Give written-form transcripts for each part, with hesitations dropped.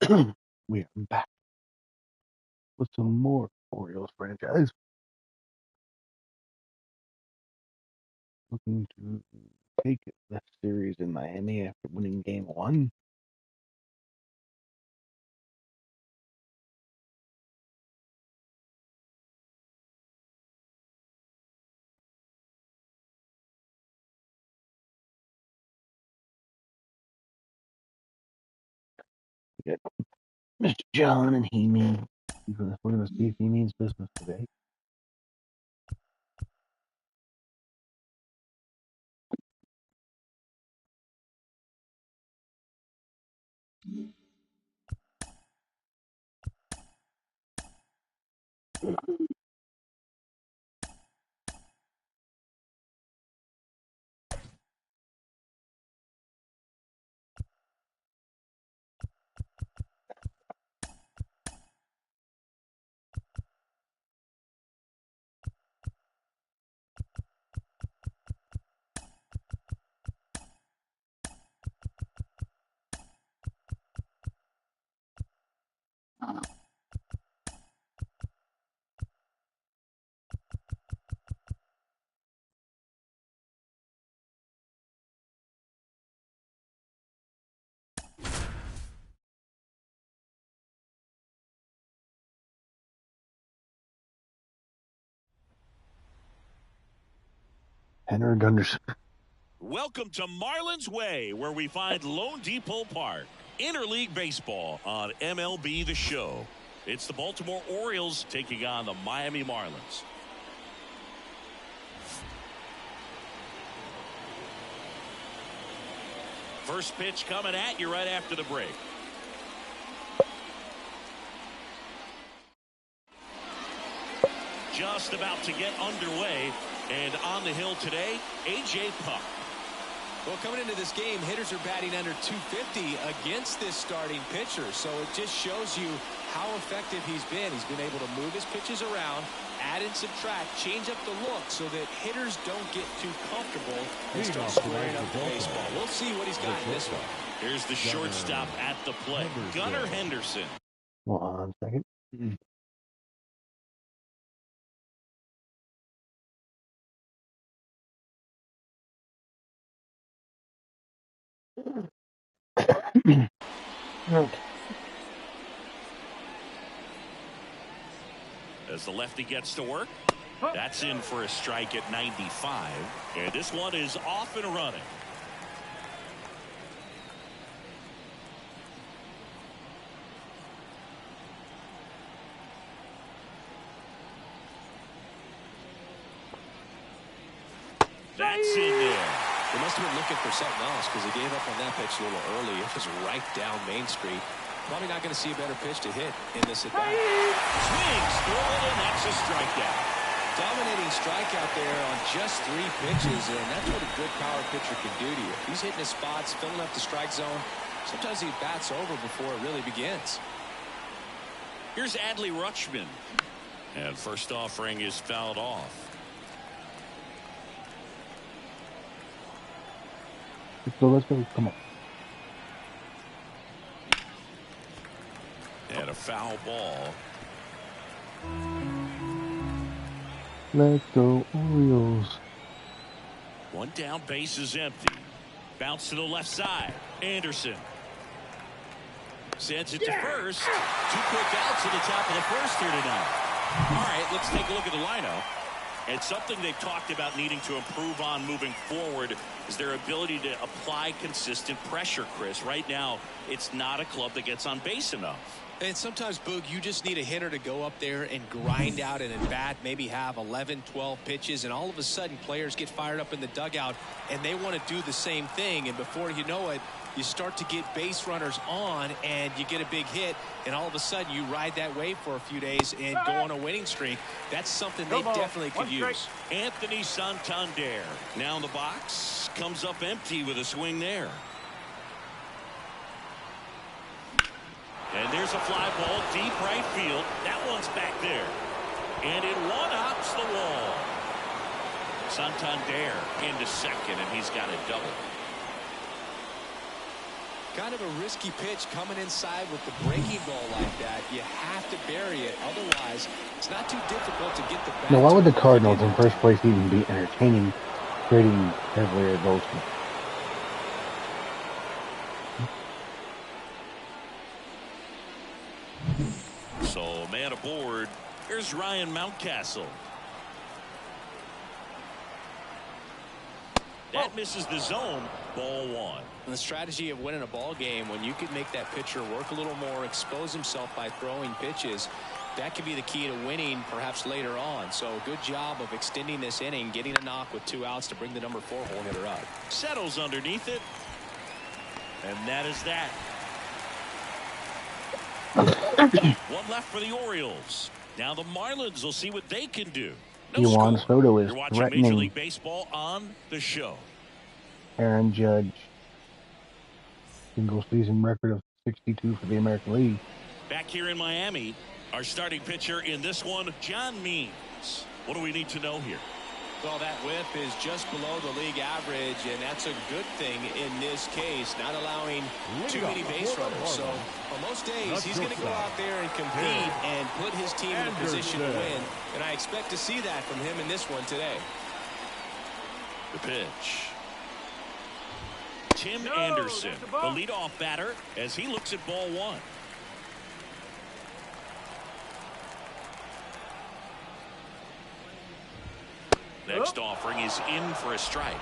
We are back with some more Orioles franchise. Looking to take the series in Miami after winning game one. We got Mr. John and He-Man. We're going to see if he means business today. Henry Gunderson. Welcome to Marlins Way, where we find Lone Depot Park. Interleague baseball on MLB The Show. It's the Baltimore Orioles taking on the Miami Marlins. First pitch coming at you right after the break. Just about to get underway, and on the hill today, A.J. Puck. Well, coming into this game, hitters are batting under 250 against this starting pitcher. So it just shows you how effective he's been. He's been able to move his pitches around, add and subtract, change up the look so that hitters don't get too comfortable and start squaring up the baseball. We'll see what he's got in this one. Here's the shortstop at the plate, Connor Henderson. 1 second. Okay. As the lefty gets to work, that's in for a strike at 95. And this one is off and running. That's in there. They must have been looking for something else because he gave up on that pitch a little early. It was right down Main Street. Probably not going to see a better pitch to hit in this at bat. Swings through it, and that's a strikeout. Dominating strikeout there on just 3 pitches, and that's what a good power pitcher can do to you. He's hitting his spots, filling up the strike zone. Sometimes he bats over before it really begins. Here's Adley Rutschman. And first offering is fouled off. So let's go. Come on. And a foul ball. Let's go Orioles. One down, base is empty. Bounce to the left side. Anderson sends it to first. 2 quick outs at the top of the first here tonight. All right, let's take a look at the lineup. And something they've talked about needing to improve on moving forward is their ability to apply consistent pressure, Chris. Right now, it's not a club that gets on base enough. And sometimes, Boog, you just need a hitter to go up there and grind out an at-bat, maybe have 11, 12 pitches, and all of a sudden players get fired up in the dugout, and they want to do the same thing. And before you know it, you start to get base runners on, and you get a big hit, and all of a sudden you ride that wave for a few days and go on a winning streak. That's something they definitely could use. Anthony Santander now in the box, comes up empty with a swing there. And there's a fly ball deep right field. That one's back there. And it one-hops the wall. Santander into second, and he's got a double. Kind of a risky pitch coming inside with the breaking ball like that. You have to bury it. Otherwise, it's not too difficult to get the bat. Now, why would the Cardinals in first place even be entertaining trading heavily at Volsky? So, man aboard. Here's Ryan Mountcastle. That misses the zone. Ball one. And the strategy of winning a ball game, when you can make that pitcher work a little more, expose himself by throwing pitches, that could be the key to winning perhaps later on. So good job of extending this inning, getting a knock with 2 outs to bring the number 4 hole hitter up. Settles underneath it. And that is that. One left for the Orioles. Now the Marlins will see what they can do. No Juan score. Soto is You're watching threatening Major League Baseball on the show. Aaron Judge. Single season record of 62 for the American League. Back here in Miami, our starting pitcher in this one, John Means. What do we need to know here? Well, that whip is just below the league average, and that's a good thing in this case, not allowing too many base runners. So on most days, he's going to go out there and compete and put his team in a position to win, and I expect to see that from him in this one today. The pitch. Tim Anderson, the leadoff batter, as he looks at ball one. Next offering is in for a strike.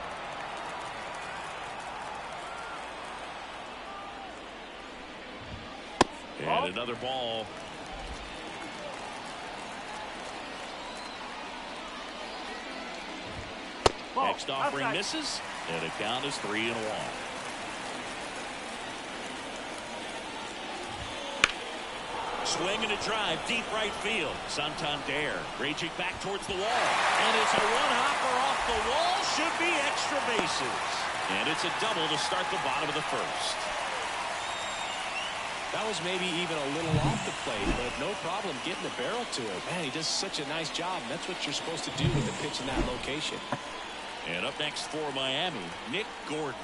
And another ball. Next offering misses, and the count is 3-1. Swing and a drive, deep right field. Santander raging back towards the wall. And it's a one-hopper off the wall. Should be extra bases. And it's a double to start the bottom of the first. That was maybe even a little off the plate, but no problem getting the barrel to it. Man, he does such a nice job, and that's what you're supposed to do with a pitch in that location. And up next for Miami, Nick Gordon.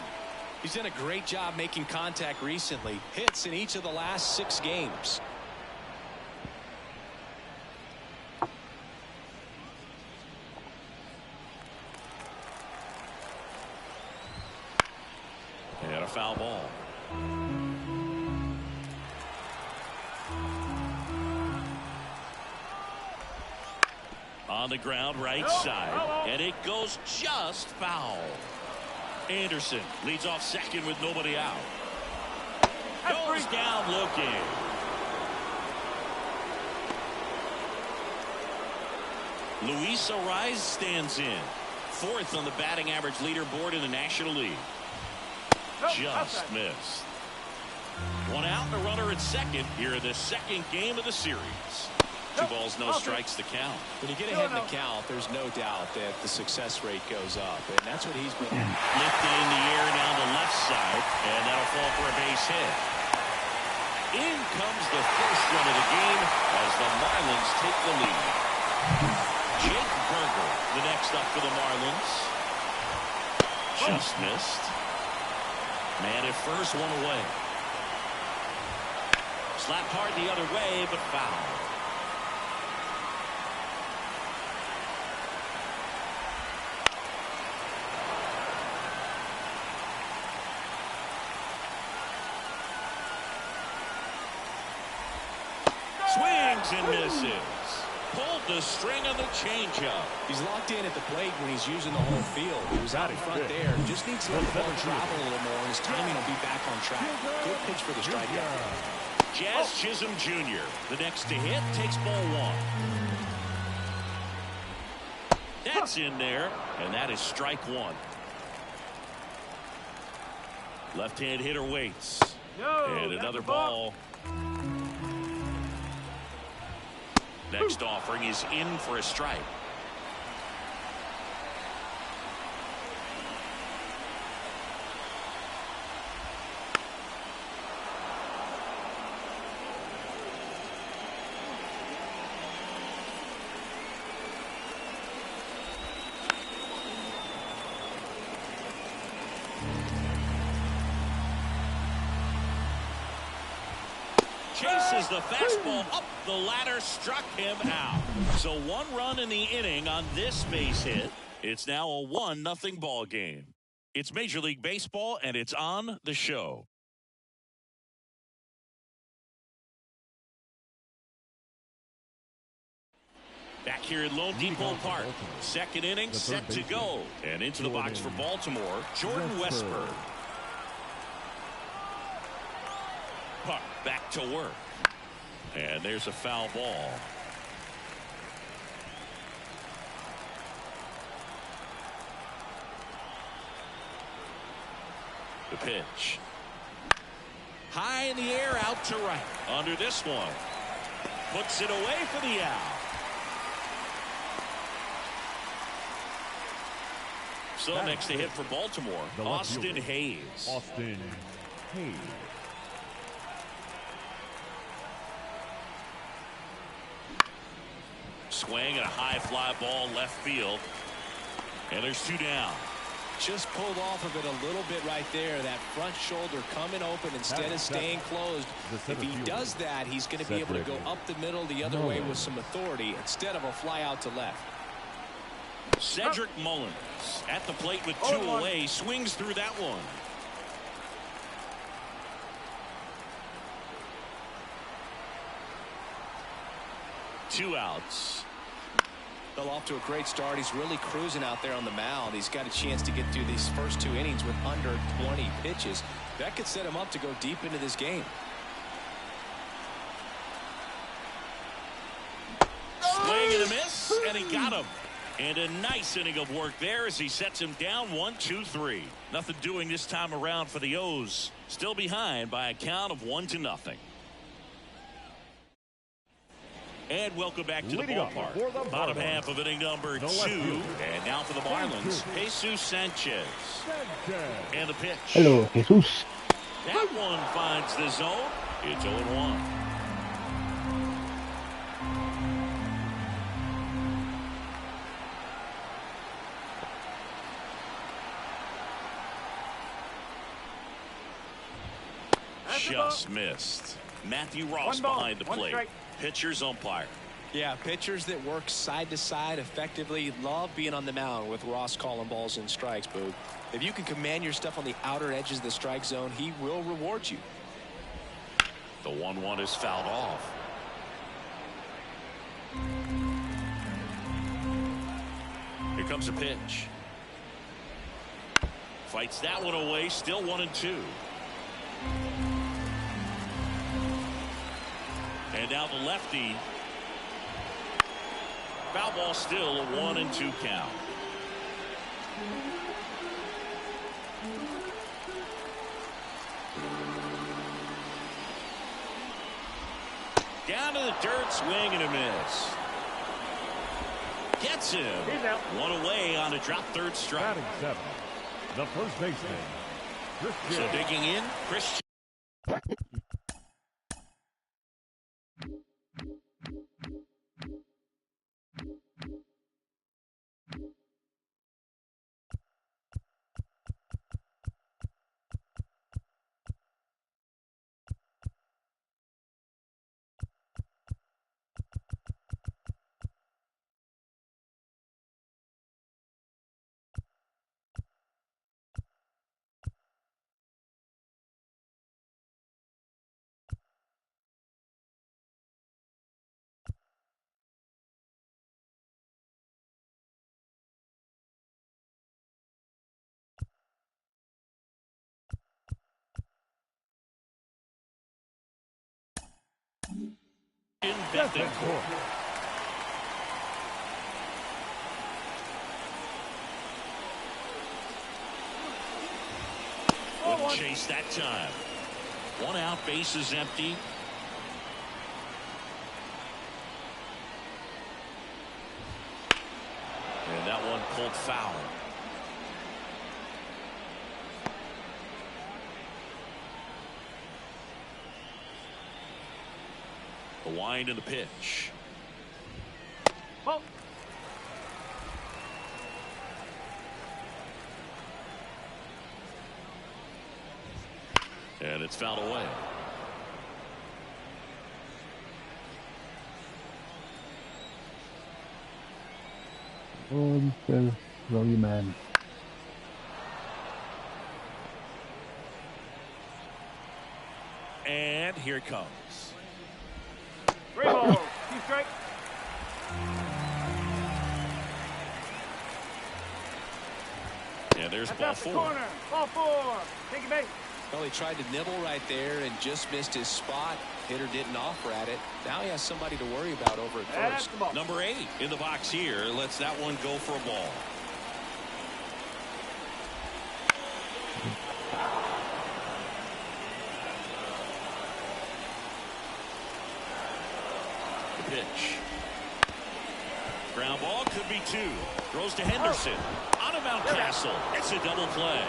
He's done a great job making contact recently. Hits in each of the last 6 games. And a foul ball. On the ground, right side, and it goes just foul. Anderson leads off second with nobody out. Goes down looking. Luis Ariz stands in. 4th on the batting average leaderboard in the National League. Just missed. 1 out and a runner at second here in the second game of the series. 2 balls, no strikes to count. When you get ahead in the count, there's no doubt that the success rate goes up, and that's what he's been. Lifted in the air down the left side, and that'll fall for a base hit. In comes the first run of the game as the Marlins take the lead. Jake Berger, the next up for the Marlins. Just missed. Man at first, 1 away. Slapped hard the other way, but foul. Swings and misses. Pulled the string on the changeup. He's locked in at the plate when he's using the whole field. He was out in front there. Just needs to let the ball travel a little more, and his timing will be back on track. Good pitch for the strikeout. Jazz Chisholm Jr., the next to hit, takes ball 1. That's in there, and that is strike 1. Left-hand hitter waits. And another ball. Next offering is in for a strike. chases the fastball up the ladder, struck him out. So 1 run in the inning on this base hit. It's now a 1-0 ball game. It's Major League Baseball, and it's on the show. Back here at Lone Depot Park. Second inning set to go. And into the box for Baltimore, Jordan Westburg. Park back to work. And there's a foul ball. The pitch. High in the air, out to right. Under this one. Puts it away for the out. So next to hit for Baltimore, Austin Hayes. Austin Hayes. Swing and a high fly ball left field. And there's 2 down. Just pulled off of it a little bit right there. That front shoulder coming open instead of staying closed. If he does that, he's going to be able to go up the middle the other way with some authority instead of a fly out to left. Cedric Mullins at the plate with 2 away. Swings through that one. Two outs. Well, off to a great start. He's really cruising out there on the mound. He's got a chance to get through these first 2 innings with under 20 pitches. That could set him up to go deep into this game. Swing and a miss, and he got him. And a nice inning of work there as he sets him down 1-2-3. Nothing doing this time around for the O's. Still behind by a count of 1-0. And welcome back to the ballpark. Bottom half of inning number 2. And now for the Marlins, Jesus Sanchez. And the pitch. Hello, Jesus. That one finds the zone. It's 0-1. Just missed. Matthew Ross behind the plate. Pitcher's umpire. Yeah, pitchers that work side to side effectively love being on the mound with Ross calling balls and strikes, Boog. If you can command your stuff on the outer edges of the strike zone, he will reward you. The 1-1 is fouled off. Here comes a pitch. Fights that one away. Still 1-2. And now the lefty. Foul ball, still a 1-2 count. Down to the dirt, swing and a miss. Gets him. One away on a drop third strike. Batting 7, the first baseman, Christian. So digging in, Christian. In Bethencourt. Wouldn't chase that time. 1 out, base is empty. And that one pulled foul. The wind and the pitch. Oh. And it's fouled away. Oh, these guys, roll you, man. And here it comes. 3 balls. 2 strikes. And there's That's ball out the 4. corner. Ball 4. Take it base. Well, he tried to nibble right there and just missed his spot. Hitter didn't offer at it. Now he has somebody to worry about over at That's first. the ball. Number 8 in the box here lets that one go for a ball. The pitch. Ground ball could be 2. Throws to Henderson. Out of Mountcastle. It's a double play.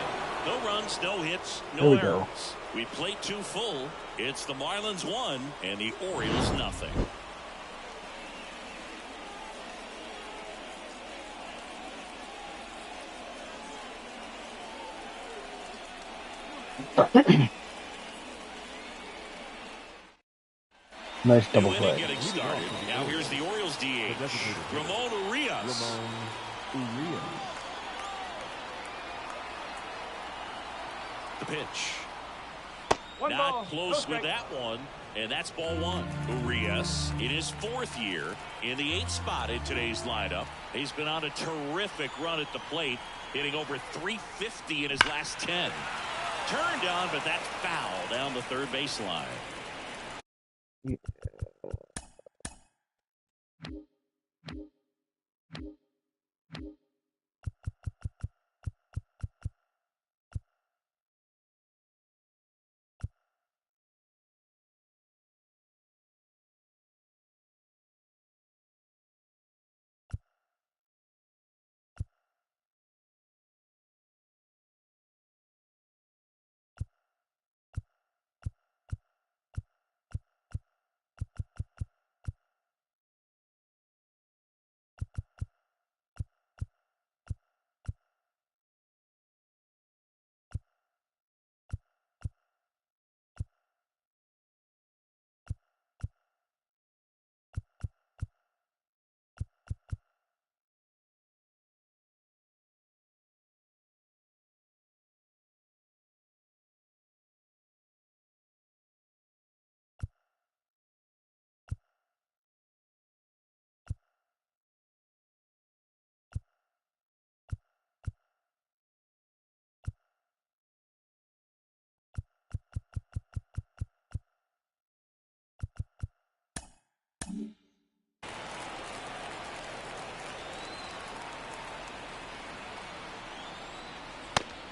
No runs, no hits, There no we go. errors. We played 2 full. It's the Marlins 1 and the Orioles nothing. Nice New double inning play. getting started. Now here's the Orioles DH. Ramon Urias. The pitch. One Not ball. close No with strike. that one. And that's ball 1. Urias in his 4th year in the 8th spot in today's lineup. He's been on a terrific run at the plate, hitting over 350 in his last 10. Turned on, but that's foul down the third baseline.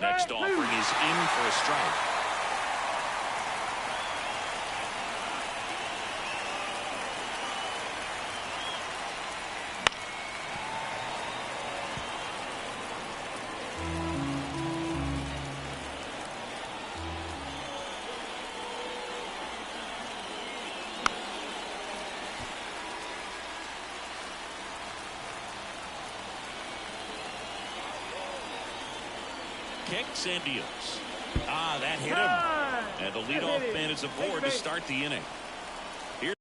Next offering is in for a strike. Kicks and deals. That hit him. And the leadoff man is aboard to start the inning. Here.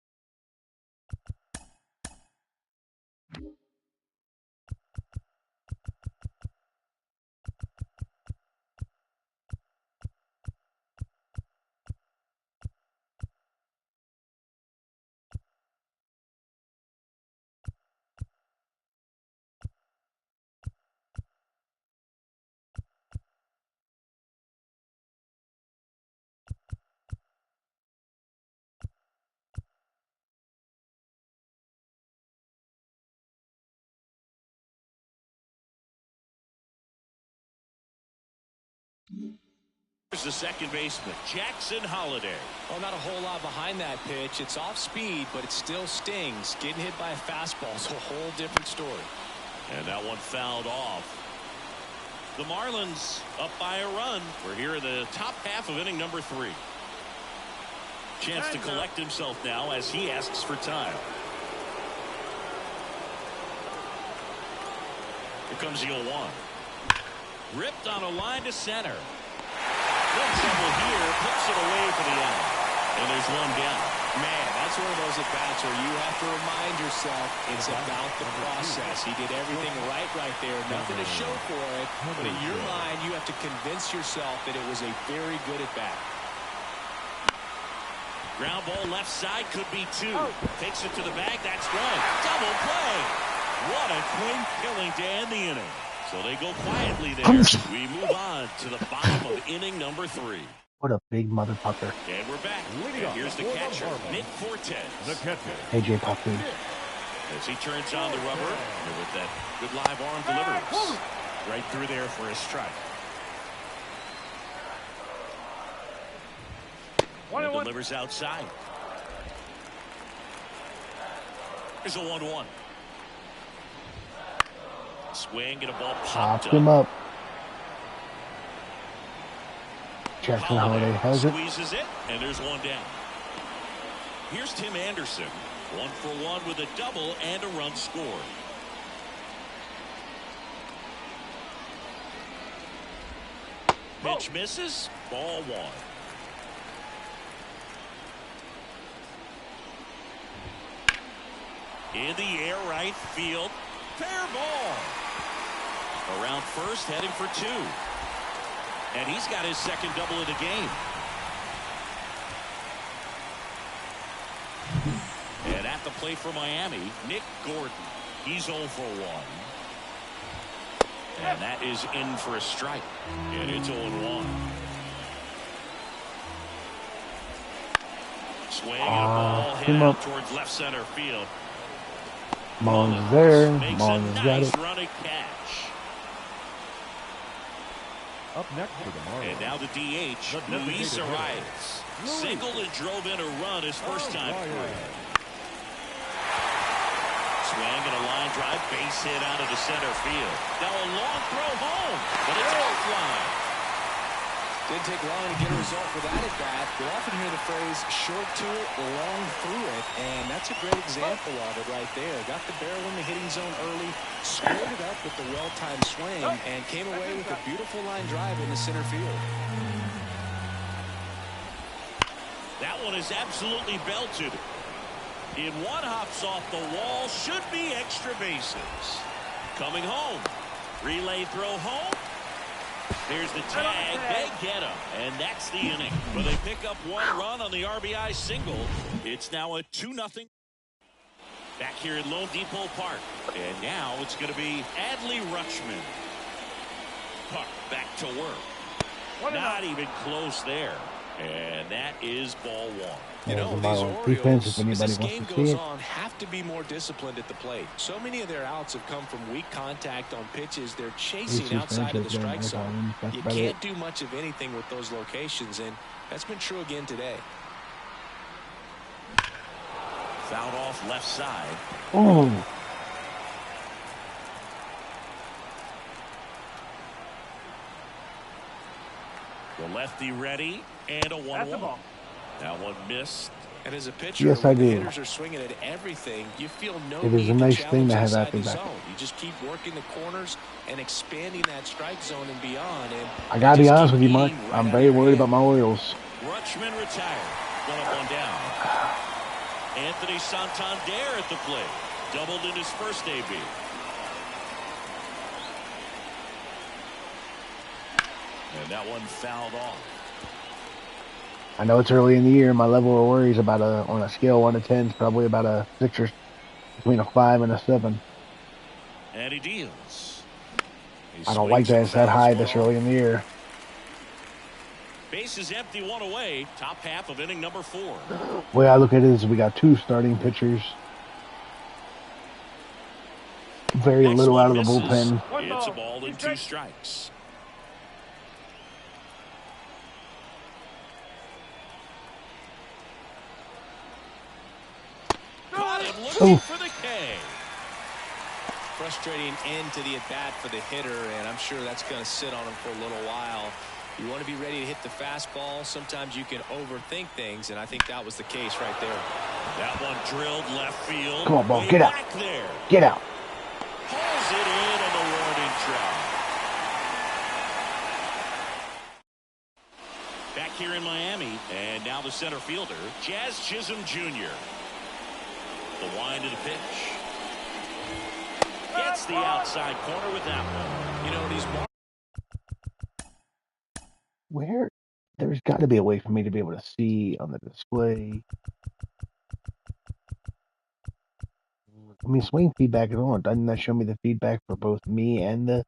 Here's the second baseman, Jackson Holliday. Well, not a whole lot behind that pitch. It's off speed, but it still stings. Getting hit by a fastball is a whole different story. And that one fouled off. The Marlins up by a run. We're here in the top half of inning number 3. Chance to collect himself now as he asks for time. Here comes the 0-1. Ripped on a line to center. No trouble here. Puts it away for the out. And there's one down. Man, that's one of those at-bats where you have to remind yourself it's about the process. He did everything right there. Nothing to show for it. But in your mind, you have to convince yourself that it was a very good at-bat. Ground ball left side, could be two. Takes it to the bag. That's one. Double play. What a clean killing to end the inning. So they go quietly there. We move on to the bottom of inning number 3. What a big motherfucker. And we're back. And here's the catcher, Nick Fortes. The catcher, AJ Papu. As he turns on the rubber, and with that good live arm delivers. Right through there for a strike. And delivers outside. Here's a 1-1. Swing and a ball popped him up. Jackson Holiday has it. Squeezes it, and there's one down. Here's Tim Anderson. 1 for 1 with a double and a run scored. Pitch misses. Ball 1. In the air, right field. Fair ball. Around first, heading for 2. And he's got his second double of the game. And at the plate for Miami, Nick Gordon. He's 0 for 1. And that is in for a strike. And it's 0-1. Swing and a ball hit out towards left center field. Mullins there. Makes Mullins a got nice it. running catch. up next for the Marlins. And now the DH, Luis Arias. Singled and drove in a run his first time through. Swing and a line drive, base hit out of the center field. Now a long throw home, but it's offline. Didn't take long to get a result for that at bat. You often hear the phrase short to it, long through it, and that's a great example of it right there. Got the barrel in the hitting zone early, squared it up with the well-timed swing, and came away with a beautiful line drive in the center field. That one is absolutely belted. In one hops off the wall, should be extra bases. Coming home. Relay throw home. There's the tag. They get him. And that's the inning. But they pick up one run on the RBI single. It's now a 2-0. Back here at Lone Depot Park. And now it's going to be Adley Rutschman. Park back to work. Not even close there. And that is ball 1. You know, these Orioles, as this game goes on, have to be more disciplined at the plate. So many of their outs have come from weak contact on pitches they're chasing outside of the strike zone. You can't do much of anything with those locations, and that's been true again today. Fouled off left side. Oh. The lefty ready, and a 1-1. That one missed. And as a pitcher, yes, I when the do. hitters are swinging at everything, you feel no It need is a nice to thing to have challenge after inside the that. zone. You just keep working the corners and expanding that strike zone and beyond. And I gotta be honest with you, Mark. I'm very worried about my Orioles. Rutschman retired. One up, one down. Anthony Santander at the plate. Doubled in his first AB. And that one fouled off. I know it's early in the year. My level of worry is about on a scale of 1 to 10, it's probably about a 6 or between a 5 and a 7. And he deals. I don't like that it's that high this early in the year. Base is empty, one away. Top half of inning number 4. The way I look at it is we got 2 starting pitchers. Very Next little out of the misses. bullpen. It's a ball and 2 strikes. Caught him looking for the K. Frustrating end to the at-bat for the hitter, and I'm sure that's going to sit on him for a little while. You want to be ready to hit the fastball. Sometimes you can overthink things, and I think that was the case right there. That one drilled left field. Come on, ball, get out. There. Get out. Pulls it in on the warning track. Back here in Miami. And now the center fielder, Jazz Chisholm Jr. The wind of the pitch. Gets the outside corner with that one. You know, these. Where? There's got to be a way for me to be able to see on the display. I mean, swing feedback is on. Doesn't that show me the feedback for both me and the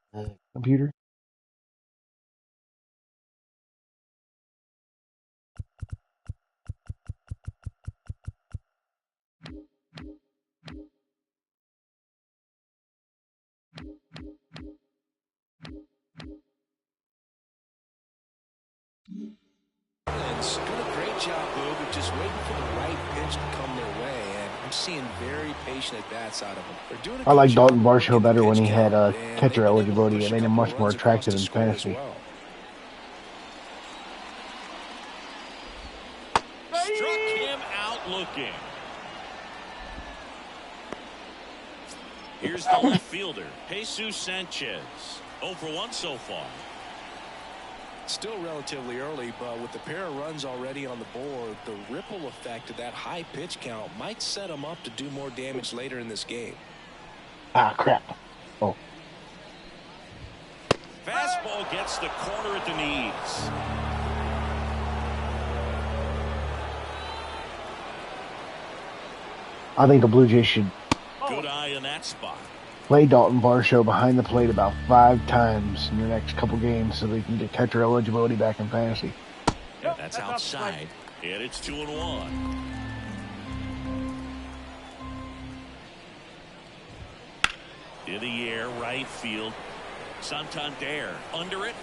computer? Marlins doing a great job, Boog, of just waiting for the right pitch to come their way, and I'm seeing very patient at-bats out of them. They're doing a I good like job Dalton working Varsho the better when pitch he had count, and catcher they've been able to eligibility. push It a made him couple much more runs across attractive the in score as fantasy. well. Struck him out looking. Here's the left fielder, Jesus Sanchez. 0 for 1 so far. Still relatively early, but with the pair of runs already on the board, the ripple effect of that high pitch count might set him up to do more damage later in this game. Ah, crap. Oh. Fastball gets the corner at the knees. I think the Blue Jays should Good eye in that spot. play Dalton Varsho behind the plate about 5 times in the next couple games so they can get catcher eligibility back in fantasy. Yeah, that's outside, and it's 2-1. In the air, right field. Santander under it.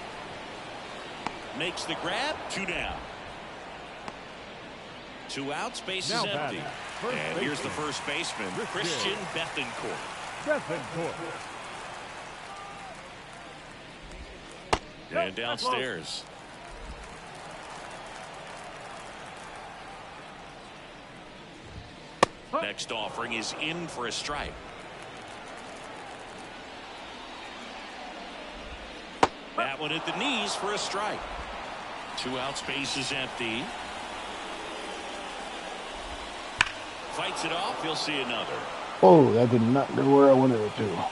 Makes the grab. 2 down. 2 outs. Bases Now empty. batting, And here's the first baseman, Christian Bethancourt. And downstairs. Next offering is in for a strike. That one at the knees for a strike. 2 outs, base is empty. Fights it off. He'll see another. Oh, that did not go where I wanted it to.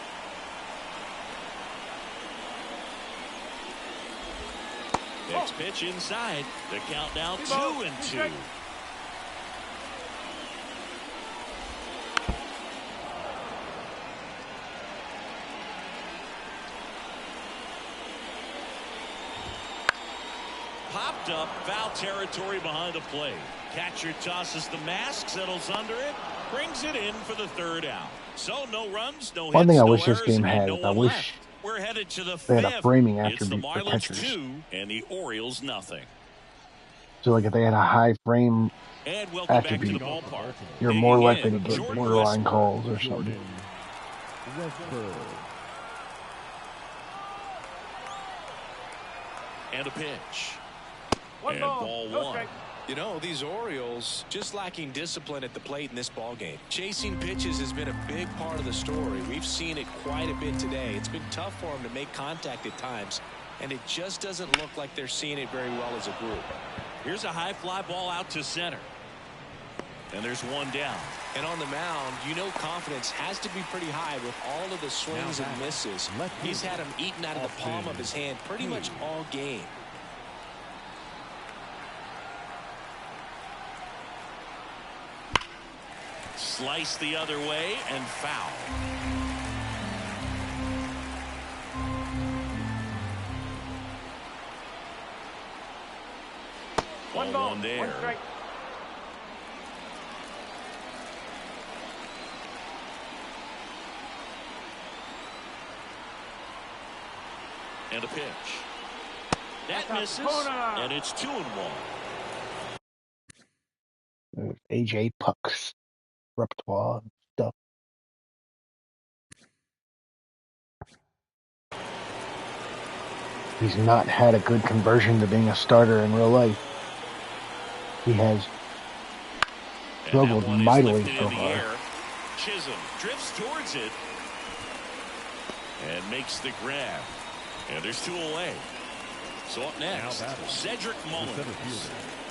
Next pitch inside. The count now 2-2. Popped up, foul territory behind the plate. Catcher tosses the mask, settles under it, brings it in for the 3rd out. So no runs, no hits, One thing I no wish this errors, game and had no is I one wish left. We're headed to the they had a 5th. framing It's the attribute for Marlins catchers. 2 and the Orioles nothing. So, like, if they had a high frame And welcome back to the attribute, ballpark. you're more Digging likely to in, get Jordan borderline Westburg. calls or something. And a pitch. And ball 1. You know, these Orioles just lacking discipline at the plate in this ballgame. Chasing pitches has been a big part of the story. We've seen it quite a bit today. It's been tough for them to make contact at times, and it just doesn't look like they're seeing it very well as a group. Here's a high fly ball out to center. And there's 1 down. And on the mound, you know confidence has to be pretty high with all of the swings and misses. He's had them eaten out of the palm of his hand pretty much all game. Slice the other way and foul. Ball 1 there. 1 strike. And a pitch. That misses. And it's 2-1. There's AJ Puck's repertoire and stuff. He's not had a good conversion to being a starter in real life. He has struggled And that one is mightily lifted so in the far. air. Chisholm drifts towards it and makes the grab. And there's 2 away. So up next, Cedric Mullins.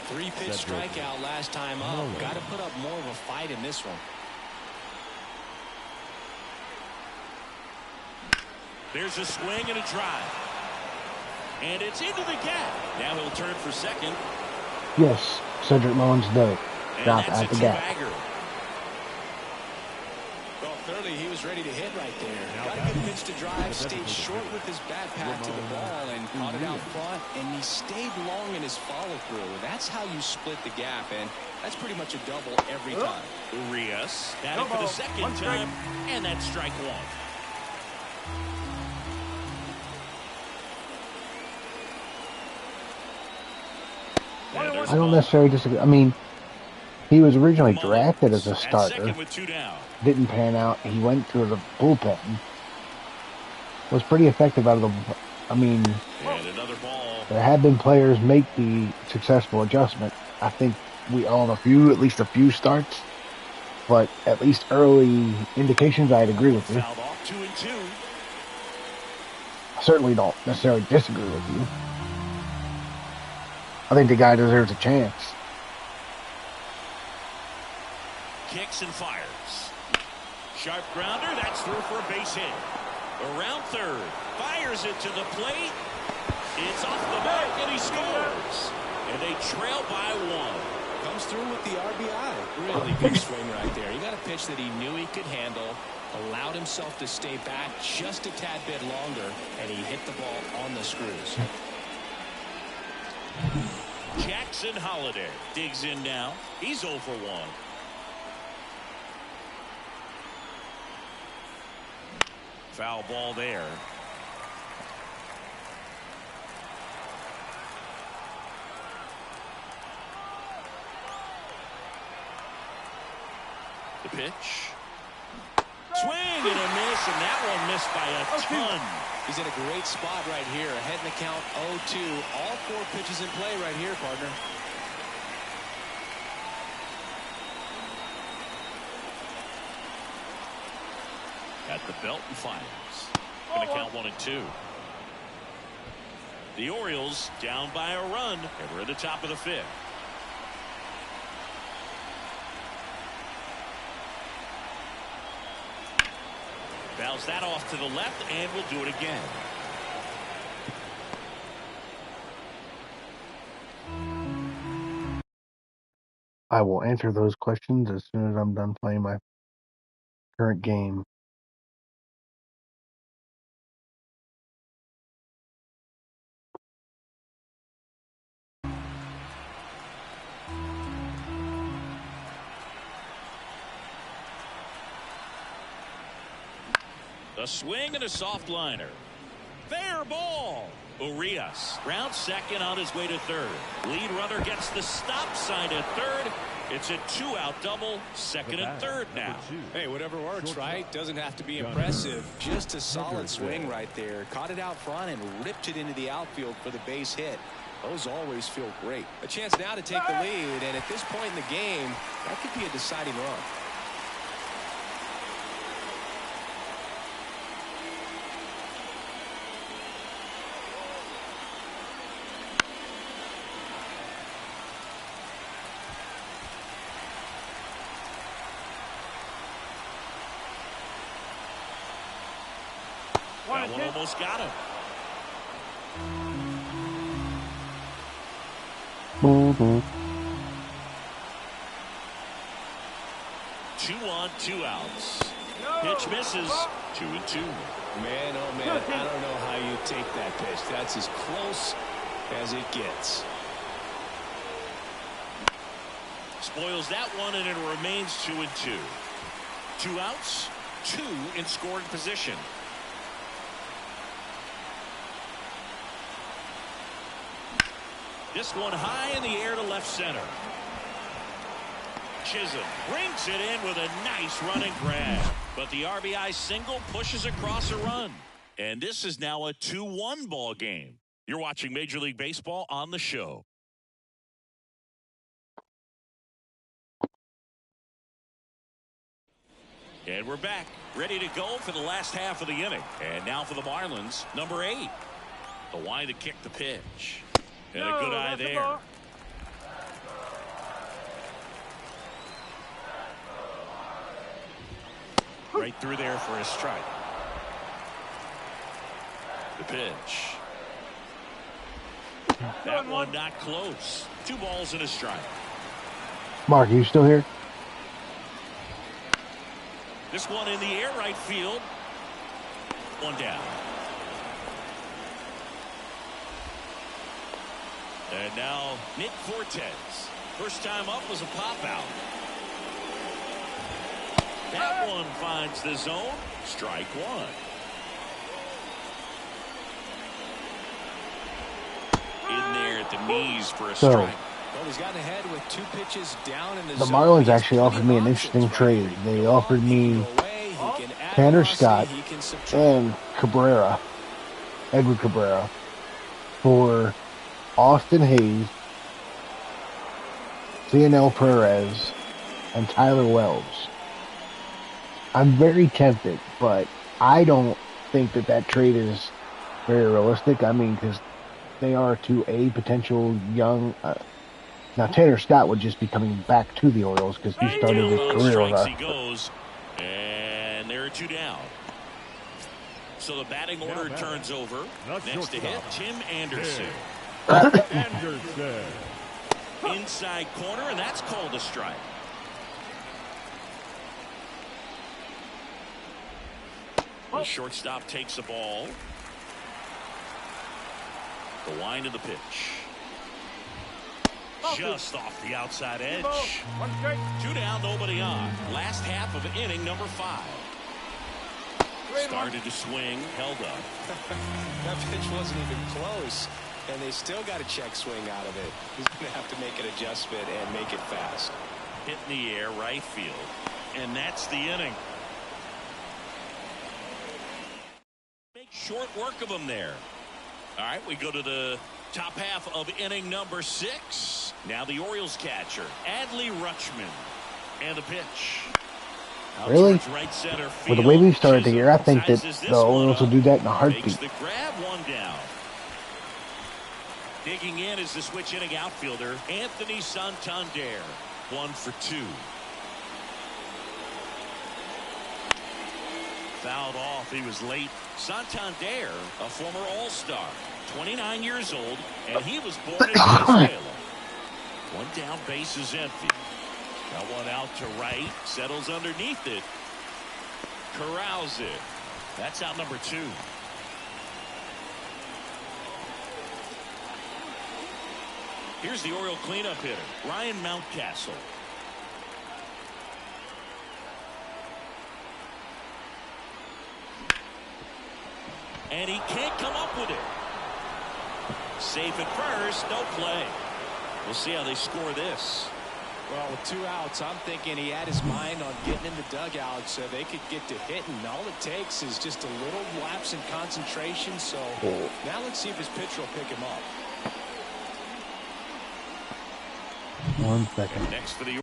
3-pitch strikeout last time up. Got to put up more of a fight in this one. There's a swing and a drive. And it's into the gap. Now he'll turn for second. Yes, Cedric Mullins does it. Drop at the gap. Well, clearly he was ready to hit right there. Got a good pitch to drive, stayed short with his bat pack to the ball and caught it out front, and he stayed long in his follow-through. That's how you split the gap, and that's pretty much a double every time. Urias batting for the second time, and that's strike one. I don't necessarily disagree. I mean, he was originally drafted as a starter. Didn't pan out. He went to the bullpen. Was pretty effective out of the. I mean, there have been players make the successful adjustment. I think we own at least a few starts, but at least early indications, I'd agree with you. I certainly don't necessarily disagree with you. I think the guy deserves a chance. Kicks and fires. Sharp grounder. That's through for a base hit. Around third. Fires it to the plate. It's off the mark and he scores. And they trail by one. Comes through with the RBI. Really good swing right there. He got a pitch that he knew he could handle. Allowed himself to stay back just a tad bit longer. And he hit the ball on the screws. Jackson Holliday digs in now. He's 0 for 1. Foul ball there. The pitch. Swing and a miss, and that one missed by a ton. He's in a great spot right here. Ahead in the count 0-2. All 4 pitches in play right here, partner. At the belt and fires. Going to count 1 and 2. The Orioles down by a run, and we're at the top of the 5th. Fouls that off to the left, and we'll do it again. I will answer those questions as soon as I'm done playing my current game. A swing and a soft liner. Fair ball. Urias round second on his way to third. Lead runner gets the stop sign at third. It's a 2-out double. Second and third now. Hey, whatever works, right? Doesn't have to be impressive. Just a solid swing right there. Caught it out front and ripped it into the outfield for the base hit. Those always feel great. A chance now to take the lead, and at this point in the game, that could be a deciding run. That one almost got him. Two on, 2 outs. Pitch misses. 2 and 2. Man, oh man, I don't know how you take that pitch. That's as close as it gets. Spoils that one, and it remains 2 and 2. 2 outs, 2 in scoring position. This one high in the air to left center. Chisholm brings it in with a nice running grab. But the RBI single pushes across a run. And this is now a 2-1 ball game. You're watching Major League Baseball on the show. And we're back, ready to go for the last half of the inning. And now for the Marlins, number 8. The wide to kick the pitch. And a good eye there. Right through there for a strike. The pitch. That one not close. 2 balls and a strike. Mark, are you still here? This one in the air, right field. 1 down. And now Nick Fortes. First time up was a pop out. That one finds the zone. Strike 1. In there at the knees for a strike. Well, he's gotten ahead with 2 pitches down in the The zone. Marlins actually offered me an interesting trade. They offered me Tanner Scott and Cabrera, Edward Cabrera, for Austin Hayes, Cionel Perez, and Tyler Wells. I'm very tempted, but I don't think that trade is very realistic. I mean, because they are to a potential young. Now Tanner Scott would just be coming back to the Orioles because he started his career with us. He goes, and there are 2 down. So the batting order turns over. Next to hit, Tim Anderson. Inside corner, and that's called a strike. The shortstop takes the ball. The wind of the pitch. Just off the outside edge. 2 down, nobody on. Last half of inning number 5. Started to swing, held up. That pitch wasn't even close, and they still got a check swing out of it. He's going to have to make an adjustment and make it fast. Hit in the air, right field. And that's the inning. Make short work of them there. All right, we go to the top half of inning number 6. Now the Orioles catcher, Adley Rutschman. And the pitch. Really? With the way we started the year, I think that the Orioles will do that in a heartbeat. The grab, 1 down. Digging in is the switch inning outfielder, Anthony Santander. 1 for 2. Fouled off. He was late. Santander, a former All-Star, 29 years old, and he was born in Venezuela. 1 down, base is empty. Got one out to right, settles underneath it, corrals it. That's out number 2. Here's the Oriole cleanup hitter, Ryan Mountcastle. And he can't come up with it. Safe at first, no play. We'll see how they score this. Well, with 2 outs, I'm thinking he had his mind on getting in the dugout so they could get to hitting. All it takes is just a little lapse in concentration. So now let's see if his pitcher will pick him up. 1 second. And next for the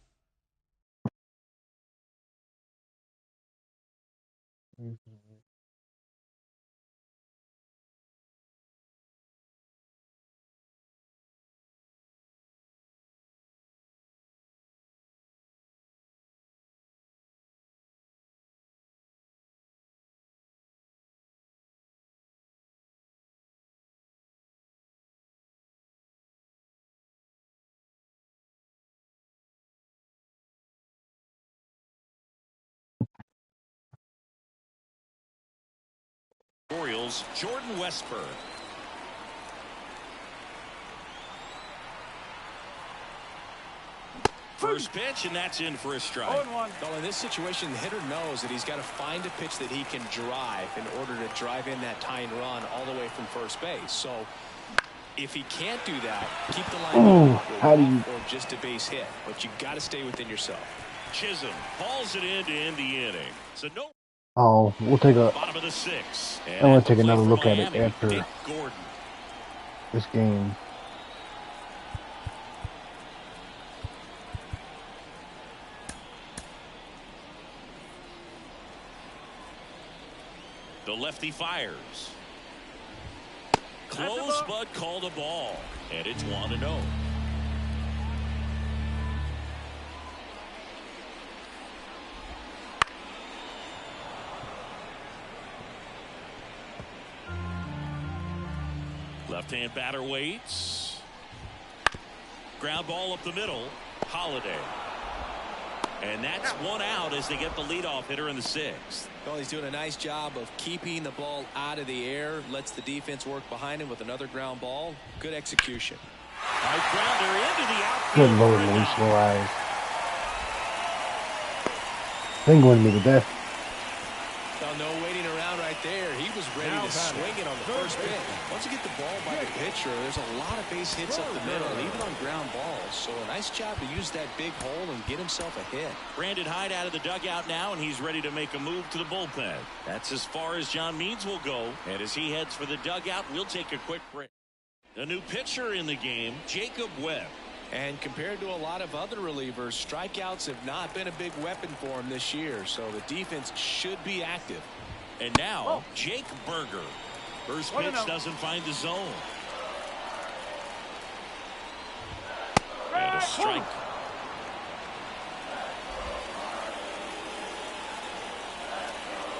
Orioles, Jordan Westburg. First pitch, and that's in for a strike. Well, in this situation, the hitter knows that he's got to find a pitch that he can drive in order to drive in that tying run all the way from first base. So if he can't do that, keep the line or just a base hit. But you got to stay within yourself. Chisholm hauls it in to end the inning. So no. Oh, we'll take a. Bottom of the 6. I want to take another look at it after this game. The lefty fires. Close, but called a ball. And it's 1-0. Left-hand batter waits. Ground ball up the middle. Holiday. And that's one out as they get the leadoff hitter in the 6th. Well, he's doing a nice job of keeping the ball out of the air. Lets the defense work behind him with another ground ball. Good execution. High grounder into the outfield. Good Lord, Luis Suarez. Penguin me to death. Well, no waiting around right there. He was ready to swing it on the first pitch. Once you get the ball by the pitcher, there's a lot of base hits up the middle, even on ground balls. So a nice job to use that big hole and get himself a hit. Brandon Hyde out of the dugout now, and he's ready to make a move to the bullpen. That's as far as John Means will go. And as he heads for the dugout, we'll take a quick break. A new pitcher in the game, Jacob Webb. And compared to a lot of other relievers, strikeouts have not been a big weapon for him this year. So the defense should be active. And now, Jake Berger. First pitch doesn't find the zone. And a strike.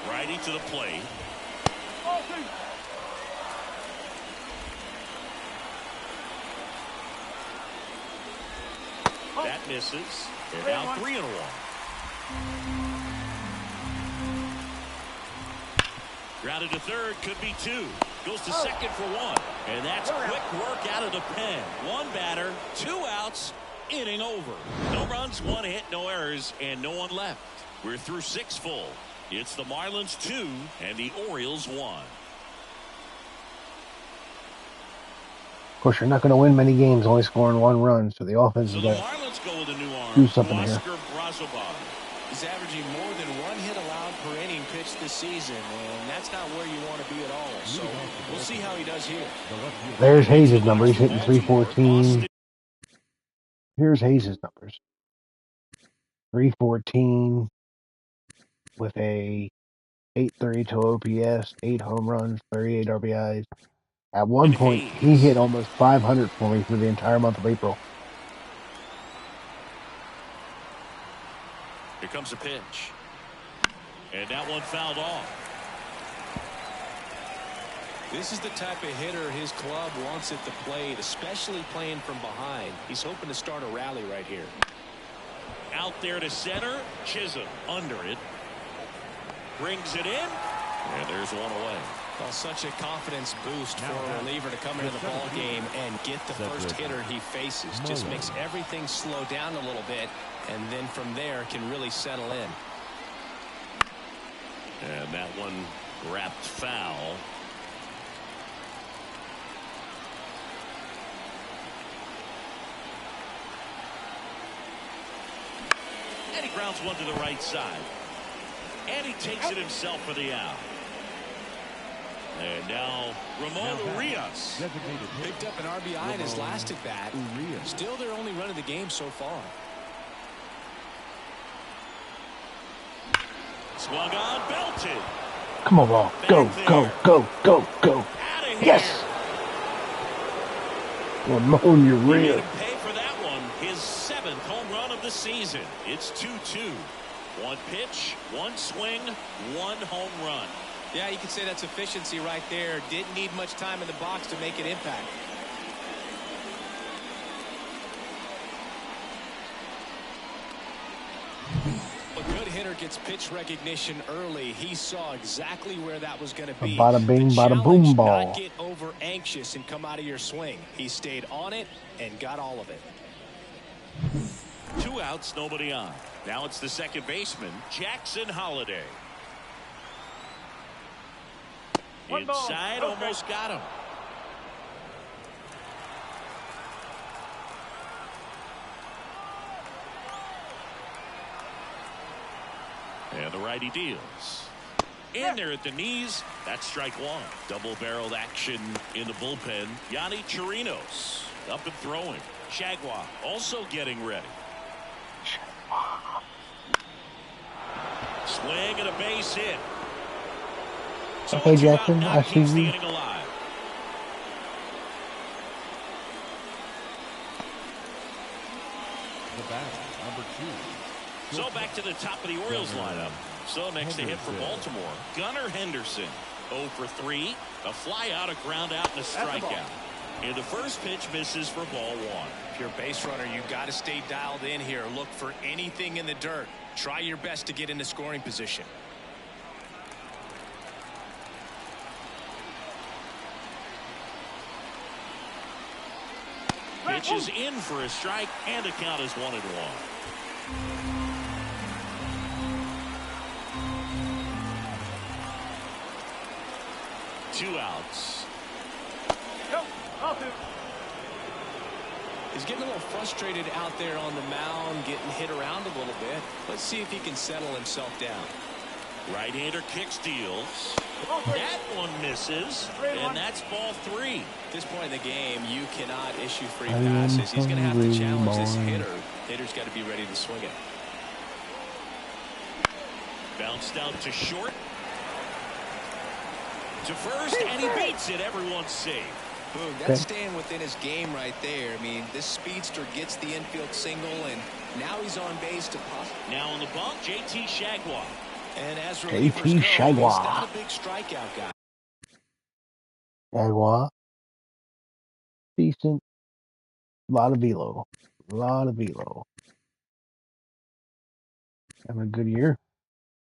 Righty to the plate. That misses. They're down 3-1. Grounded to third, could be 2. Goes to second for 1. And that's quick work out of the pen. 1 batter, 2 outs, inning over. No runs, 1 hit, no errors, and no one left. We're through 6 full. It's the Marlins 2 and the Orioles 1. Of course, you're not going to win many games only scoring 1 run, so the offense So is the got Marlins go with a new arm. do something here. Oscar Brazoban. He's averaging more than 1 hit allowed per inning pitched this season, and that's not where you want to be at all. So we'll see how he does here. There's Hayes' number. He's hitting 314. Here's Hayes' numbers. 314 with a 832 OPS, 8 home runs, 38 RBIs. At one point, he hit almost 500 for me through the entire month of April. Here comes a pitch. And that one fouled off. This is the type of hitter his club wants at the plate, especially playing from behind. He's hoping to start a rally right here. Out there to center. Chisholm under it. Brings it in. And there's one away. Well, such a confidence boost for a reliever to come into the ball game and get the first hitter he faces. Just makes everything slow down a little bit, and then from there can really settle in. And that one wrapped foul. And he grounds one to the right side. And he takes it himself for the out. And now Ramon Urias picked up an RBI in his last at bat. Still their only run of the game so far. Swung on, belted. Come on, ball. Go, go, go, go, go. Yes. Ramon Urias. Pay for that one. His 7th home run of the season. It's 2-2. 1 pitch, 1 swing, 1 home run. Yeah, you could say that's efficiency right there. Didn't need much time in the box to make an impact. A good hitter gets pitch recognition early. He saw exactly where that was going to be. Bada bing, bada boom ball. Not get over anxious and come out of your swing. He stayed on it and got all of it. 2 outs, nobody on. Now it's the second baseman, Jackson Holiday. Inside, almost got him. And the righty deals. In there at the knees. That's strike 1. Double-barreled action in the bullpen. Yanni Chirinos up and throwing. Shagwa also getting ready. Swing and a base hit. So okay, Jackson, I see you. The bat, number 2. So back to the top of the Orioles lineup. So next to hit for Baltimore, Connor Henderson. 0 for 3. A fly out, a ground out, and a strikeout. And the first pitch misses for ball 1. If you're a base runner, you got to stay dialed in here. Look for anything in the dirt. Try your best to get into scoring position. Pitch is in for a strike, and the count is 1-1. 2 outs. He's getting a little frustrated out there on the mound, getting hit around a little bit. Let's see if he can settle himself down. Right-hander kick steals. That one misses, and that's ball 3. At this point in the game, you cannot issue free passes. He's going to have to challenge this hitter. Hitter's got to be ready to swing it. Bounced out to short. To first, and he beats it. Everyone's safe. Boom, that's staying within his game right there. I mean, this speedster gets the infield single, and now he's on base to pop. Now on the bump, JT Shagwa. And as relievers go, he's not a big strikeout guy. Shagwa. Decent. A lot of velo. Having a good year.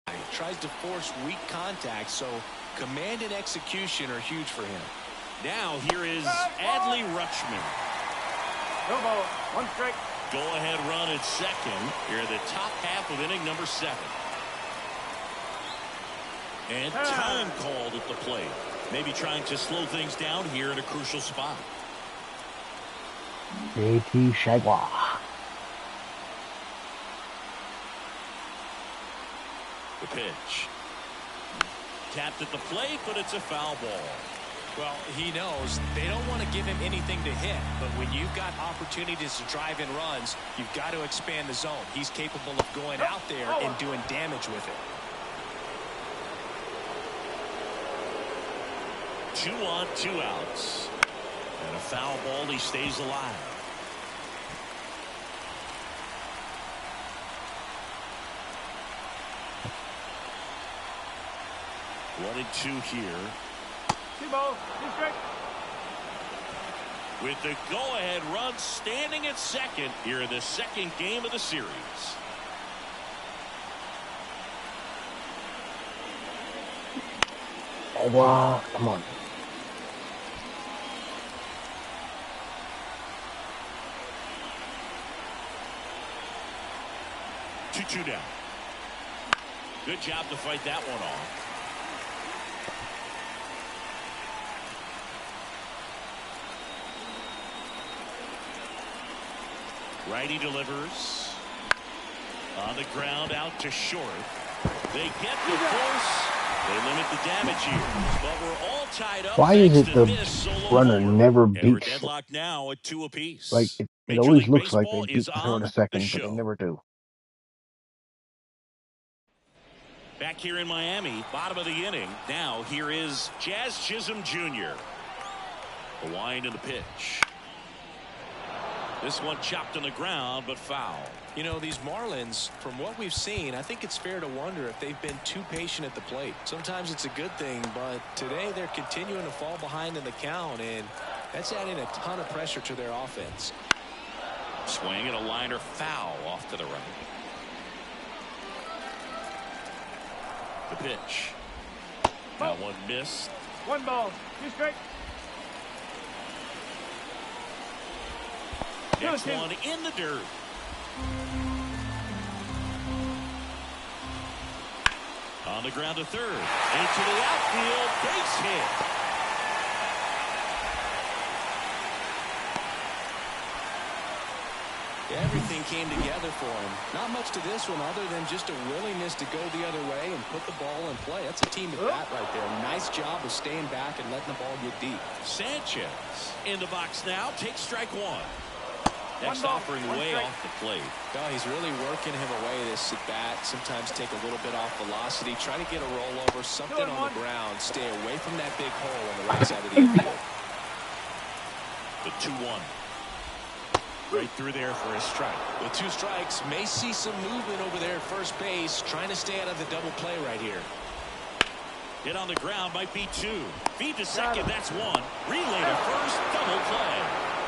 He tries to force weak contact, so command and execution are huge for him. Now here is Adley Rutschman. No ball, 1 strike. Go-ahead run at second. Here at the top half of inning number 7. And time called at the plate. Maybe trying to slow things down here in a crucial spot. JT Shagwa. The pitch. Tapped at the plate, but it's a foul ball. Well, he knows they don't want to give him anything to hit, but when you've got opportunities to drive in runs, you've got to expand the zone. He's capable of going out there and doing damage with it. 2 on, 2 outs. And a foul ball, he stays alive. One and 2 here. 2 balls, 2 strikes. With the go-ahead run standing at second here in the second game of the series. Shagwa, come on. Two down. Good job to fight that one off. Righty delivers. On the ground out to short. They get the force. They limit the damage here. But we're all tied up. Why is it the runner never beats? Deadlock now at 2 apiece. Like it always looks like they beat the third or second, but they never do. Back here in Miami, bottom of the inning. Now here is Jazz Chisholm Jr. The wind and the pitch. This one chopped on the ground, but foul. You know, these Marlins, from what we've seen, I think it's fair to wonder if they've been too patient at the plate. Sometimes it's a good thing, but today they're continuing to fall behind in the count, and that's adding a ton of pressure to their offense. Swing and a liner foul off to the right. The pitch. That one missed. 1 ball, 2 strikes. Next one in the dirt. On the ground to third. Into the outfield. Base hit. Everything came together for him. Not much to this one other than just a willingness to go the other way and put the ball in play. That's a team at bat right there. Nice job of staying back and letting the ball get deep. Sanchez in the box now. Takes strike 1. Next offering way off the plate. Oh, he's really working him away this at bat. Sometimes take a little bit off velocity. Try to get a rollover, something on the ground. Stay away from that big hole on the right side of the infield. The 2-1. Right through there for a strike. With 2 strikes, may see some movement over there at first base, trying to stay out of the double play right here. Hit on the ground, might be 2. Feed to second, that's 1. Relay to first, double play.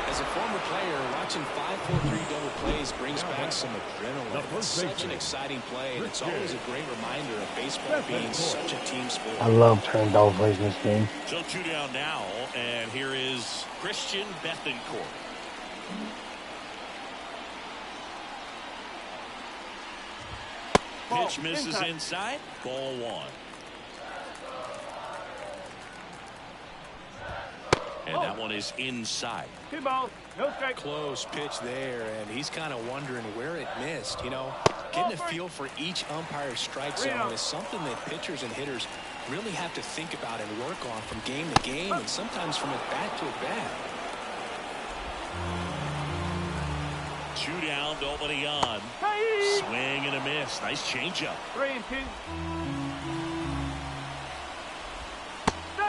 As a former player, watching 5-4-3 double plays brings back some adrenaline. It's such an exciting play, and it's always a great reminder of baseball being such a team sport. I love turning double plays in this game. So 2 down now, and here is Christian Bethancourt. Pitch misses inside, ball 1. And that one is inside. 2 balls, no strike. Close pitch there, and he's kind of wondering where it missed. You know, getting a feel for each umpire's strike zone is something that pitchers and hitters really have to think about and work on from game to game, and sometimes from at bat to at bat. 2 down, nobody on. Swing and a miss. Nice changeup. 3-2.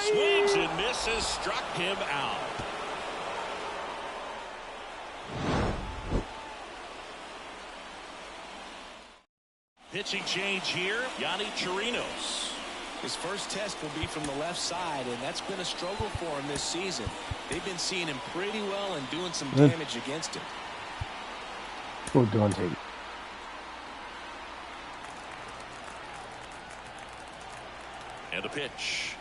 Swings and misses, struck him out. Pitching change here, Yonny Chirinos. His first test will be from the left side, and that's been a struggle for him this season. They've been seeing him pretty well and doing some damage against him. We're doing it. And the pitch.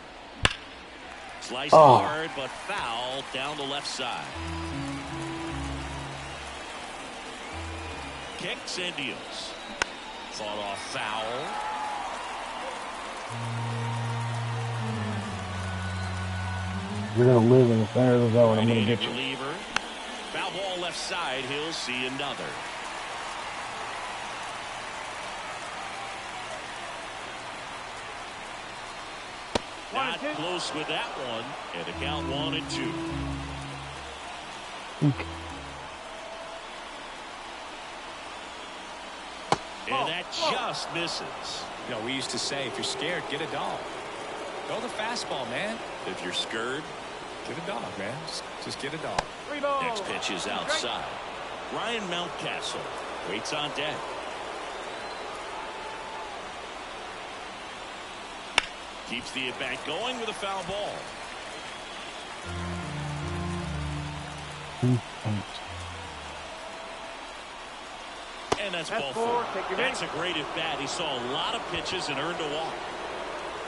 Sliced hard, but foul down the left side. Kicks and deals. Fought off foul. You're going to live in the center of the zone. I'm going to get you. Reliever. Foul ball left side. He'll see another. Not close with that one. And the count 1-2. And that just misses. You know, we used to say, if you're scared, get a dog. Go the fastball, man. If you're scared, get a dog, man. Just get a dog. Next pitch is outside. Ryan Mountcastle waits on deck. Keeps the at-bat going with a foul ball. And that's ball 4. That's a great at-bat. He saw a lot of pitches and earned a walk.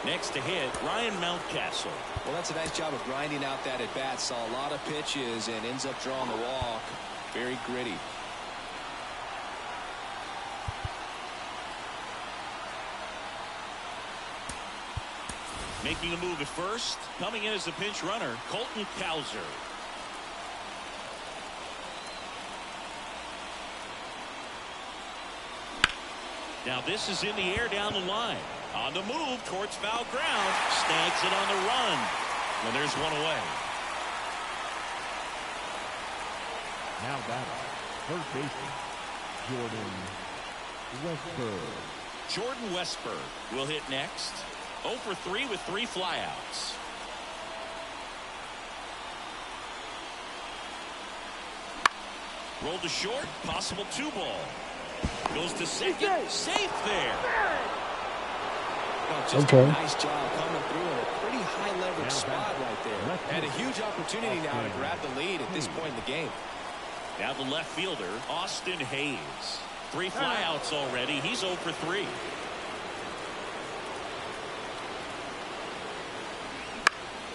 Next to hit, Ryan Mountcastle. Well, that's a nice job of grinding out that at-bat. Saw a lot of pitches and ends up drawing the walk. Very gritty. Making a move at first. Coming in as a pinch runner, Colton Cowser. Now this is in the air down the line. On the move towards foul ground. Snags it on the run. And there's one away. Now batting, first baseman, Jordan Westburg will hit next. 0 for 3 with 3 flyouts. Rolled to short, possible 2-ball. Goes to second, safe there. Well, just a nice job coming through in a pretty high leverage spot right there. Had a huge opportunity now to grab the lead at this point in the game. Now the left fielder, Austin Hayes. 3 flyouts already. He's 0 for 3.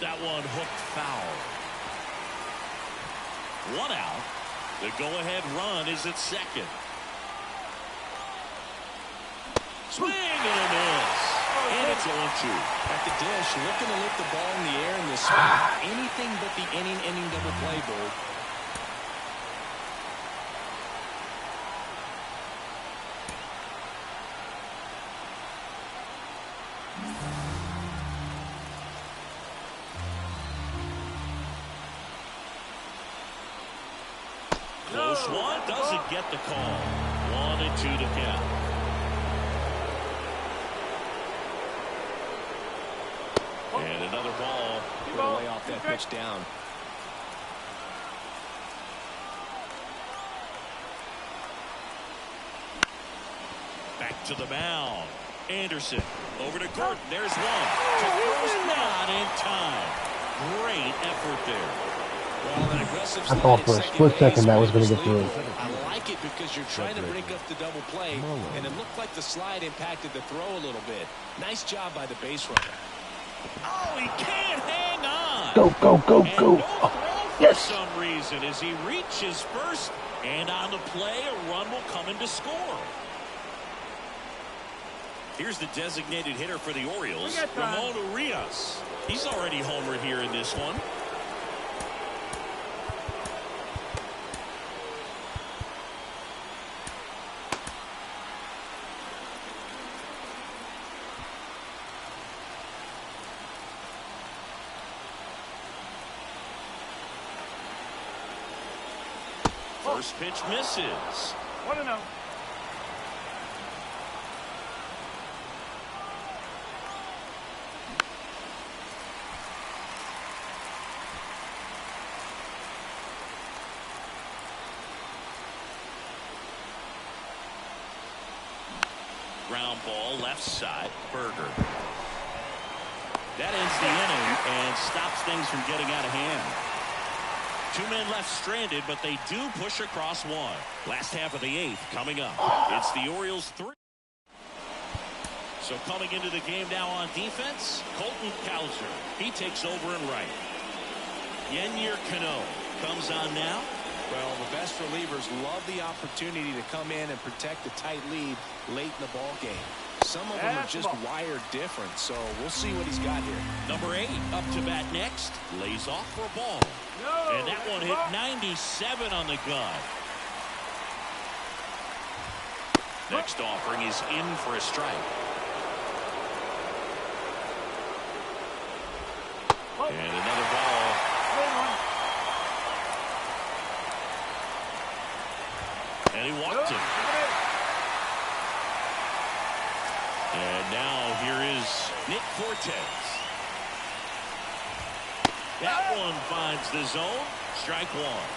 That one hooked foul. 1 out. The go-ahead run is at second. Swing and a miss. And it's 0-2. At the dish, looking to lift the ball in the air in this spot. Anything but the inning double play, Bird. Close one, doesn't get the call. 1-2 to count. And another ball. We'll lay off that pitch down. to the mound. Anderson over to Gordon. There's one. To first, not in time. Great effort there. Well, an aggressive I thought for a split second that was going to get through. I like it because you're trying to break up the double play, and it looked like the slide impacted the throw a little bit. Nice job by the base runner. Oh, he can't hang on. Go, go, go, and go. No Oh, for yes. some reason as he reaches first, and on the play, a run will come in to score. Here's the designated hitter for the Orioles, Ramon Urias. He's already homered here in this one. First pitch misses. 1-0. Ground ball left side. Berger. That ends the inning and stops things from getting out of hand. 2 men left stranded, but they do push across one. Last half of the 8th coming up. It's the Orioles 3. So coming into the game now on defense, Colton Cowser. He takes over in right. Yennier Cano comes on now. Well, the best relievers love the opportunity to come in and protect the tight lead late in the ball game. Some of them are just wired different, so we'll see what he's got here. Number 8 up to bat next. Lays off for a ball. And that one hit 97 on the gun. Next offering is in for a strike. And another ball. And he walked it. And now here is Nick Fortes. That one finds the zone. Strike one.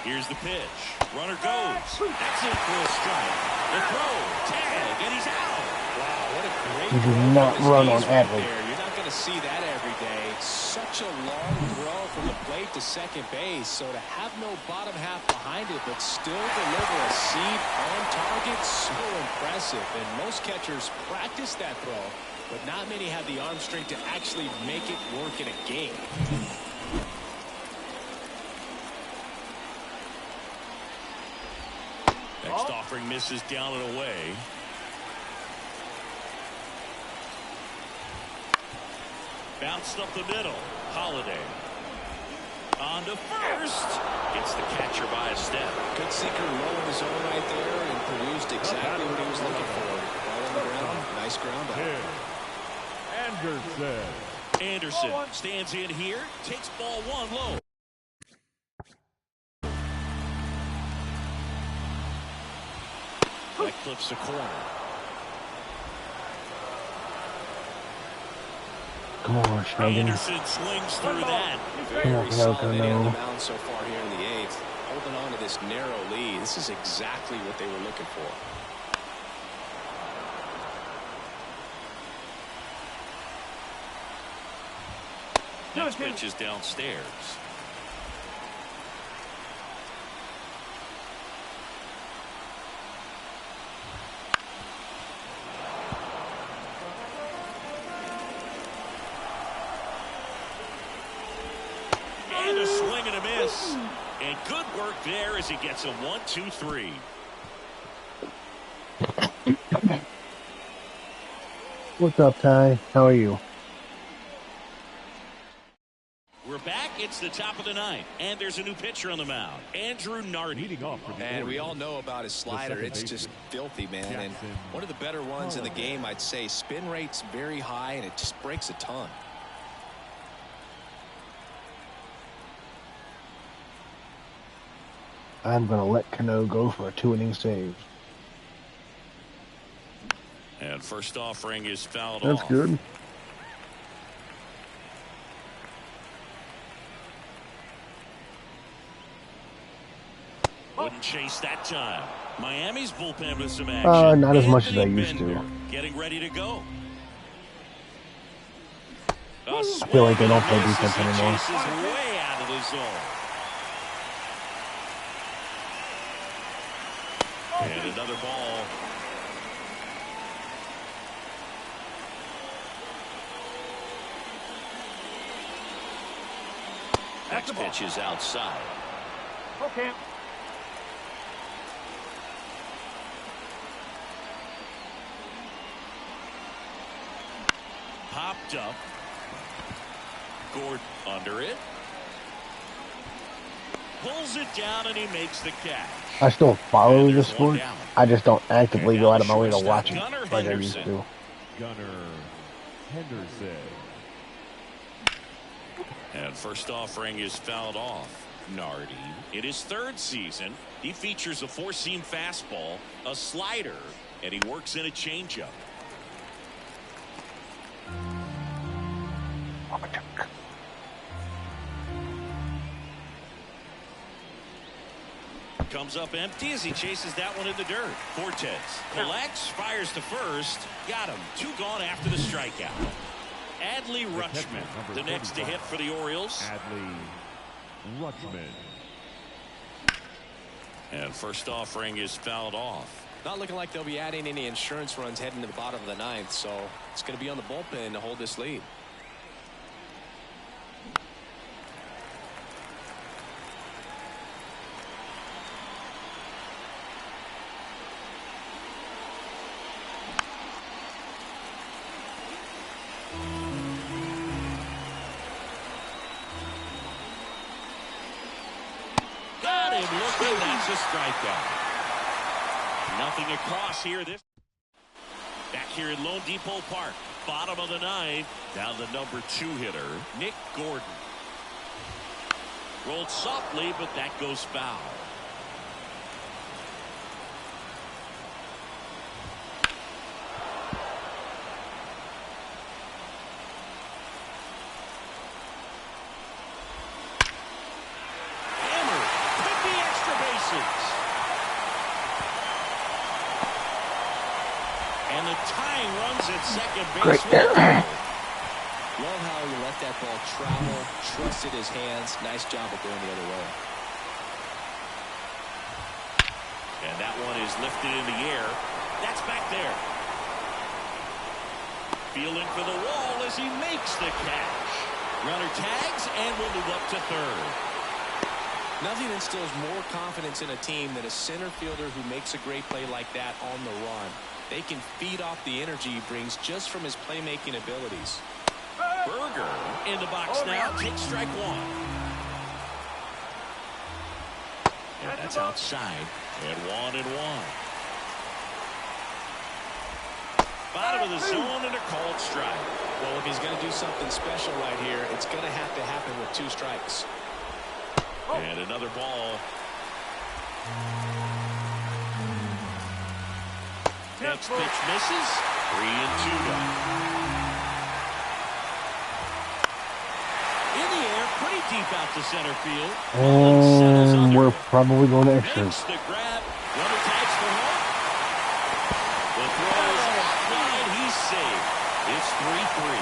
Here's the pitch. Runner goes. That's in for a strike. The throw. Tag. And he's out. Wow, what a great You do throw not from his run on knees right Adley. there. You're not going to see that every day. Such a long throw from the plate to second base. So to have no bottom half behind it, but still deliver a seed on target, so impressive. And most catchers practice that throw, but not many have the arm strength to actually make it work in a game. Next offering misses down and away. Bounced up the middle. Holiday. On to first. Gets the catcher by a step. Good sinker low in the zone right there and produced exactly what he was looking for. Ball on the ground. Nice ground out. Anderson stands in here. Takes ball one low. That clips the corner. Come on, Schneider. Anderson swings through that. Very solid no. inning on the mound so far here in the 8th. Holding on to this narrow lead. This is exactly what they were looking for. Next pitch is downstairs. And a swing and a miss. And good work there as he gets a 1-2-3. What's up, Ty? How are you? We're back. It's the top of the 9th. And there's a new pitcher on the mound. Andrew Nardi. And we all know about his slider. It's just filthy, man. And one of the better ones in the game, I'd say. Spin rate's very high, and it just breaks a ton. I'm going to let Cano go for a 2-inning save. And first offering is fouled That's off. good. Wouldn't chase that time. Miami's bullpen with some action. Not as much as I used to. Getting ready to go. I feel like they don't play defense anymore. Way out of the zone. And another ball. Next pitch is outside. Okay. Popped up. Gordon under it. Pulls it down and he makes the catch. I still follow the sport. I just don't actively go out of my way to watch it like I used to. Gunnar Henderson. And first offering is fouled off. Nardi, in his third season, he features a four-seam fastball, a slider, and he works in a changeup. Comes up empty as he chases that one in the dirt. Cortez collects, fires to first. Got him. 2 gone after the strikeout. Adley Rutschman, the next to hit for the Orioles. Adley Rutschman. And first offering is fouled off. Not looking like they'll be adding any insurance runs heading to the bottom of the 9th, so it's going to be on the bullpen to hold this lead. That's a strikeout. Nothing across here. Back here in Lone Depot Park. Bottom of the 9th. Down the number 2 hitter, Nick Gordon. Rolled softly, but that goes foul. And the tying runs at second base. Great there. Love how he let that ball travel, trusted his hands. Nice job of going the other way. And that one is lifted in the air. That's back there. Feeling for the wall as he makes the catch. Runner tags and will move up to third. Nothing instills more confidence in a team than a center fielder who makes a great play like that on the run. They can feed off the energy he brings just from his playmaking abilities. Berger in the box now. Takes strike 1. And that's outside. And 1-1. Bottom of the zone and a called strike. Well, if he's going to do something special right here, it's going to have to happen with 2 strikes. And another ball. Next pitch misses. 3-2 now. In the air, pretty deep out to center field. And we're probably going to extras. Makes the grab. Runner tags for home. The throw is offline. He's safe. It's 3-3.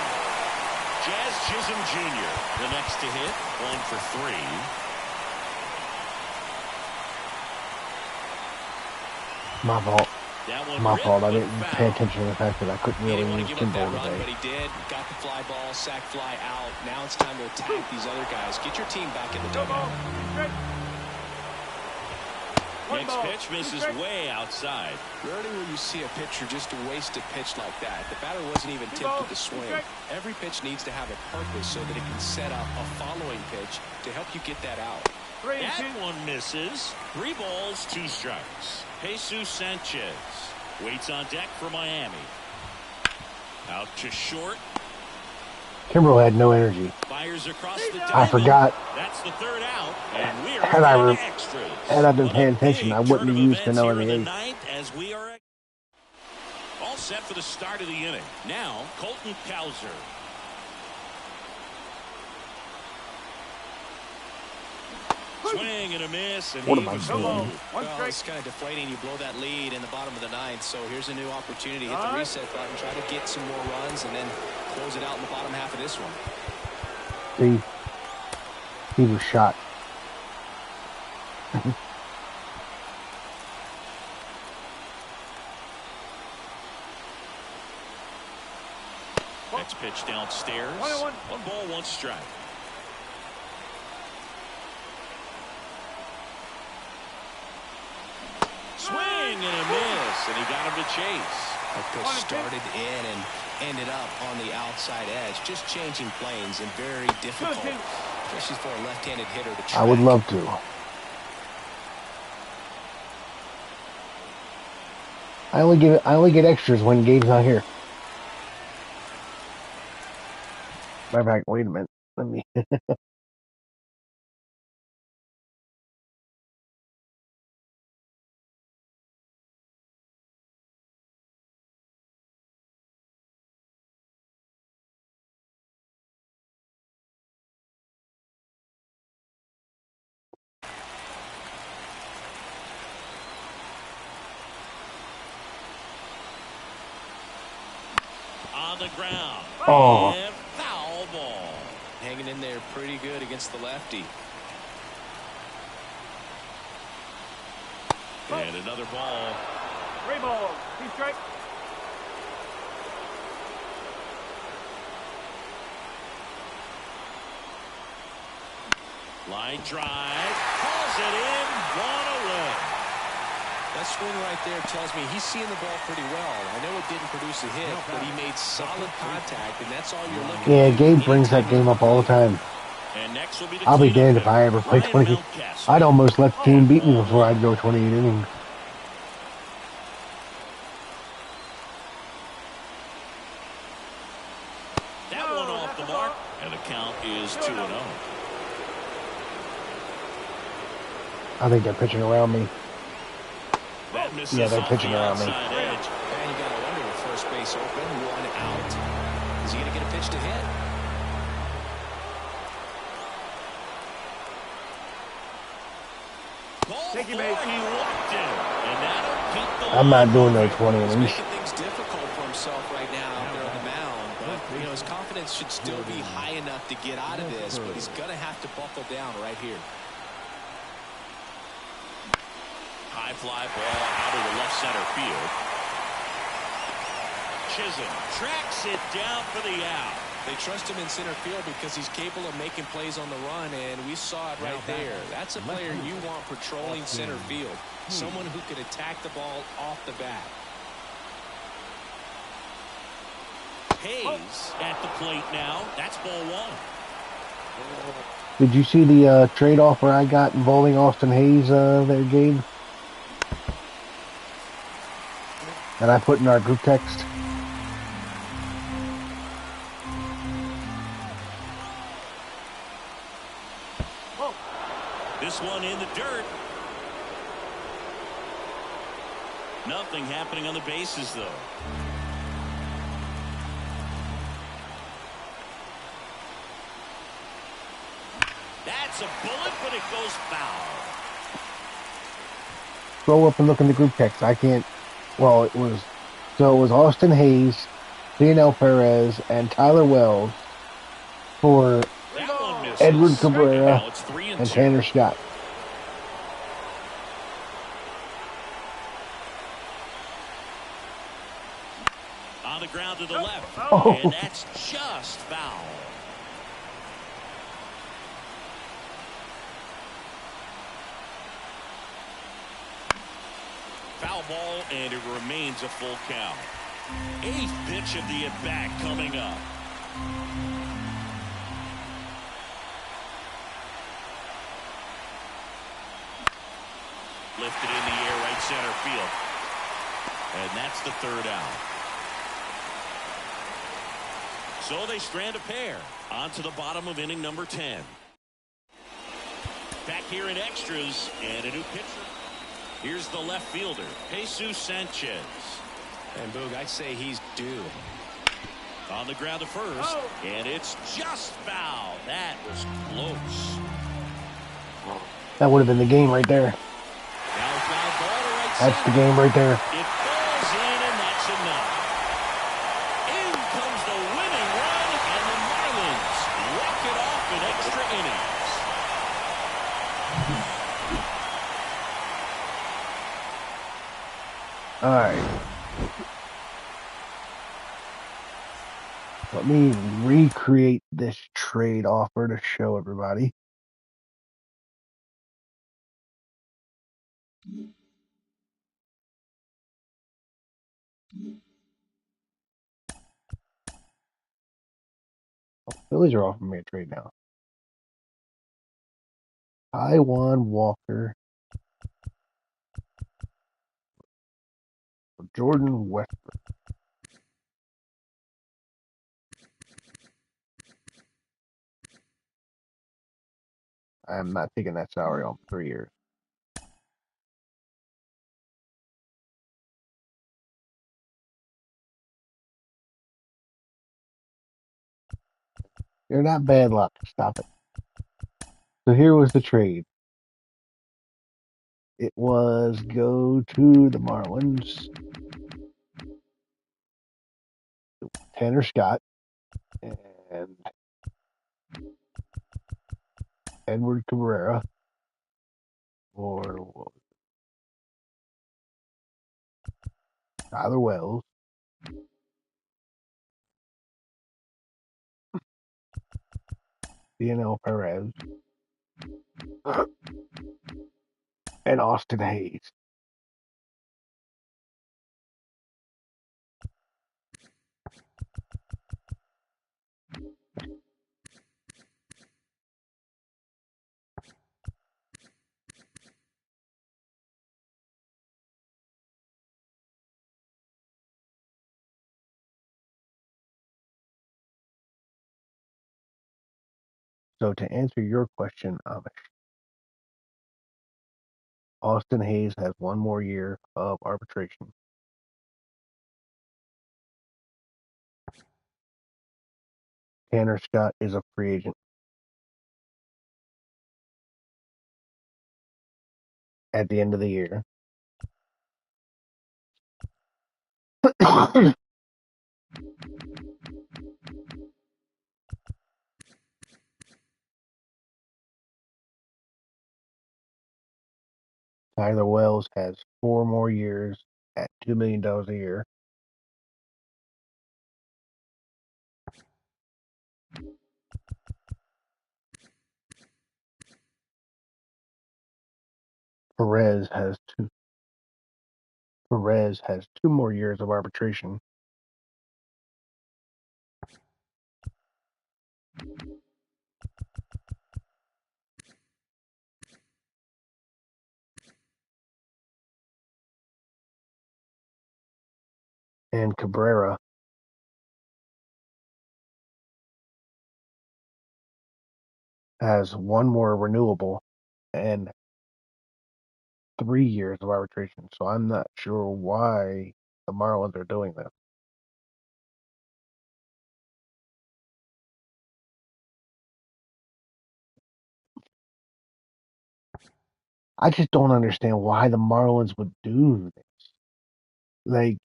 Jazz Chisholm Jr. the next to hit. 1 for 3. My fault. I didn't pay attention to the fact that I couldn't really use Kimball today. But he did. Got the fly ball, sack fly out. Now it's time to attack these other guys. Get your team back in the dugout. Next pitch misses way outside. Rarely will you see a pitcher just waste a pitch like that. The batter wasn't even tempted to swing. Every pitch needs to have a purpose so that it can set up a following pitch to help you get that out. That one misses. 3 balls, 2 strikes. Jesus Sanchez waits on deck for Miami. Out to short. Kimbrel had no energy. Fires across the I forgot. That's the 3rd out. And we're extras. Had I been paying attention, I wouldn't have used Cano in the 8th. As we are all set for the start of the inning. Now, Colton Cowser. Swing and a miss, and What he am I was doing? moved. Well, it's kind of deflating. You blow that lead in the bottom of the ninth, so here's a new opportunity. Hit the reset button, try to get some more runs, and then close it out in the bottom half of this one. See, he was shot. Next pitch downstairs. 1-1 strike. Swing and a miss, and he got him to chase. That pitch started in and ended up on the outside edge. Just changing planes and very difficult, especially for a left-handed hitter to track. I would love to. I only get extras when Gabe's not here. Matter of fact, wait a minute. Let me. On the ground. Oh. And foul ball. Hanging in there pretty good against the lefty. And another ball. 3 balls. 2 strikes. Line drive. Calls it in. 1 away. That swing right there tells me he's seeing the ball pretty well. I know it didn't produce a hit, but he made solid contact, and that's all you're looking Yeah, for. Gabe brings that game up all the time. And next will be the I'll be cleanup damned if I ever play Ryan 20. Mountcastle. I'd almost let the team beat me before I'd go 28 innings. That one off the mark, and the count is 2-0. I think they're pitching around me. That misses Yeah, they're off pitching the around me. outside edge. And you got to wonder with first base open, 1 out. Is he going to get a pitch to hit? Ball 4, he walked it. And that'll keep the I'm not doing no He's 20 innings. making things difficult for himself right now out there on the mound. But, you know, his confidence should still be high enough to get out of this, but he's going to have to buckle down right here. High fly ball out of the left center field. Chisholm tracks it down for the out. They trust him in center field because he's capable of making plays on the run, and we saw it right there. That's a player you want patrolling center field. Someone who can attack the ball off the bat. Hayes at the plate now. That's ball 1. Did you see the trade offer I got involving Austin Hayes there, Gabe? That I put in our group text? This one in the dirt. Nothing happening on the bases, though. That's a bullet, but it goes foul. Scroll up and look in the group text. I can't. Well, it was Austin Hayes, Leonel Perez, and Tyler Wells for That one misses. Edward Cabrera Now it's 3 and 2. Tanner Scott. On the ground to the left. Oh. And that's just foul. Foul ball, and it remains a full count. 8th pitch of the at-bat coming up. Lifted in the air, right center field. And that's the 3rd out. So they strand a pair onto the bottom of inning number 10. Back here in extras, and a new pitcher. Here's the left fielder, Jesus Sanchez. And Boog, I'd say he's due. On the ground to first, and it's just foul. That was close. That would have been the game right there. That's the game right there. It falls in, and that's enough. In comes the winning run, and the Marlins walk it off in extra innings. All right. Let me recreate this trade offer to show everybody. Phillies are offering me a trade now. Taiwan Walker for Jordan Westbrook. I'm not taking that salary on 3 years. You're not bad luck. Stop it. So here was the trade. It was go to the Marlins, Tanner Scott, and Edward Cabrera, or Tyler Wells, Daniel Perez, and Austin Hayes. So to answer your question, Amish, Austin Hayes has 1 more year of arbitration. Tanner Scott is a free agent at the end of the year. Tyler Wells has 4 more years at $2 million a year. Perez has 2 more years of arbitration. And Cabrera has 1 more renewable and 3 years of arbitration. So I'm not sure why the Marlins are doing this. I just don't understand why the Marlins would do this. Like,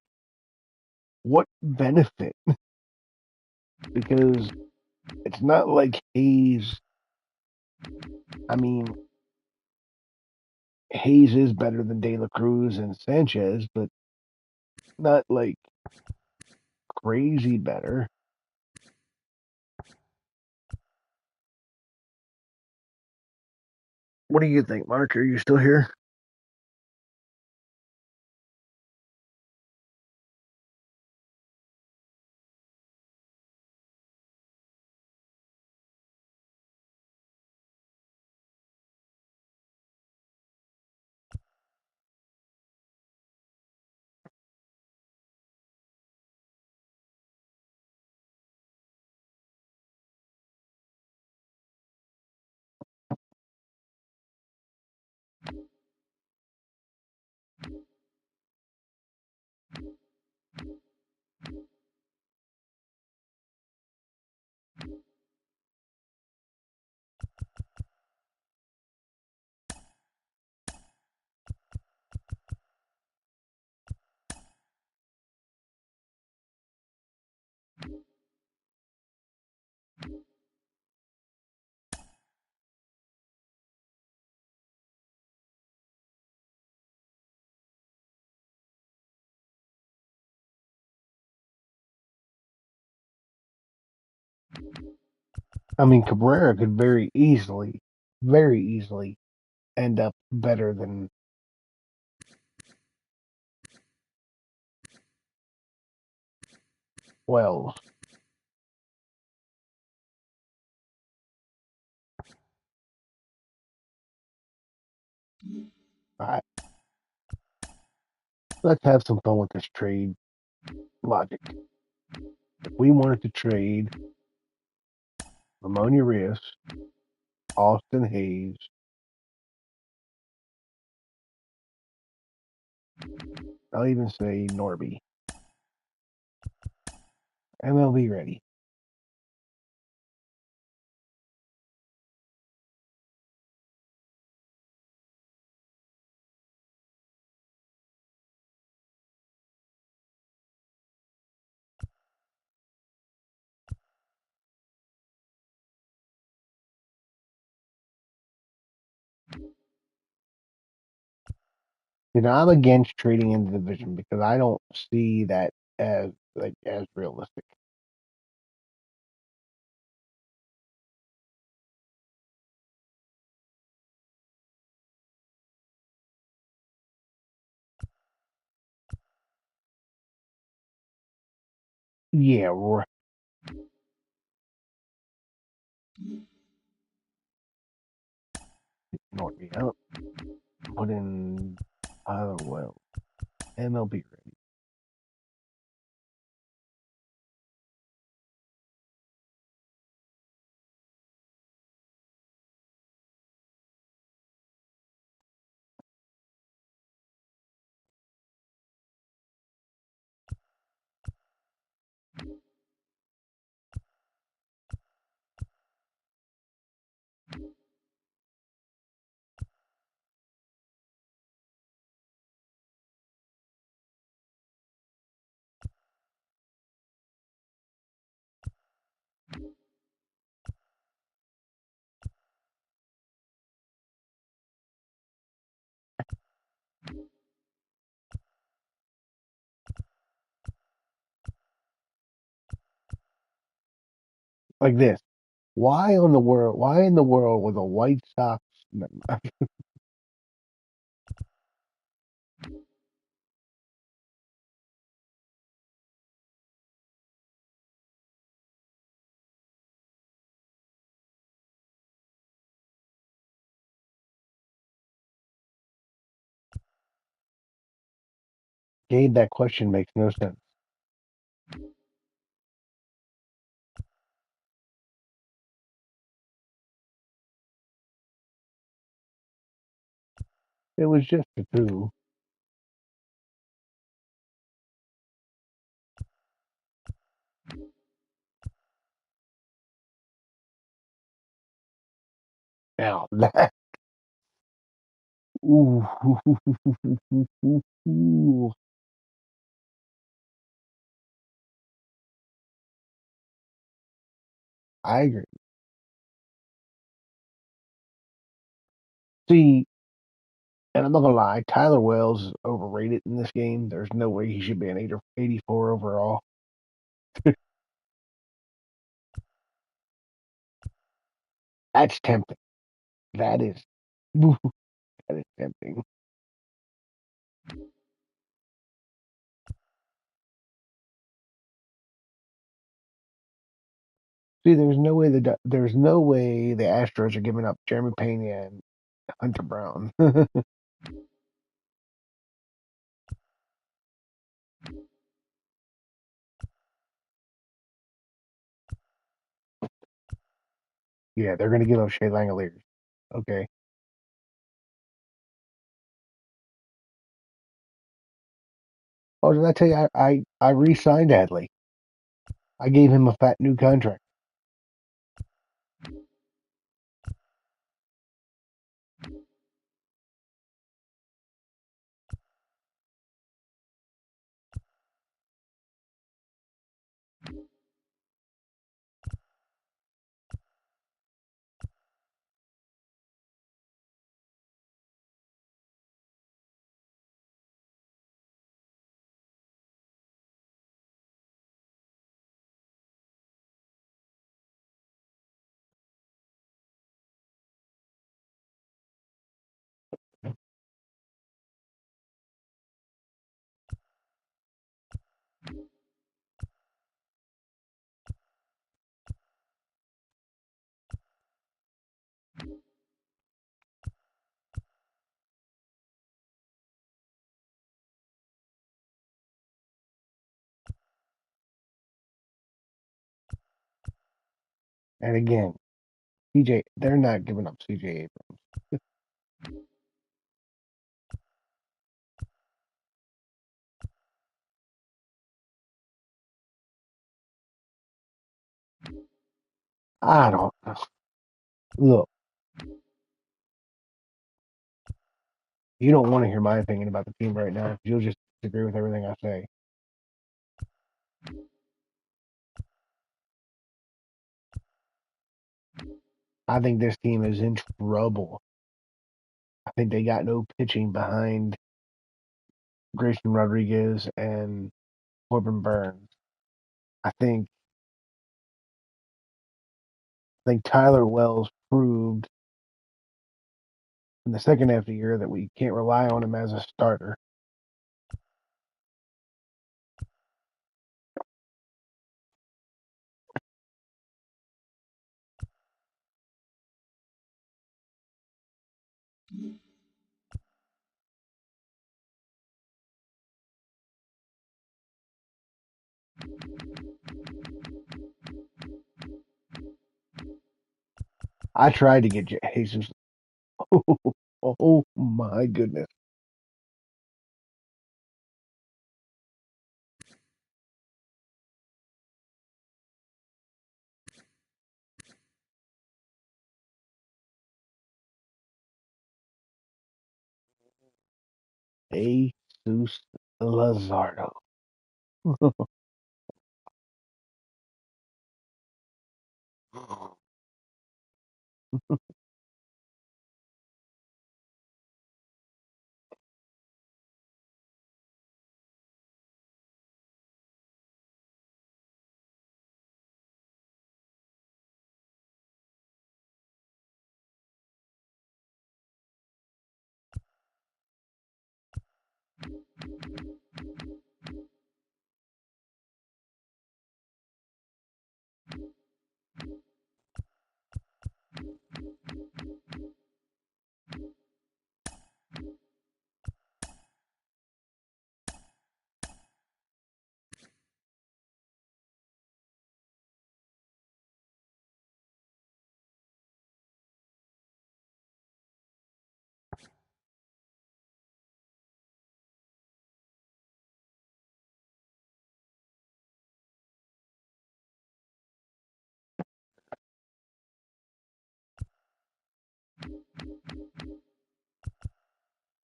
what benefit? Because it's not like Hayes. I mean, Hayes is better than De La Cruz and Sanchez, but not like crazy better. What do you think, Mark? Are you still here? I mean, Cabrera could very easily end up better than Wells. All right, let's have some fun with this trade logic. If we wanted to trade Ramon Urias, Austin Hayes, I'll even say Norby, MLB ready. I'm against trading in the division because I don't see that as realistic. Yeah, Norby out. Put in Wells, MLB ready. Like this. Why in the world? Why in the world was a White Sox? Gabe, that question makes no sense. It was just a two. Now that. Ooh, ooh, I agree. See, and I'm not gonna lie, Tyler Wells is overrated in this game. There's no way he should be an 84 overall. That's tempting. That is, that is tempting. See, there's no way the Astros are giving up Jeremy Pena and Hunter Brown. Yeah, they're gonna give up Shea Langeliers. Okay. Oh, did I tell you I re-signed Adley? I gave him a fat new contract. And again, CJ, they're not giving up CJ Abrams. I don't know. Look, you don't want to hear my opinion about the team right now. You'll just disagree with everything I say. I think this team is in trouble. I think they got no pitching behind Grayson Rodriguez and Corbin Burns. I think Tyler Wells proved in the second half of the year that we can't rely on him as a starter. I tried to get Jesus. Oh my goodness. Jesus Luzardo.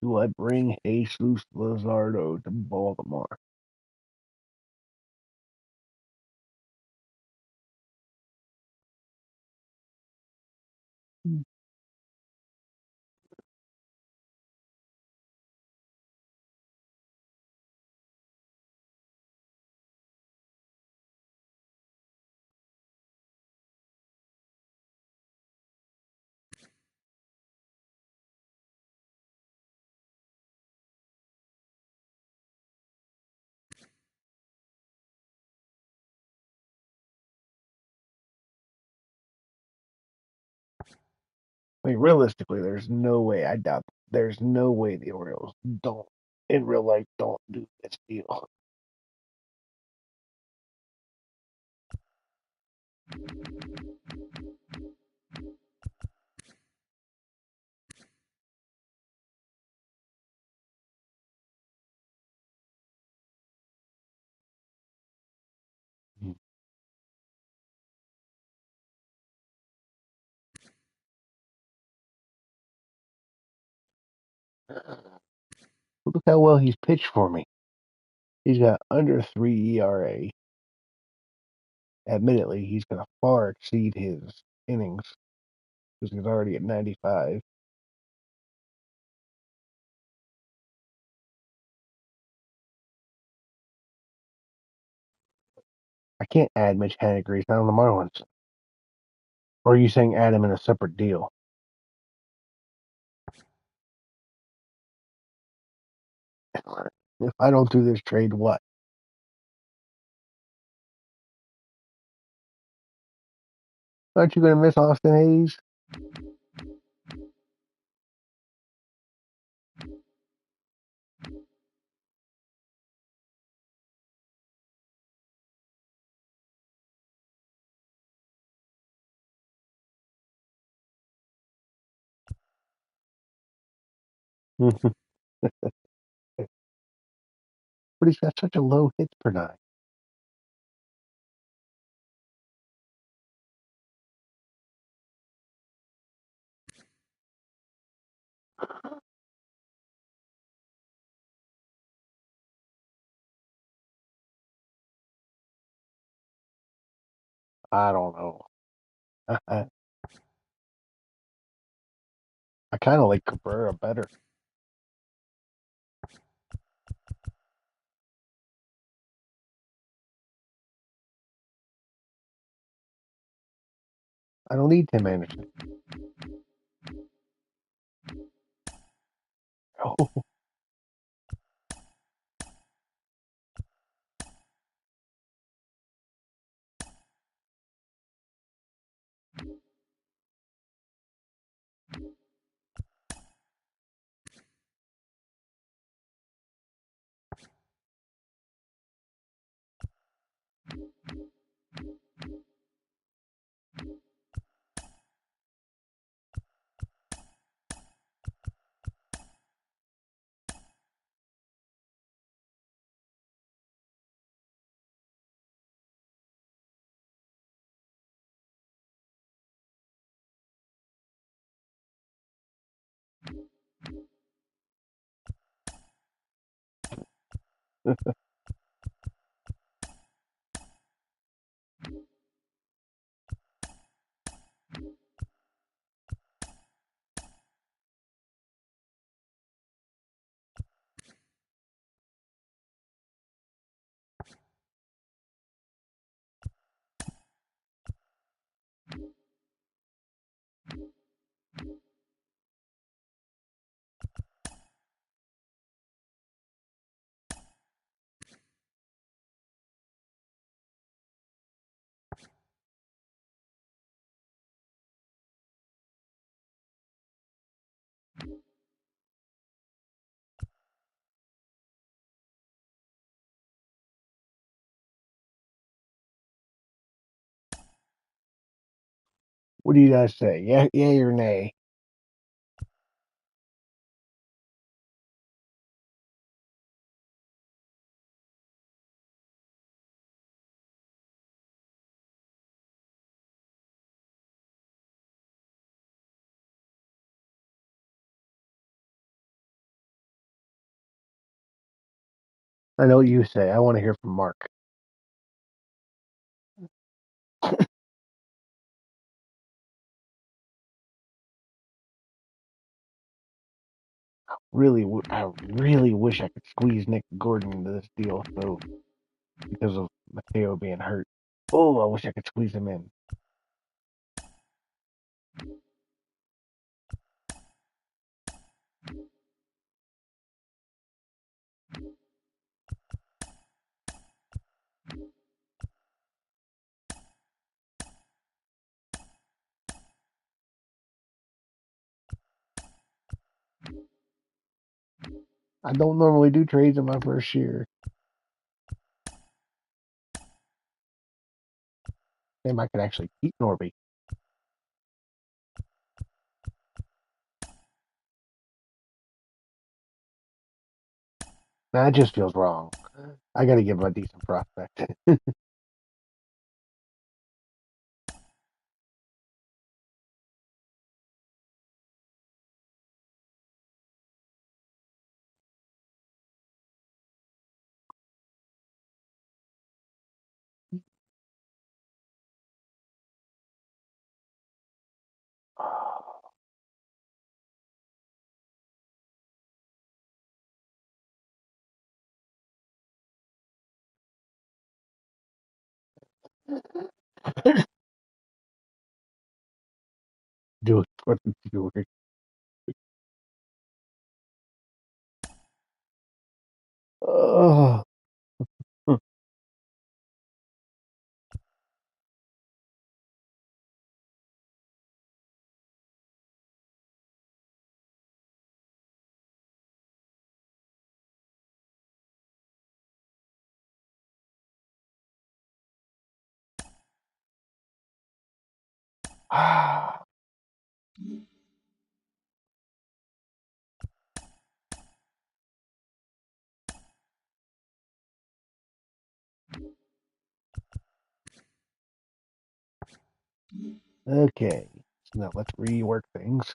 Do I bring Jesus Luzardo to Baltimore? I mean, realistically, there's no way. I doubt. There's no way the Orioles don't, in real life, don't do this deal. Look how well he's pitched for me. He's got under 3 ERA. Admittedly, he's going to far exceed his innings because he's already at 95. I can't add Mitch Haniger. He's not on the Marlins. Or are you saying add him in a separate deal? If I don't do this trade, what? Aren't you going to miss Austin Hayes? but he's got such a low hits per nine. I don't know. I kind of like Cabrera better. I don't need Tim Anderson. Oh, what do you guys say? Yeah, yay or nay? I know what you say. I want to hear from Mark. I really wish I could squeeze Nick Gordon into this deal, though, because of Mateo being hurt. Oh, I wish I could squeeze him in. I don't normally do trades in my first year. Damn, I could actually keep Norby. That just feels wrong. I got to give him a decent prospect. Do it for the viewers. Oh. Okay, so now let's rework things.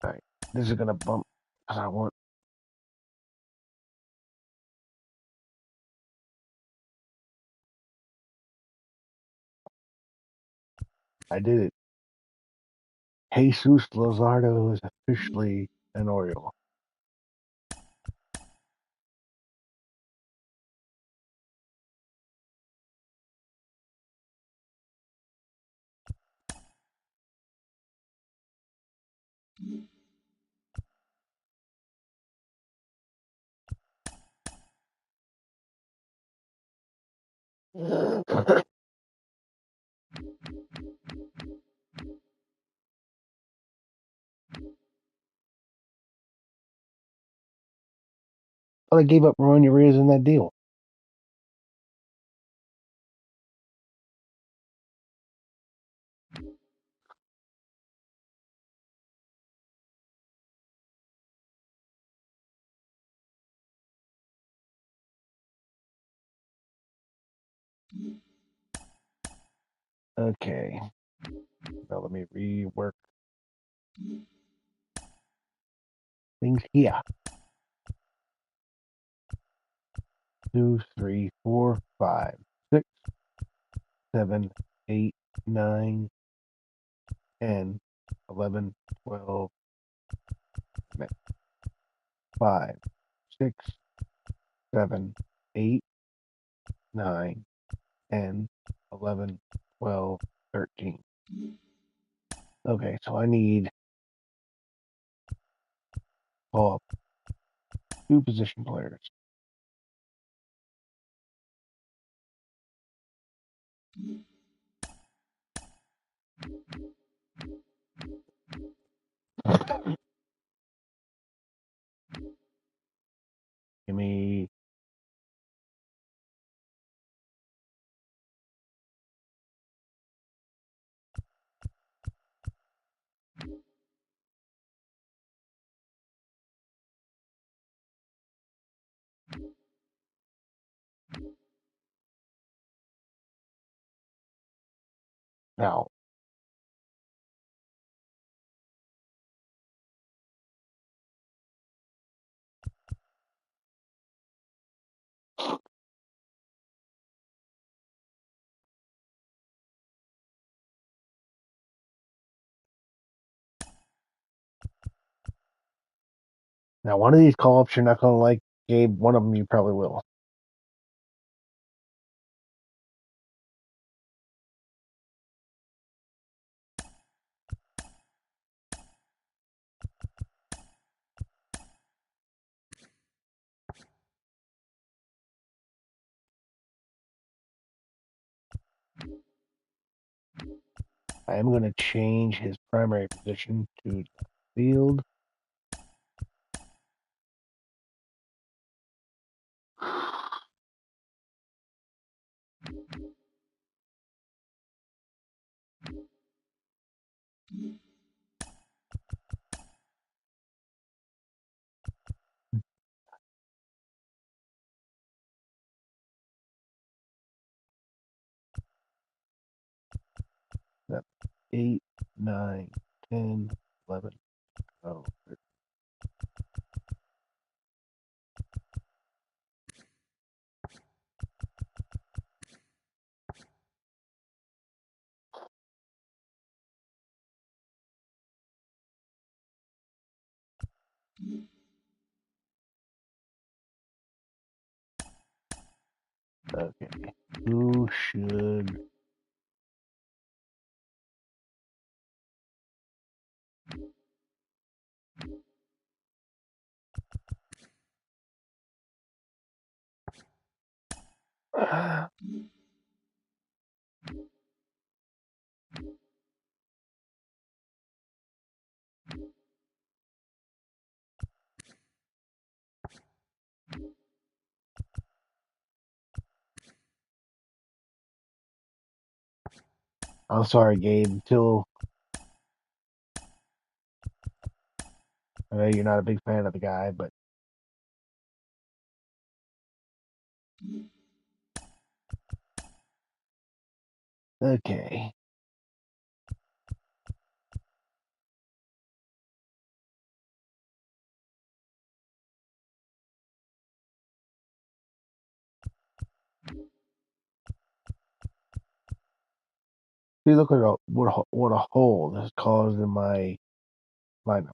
All right, this is gonna bump because I did it. Jesus Luzardo is officially an Oriole. Well, I gave up Ramon Urias in that deal. Okay, now let me rework things here. 2, 3, 4, 5, 6, 7, 8, 9, 10, 11, 12, 5, 6, 7, 8, 9, 10, 11, 12, 13. Okay, so I need call up 2 position players. Give me now. Now, one of these call ups you're not going to like, Gabe. One of them you probably will. I am going to change his primary position to field. That's 8, 9, 10, 11, 12, 13. Okay. Who should... I'm sorry, Gabe. Until I know you're not a big fan of the guy, but okay. See, look at what a hole this caused in my lineup.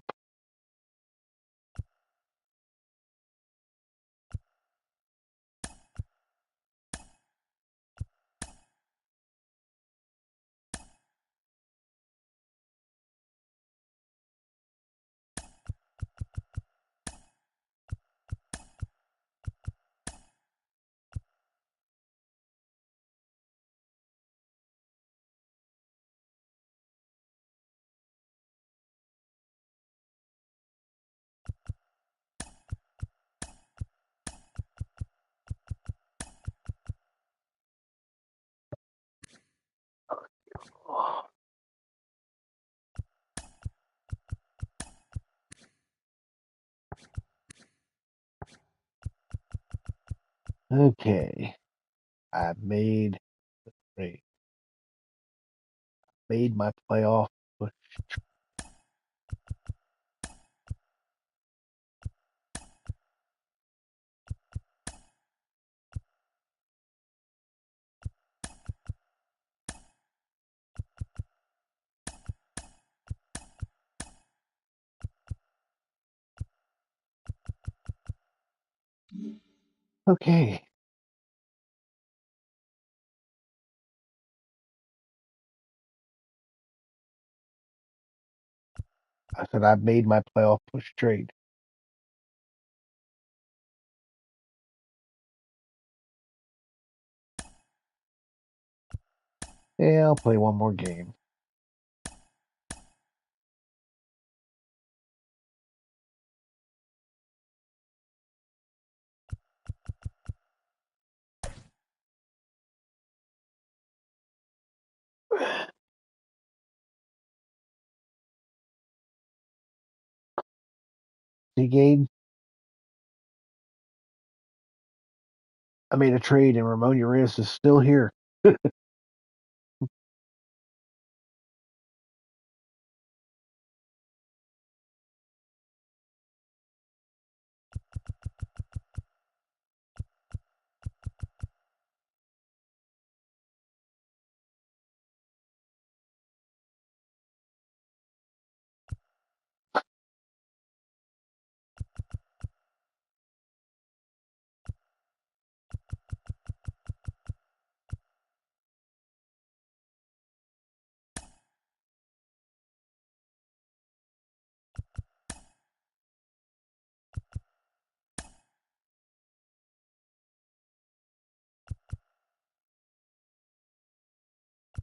Okay, I made great. Made my playoff push. Okay. I said I've made my playoff push trade. Yeah, I'll play one more game. See, Gabe, I made a trade and Ramon Urias is still here.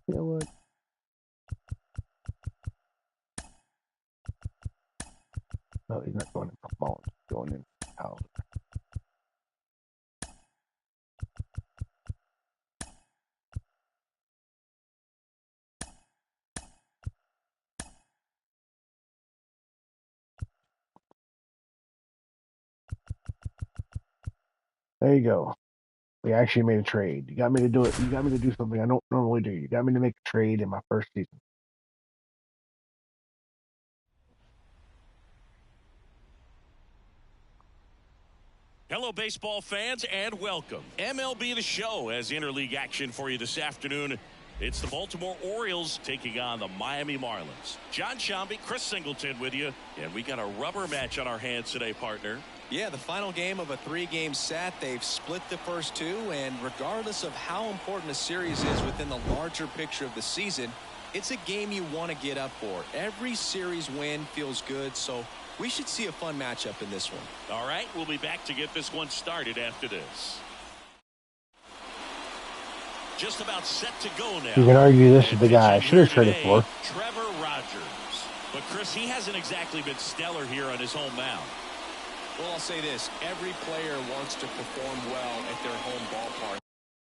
You know what? No, he's not going in for Mullins. He's going in for Howard. There you go. We actually made a trade. You got me to do it. You got me to do something I don't normally do. You got me to make a trade in my first season. Hello, baseball fans, and welcome. MLB The Show has interleague action for you this afternoon. It's the Baltimore Orioles taking on the Miami Marlins. John Shambi, Chris Singleton with you, and we got a rubber match on our hands today, partner. Yeah, the final game of a 3-game set. They've split the first two, and regardless of how important a series is within the larger picture of the season, it's a game you want to get up for. Every series win feels good, so we should see a fun matchup in this one. All right, we'll be back to get this one started after this. Just about set to go now. You can argue this is the guy I should have traded for. Trevor Rogers. But Chris, he hasn't exactly been stellar here on his home mound. Well, I'll say this. Every player wants to perform well at their home ballpark.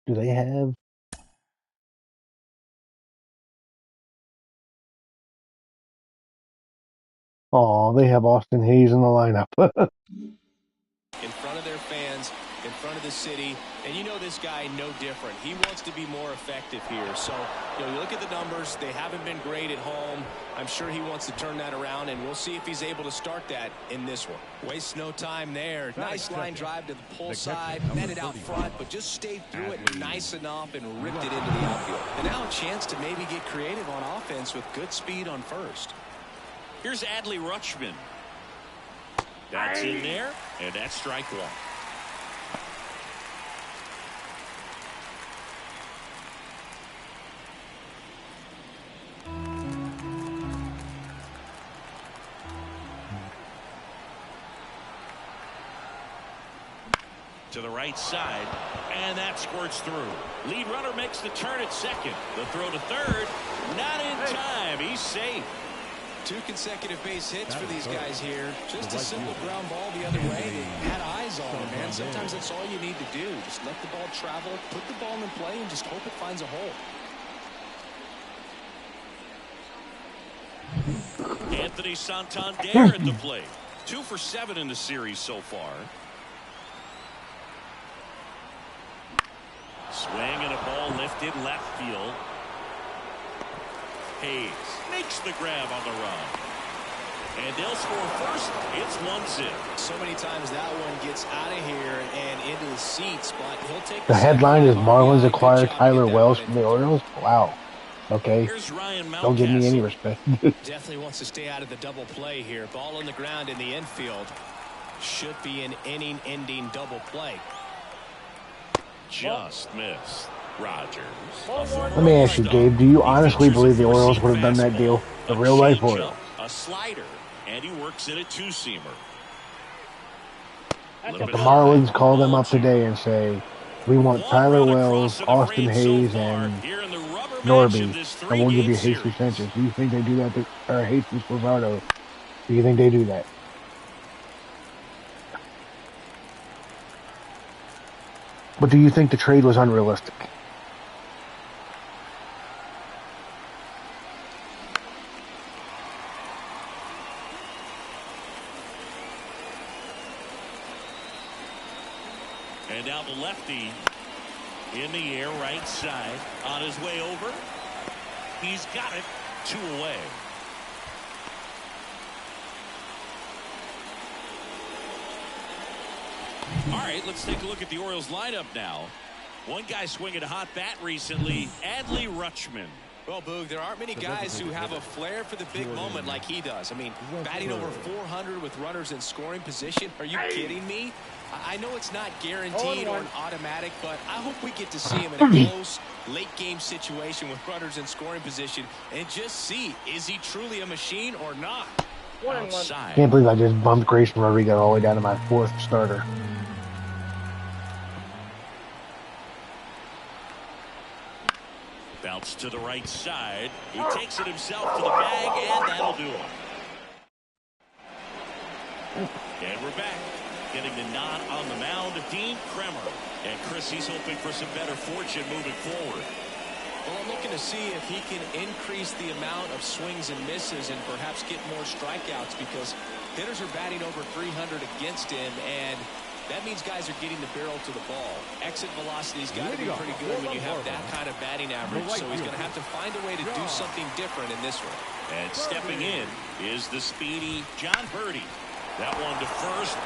Do they have Oh, they have Austin Hayes in the lineup. In front of their fans, in front of the city, and you know this guy no different. He wants to be more effective here. So, you look at the numbers. They haven't been great at home. I'm sure he wants to turn that around, and we'll see if he's able to start that in this one. Waste no time there. Nice line drive to the pull side, met it out front, but just stayed through it nice enough and ripped it into the outfield. And now a chance to maybe get creative on offense with good speed on first. Here's Adley Rutschman. That's in there, and that's strike one. To the right side, and that squirts through. Lead runner makes the turn at second. The throw to third, not in time. He's safe. 2 consecutive base hits for these guys here. Just a simple ground ball the other way. They had eyes on it, man. Sometimes that's all you need to do. Just let the ball travel, put the ball in play, and just hope it finds a hole. Anthony Santander at the plate. 2 for 7 in the series so far. Swing and a ball lifted left field. Hayes makes the grab on the run. And they'll score first. It's 1-0. So many times that one gets out of here and into the seats, but he'll take the headline is Marlins acquire Tyler Wells from the Orioles. Wow. Okay. Don't give me any respect. Definitely wants to stay out of the double play here. Ball on the ground in the infield. Should be an inning-ending double play. Just missed. Rogers. Let me ask you, Gabe, do you honestly believe the Orioles would have done that deal? The real life Orioles. A slider, and he works in a two-seamer. If the Marlins call them up today and say, we want Tyler Wells, Austin Hayes, and Norby, and we'll give you Jesus Sanchez, do you think they do that? Or Jesus Luzardo? Do you think they do that? But do you think the trade was unrealistic? And now the lefty in the air, right side, on his way over. He's got it. 2 away. All right, let's take a look at the Orioles lineup now. One guy swinging a hot bat recently, Adley Rutschman. Well, Boog, there aren't many guys who have a flair for the big moment like he does. I mean, batting over 400 with runners in scoring position. Are you kidding me? I know it's not guaranteed or an automatic, but I hope we get to see him in a close, late-game situation with runners in scoring position and just see, is he truly a machine or not? Outside. Can't believe I just bumped Grayson Rodriguez all the way down to my 4th starter. Bounce to the right side. He takes it himself to the bag, and that'll do it. And we're back. Getting the nod on the mound, Dean Kremer. And Chris, he's hoping for some better fortune moving forward. Well, I'm looking to see if he can increase the amount of swings and misses and perhaps get more strikeouts, because hitters are batting over 300 against him, and that means guys are getting the barrel to the ball. Exit velocity's got to be pretty good when you have that kind of batting average, so he's going to have to find a way to do something different in this one. And stepping in is the speedy John Birdie. That one to first.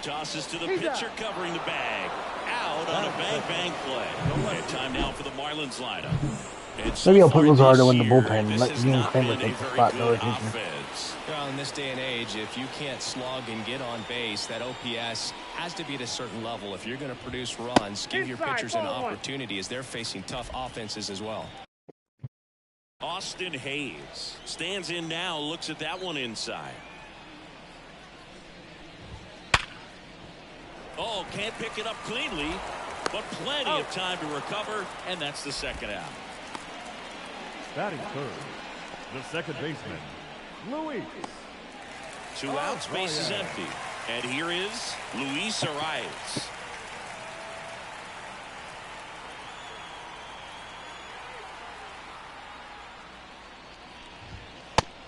Tosses to the pitcher covering the bag. Out on a bang-bang play. And time now for the Marlins lineup. Maybe I'll put Luzardo in the bullpen and let Dean Kremer take the spot in the rotation. Well, in this day and age, if you can't slug and get on base, that OPS has to be at a certain level. If you're going to produce runs, give your pitchers an opportunity as they're facing tough offenses as well. Austin Hayes stands in now, looks at that one inside. Oh, can't pick it up cleanly, but plenty of time to recover, and that's the second out. Batting third, the second baseman, Luis. 2 outs, base is empty. And here is Luis Arias.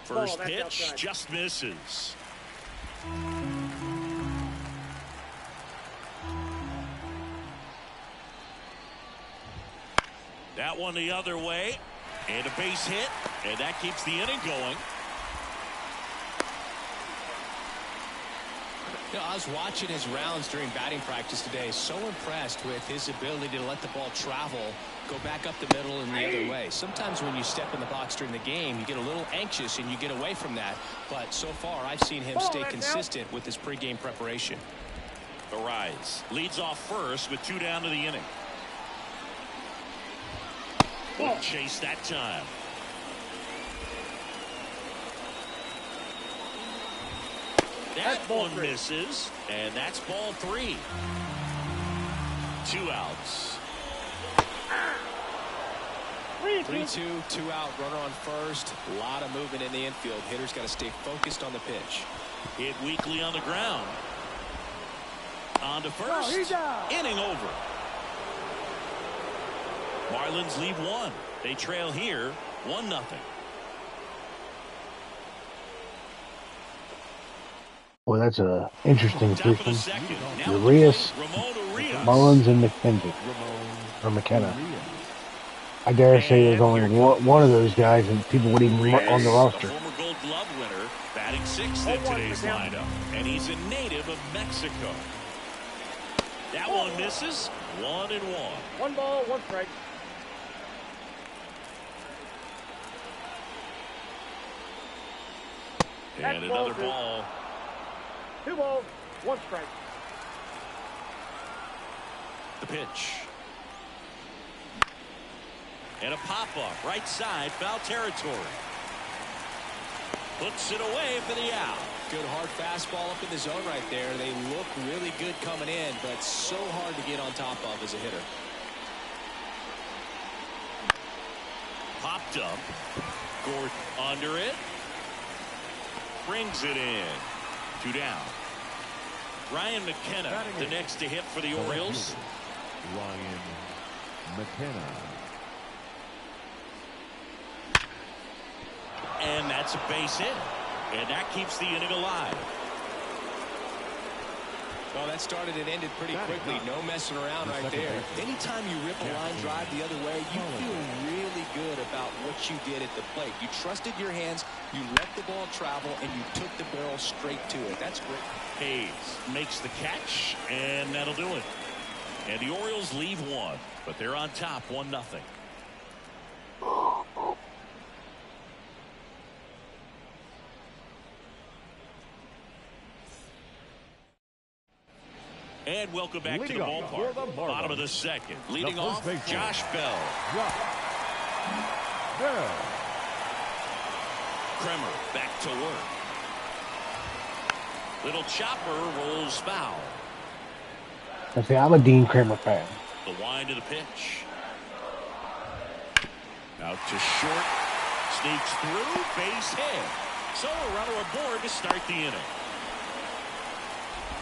First pitch just misses. That one the other way, and a base hit, and that keeps the inning going. You know, I was watching his rounds during batting practice today. So impressed with his ability to let the ball travel, go back up the middle and the other way. Sometimes when you step in the box during the game, you get a little anxious and you get away from that. But so far, I've seen him stay consistent with his pregame preparation. Arise leads off first with 2 down to the inning. Good chase that time. That one misses, and that's ball 3. 2 outs. 3-2, 2 out, runner on first. A lot of movement in the infield. Hitter's got to stay focused on the pitch. Hit weakly on the ground. On to first. Inning over. Marlins leave 1. They trail here 1-0. Well, that's a interesting position. Urias, Mullins, and McKenzie. Or McKenna. I dare say there's only one of those guys and people wouldn't even on the roster. Former Gold Glove winner, batting 6th in today's lineup. And he's a native of Mexico. That one misses. 1-1. 1 ball, 1 strike. And another ball. 2 balls, 1 strike. The pitch. And a pop-up, right side, foul territory. Puts it away for the out. Good hard fastball up in the zone right there. They look really good coming in, but so hard to get on top of as a hitter. Popped up. Gordon under it. Brings it in. 2 down. Ryan McKenna, the next to hit for the Orioles. Ryan McKenna. And that's a base hit. And that keeps the inning alive. Well, that started and ended pretty quickly. No messing around right there. Anytime you rip a line drive the other way, you feel really good about what you did at the plate. You trusted your hands, you let the ball travel, and you took the barrel straight to it. That's great. Hayes makes the catch, and that'll do it. And the Orioles leave 1, but they're on top 1-0. And welcome back to the ballpark. Bottom of the 2nd. Leading off, Josh Bell. Kremer back to work. Little chopper rolls foul. See, I'm a Dean Kremer fan. The wind of the pitch. Out to short. Sneaks through. Base hit. So a runner aboard to start the inning.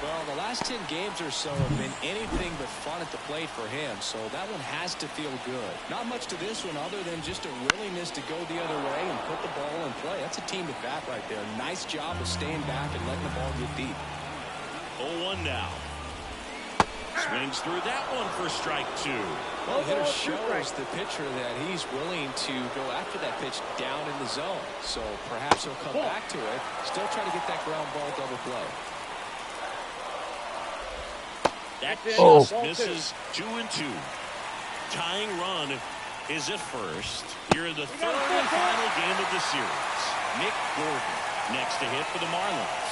Well, the last 10 games or so have been anything but fun at the plate for him, so that one has to feel good. Not much to this one other than just a willingness to go the other way and put the ball in play. That's a team at bat right there. Nice job of staying back and letting the ball get deep. 0-1 now. Swings through that one for strike 2. Well, the hitter shows the pitcher that he's willing to go after that pitch down in the zone. So perhaps he'll come back to it, still try to get that ground ball double play. That just misses. 2-2. Tying run is at first. Here in the 3rd and final game of the series. Nick Gordon next to hit for the Marlins.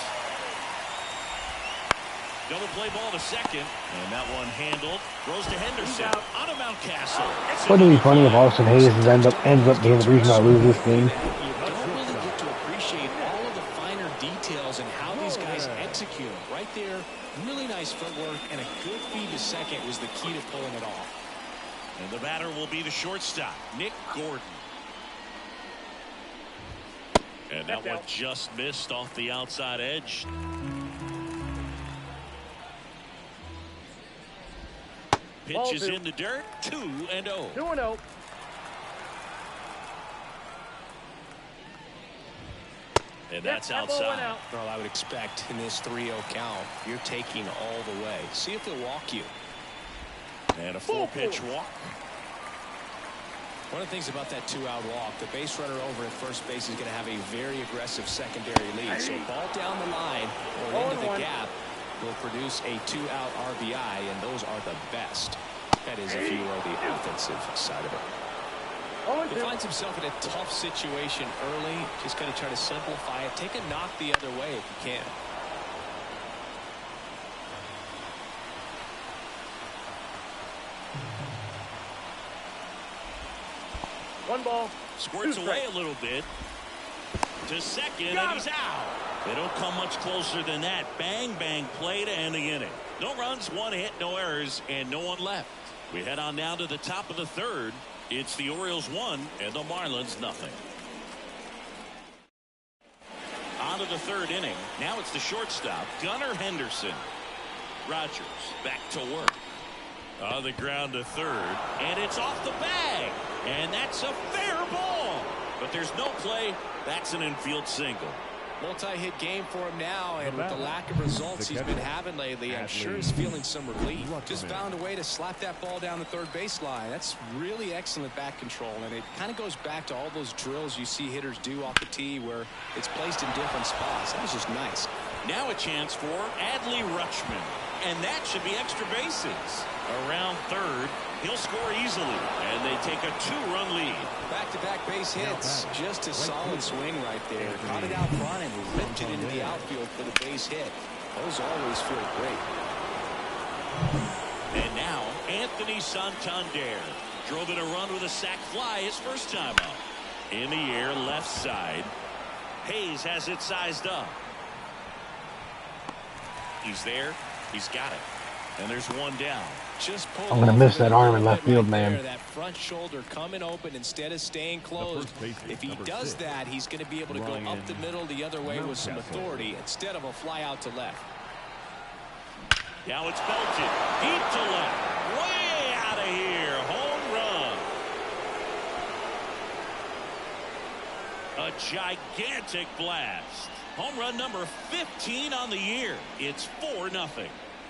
Double play ball to 2nd, and that one handled. Throws to Henderson on a Mountcastle. Wouldn't it be funny if Austin Hayes ends up being the reason I lose this game? You don't really get to appreciate all of the finer details and how these guys execute them. Right there, really nice footwork, and a good feed to 2nd was the key to pulling it off. And the batter will be the shortstop, Nick Gordon. And that one just missed off the outside edge. Pitch is in the dirt. 2-0. 2-0. And that's that ball went outside. out. Well, I would expect in this 3-0 count, you're taking all the way. See if they'll walk you. And a full-pitch walk. One of the things about that 2-out walk, the base runner over at first base is going to have a very aggressive secondary lead. So ball down the line or into the gap will produce a 2-out RBI, and those are the best. That is if you are the offensive side of it. He finds himself in a tough situation early. Just going to try to simplify it. Take a knock the other way if you can. One ball. Squirts away a little bit. To second, and he's out. They don't come much closer than that. Bang, bang play to end the inning. No runs, one hit, no errors, and no one left. We head on down to the top of the third. It's the Orioles 1 and the Marlins nothing. On to the third inning. Now it's the shortstop, Gunnar Henderson. Rogers back to work. On the ground to third, and it's off the bag. And that's a fair ball. But there's no play. That's an infield single. Multi-hit game for him now, and with the lack of results he's been having lately, I'm sure he's feeling some relief. Just found a way to slap that ball down the third baseline. That's really excellent back control, and it kind of goes back to all those drills you see hitters do off the tee where it's placed in different spots. That was just nice. Now a chance for Adley Rutschman, and that should be extra bases. Around third, he'll score easily, and they take a 2-run lead. Back-to-back base hits. Just a solid swing right there. Caught it out front and ripped it into the outfield for the base hit. Those always feel great. And now, Anthony Santander drove in a run with a sac fly his first time up. In the air, left side. Hayes has it sized up. He's there. He's got it. And there's one down. I'm going to miss that arm in left field, man. That front shoulder coming open instead of staying closed. If he does that, he's going to be able to go up the middle the other way with some authority instead of a fly out to left. Now it's belted deep to left. Way out of here. Home run. A gigantic blast. Home run number 15 on the year. It's 4-0.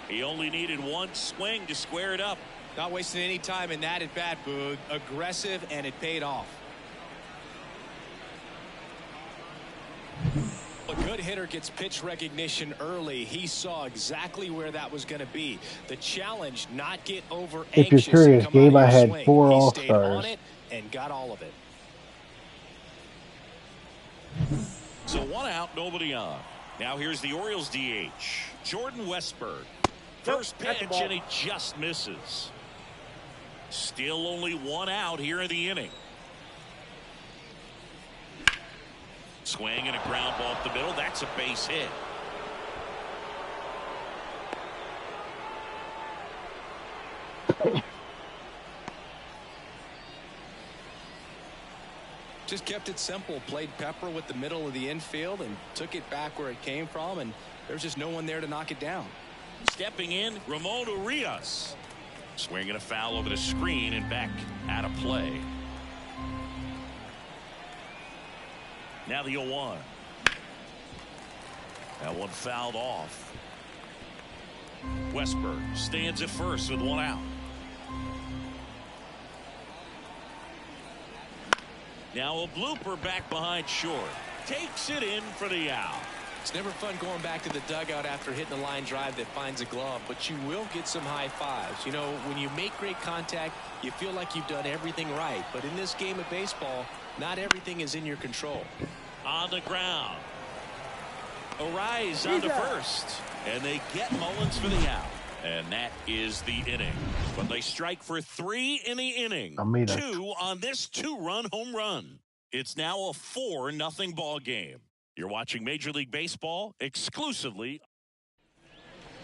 He only needed one swing to square it up. Not wasting any time in that at bat, Boog. Aggressive, and it paid off. A good hitter gets pitch recognition early. He saw exactly where that was going to be. The challenge, not get over anxious. If you're curious, Gabe, I had 4 All-Stars. And got all of it. So 1 out, nobody on. Now here's the Orioles DH, Jordan Westburg. First pitch, and he just misses. Still only 1 out here in the inning. Swing and a ground ball up the middle. That's a base hit. Just kept it simple. Played pepper with the middle of the infield and took it back where it came from, and there's just no one there to knock it down. Stepping in, Ramon Urias. Swinging a foul over the screen and back out of play. Now the 0-1. That one fouled off. Westburg stands at first with 1 out. Now a blooper back behind short. Takes it in for the out. It's never fun going back to the dugout after hitting a line drive that finds a glove, but you will get some high fives. You know, when you make great contact, you feel like you've done everything right. But in this game of baseball, not everything is in your control. On the ground. Arise on to first. And they get Mullins for the out. And that is the inning. But they strike for 3 in the inning. 2 on this 2-run home run. It's now a 4-0 ball game. You're watching Major League Baseball exclusively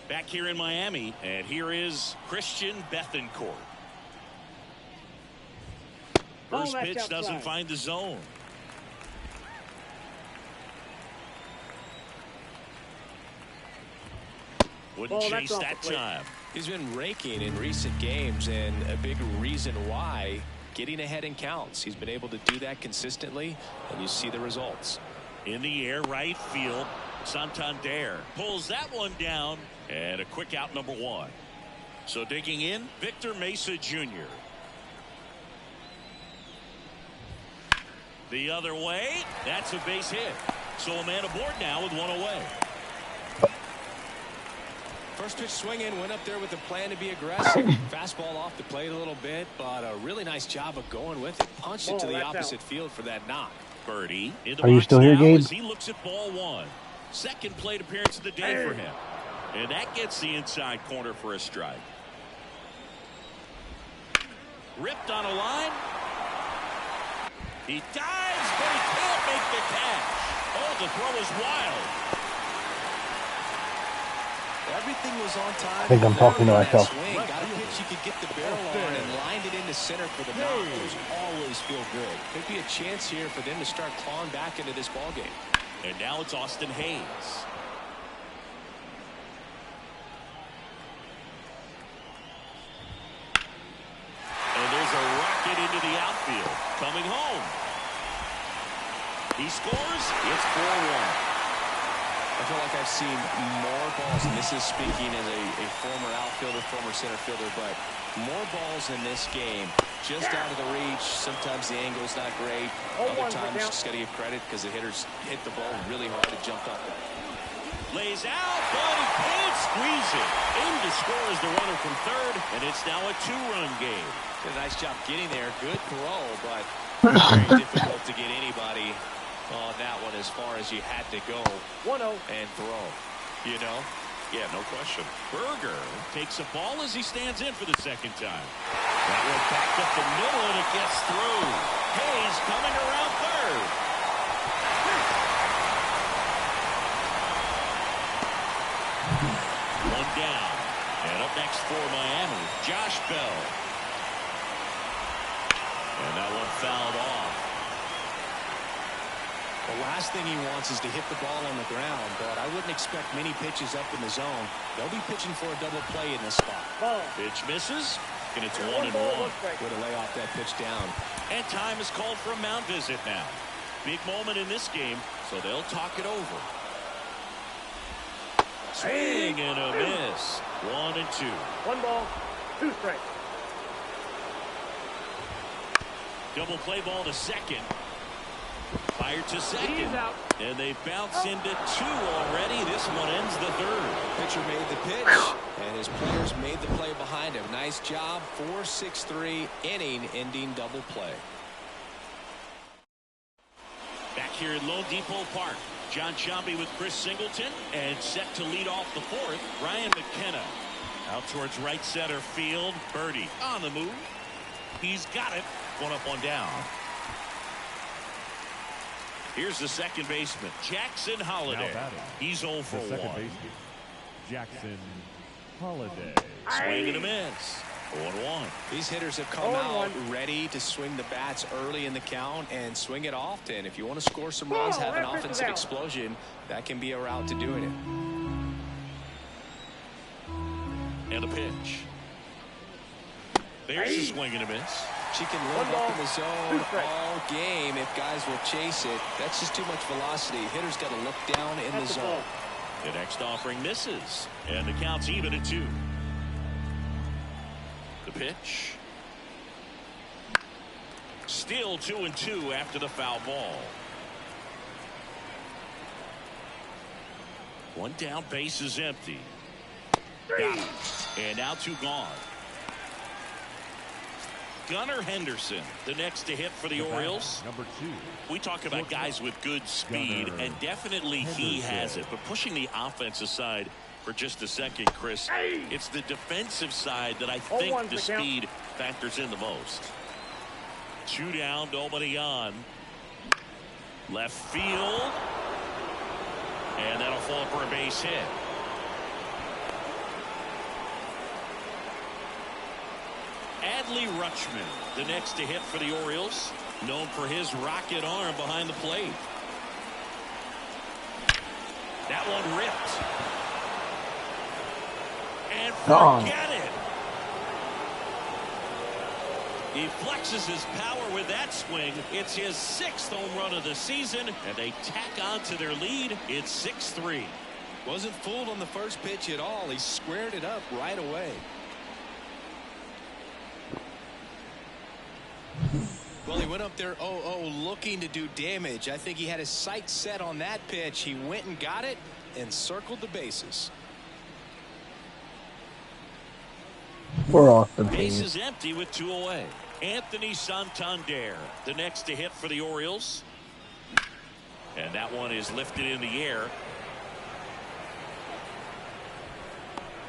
back here in Miami. And here is Christian Bethancourt. First pitch doesn't find the zone. Wouldn't chase that time. He's been raking in recent games, and a big reason why, getting ahead in counts. He's been able to do that consistently, and you see the results. In the air, right field. Santander pulls that one down, and a quick out, number 1. So digging in, Victor Mesa Jr. The other way, that's a base hit. So a man aboard now with 1 away. First pitch swinging, went up there with a plan to be aggressive. Fastball off the plate a little bit, but a really nice job of going with it. Punched it to the opposite field for that knock. Birdie in the Are you still here, Gabe? He looks at ball 1. Second plate appearance of the day for him. And that gets the inside corner for a strike. Ripped on a line. He dives, but he can't make the catch. Oh, the throw is wild. Everything was on time. I think I'm talking to myself. Got a pitch you could get the barrel on and lined it into center for the knock. Those always feel good. Could be a chance here for them to start clawing back into this ball game. And now it's Austin Hayes. And there's a rocket into the outfield. Coming home. He scores. It's 4-1. I feel like I've seen more balls, and this is speaking as a former outfielder, former center fielder, but more balls in this game just out of the reach. Sometimes the angle's not great. Other times, just got to give credit because the hitters hit the ball really hard and jumped up. Lays out, but he can't squeeze it. In to score is the runner from third, and it's now a 2-run game. Did a nice job getting there. Good throw, but very difficult to get anybody on that one as far as you had to go 1-0 and throw. You know? Yeah, no question. Berger takes a ball as he stands in for the second time. That one backed up the middle, and it gets through. Hayes coming around third. One down. And up next for Miami, Josh Bell. And that one fouled off. The last thing he wants is to hit the ball on the ground, but I wouldn't expect many pitches up in the zone. They'll be pitching for a double play in this spot. Pitch misses, and it's 1-1. Way to lay off that pitch down. And time is called for a mound visit now. Big moment in this game, so they'll talk it over. Swing and a miss. 1-2. 1 ball, 2 strikes. Double play ball to second. Fired to second, and they bounce into 2 already. This one ends the third. Pitcher made the pitch, and his players made the play behind him. Nice job. 4-6-3 inning-ending double play. Back here at Lone Depot Park, John Sciambi with Chris Singleton, and set to lead off the 4th, Ryan McKenna. Out towards right center field. Birdie on the move. He's got it. 1 up, 1 down. Here's the second baseman, Jackson Holliday. He's 0 for 1. Jackson Holliday. Swing and a miss. 0-1. These hitters have come out ready to swing the bats early in the count and swing it often. If you want to score some runs, have an offensive explosion, that can be a route to doing it. And a pitch. There's a swing and a miss. She can live up in the zone all game if guys will chase it. That's just too much velocity. Hitters got to look down in the zone. The next offering misses, and the count's even at 2. The pitch. Still 2-2 after the foul ball. 1 down, base is empty. Got him. And now 2 gone. Gunnar Henderson, the next to hit for the Orioles. Number 2. We talk about guys with good speed, and definitely he has it. But pushing the offense aside for just a second, Chris, it's the defensive side that I think the speed factors in the most. 2 down, nobody on. Left field. And that'll fall for a base hit. Adley Rutschman, the next to hit for the Orioles, known for his rocket arm behind the plate. That one ripped. And forget it. He flexes his power with that swing. It's his 6th home run of the season, and they tack on to their lead. It's 6-3. Wasn't fooled on the first pitch at all. He squared it up right away. Well, he went up there 0-0 looking to do damage. I think he had his sights set on that pitch. He went and got it and circled the bases. We're off the Base team. is empty with 2 away. Anthony Santander, the next to hit for the Orioles. And that one is lifted in the air.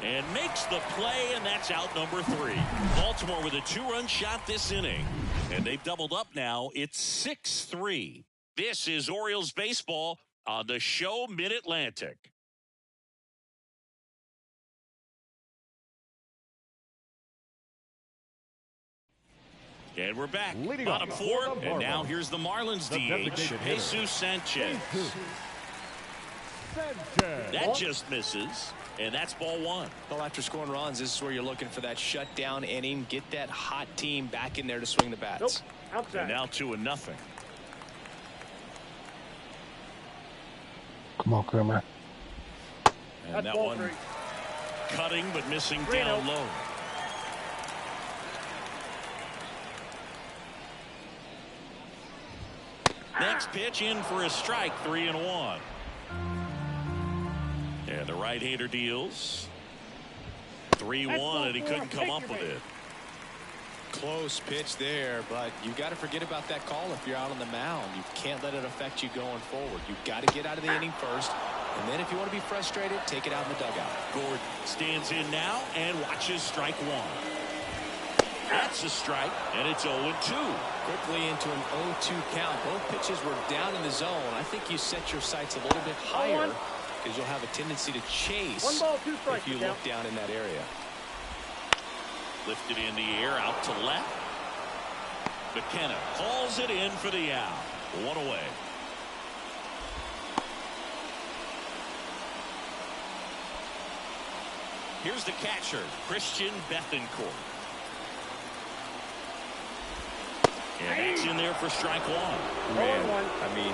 And makes the play, and that's out number 3. Baltimore with a 2-run shot this inning. And they've doubled up now. It's 6-3. This is Orioles baseball on the show Mid-Atlantic. And we're back. Leading Bottom off 4. the And now Marlins, here's the Marlins the DH, designated hitter, Jesus Sanchez. Sanchez. That just misses. And that's ball 1. Well, after scoring runs, this is where you're looking for that shutdown inning. Get that hot team back in there to swing the bats. Nope. Outside. And now 2-0. Come on, Kramer. And That's that ball one 3. cutting but missing 3-0. down low. Next pitch in for a strike, 3-1. And the right-hander deals. 3-1, and he couldn't come up with it. Close pitch there, but you got to forget about that call if you're out on the mound. You can't let it affect you going forward. You've got to get out of the inning first, and then if you want to be frustrated, take it out in the dugout. Gordon stands in now and watches strike 1. That's a strike, and it's 0-2. Quickly into an 0-2 count. Both pitches were down in the zone. I think you set your sights a little bit higher because you'll have a tendency to chase 1 ball, 2 strikes. if you look down in that area. Lifted in the air, out to left. McKenna calls it in for the out. 1 away. Here's the catcher, Christian Bethancourt. And that's in there for strike 1. Man, I mean,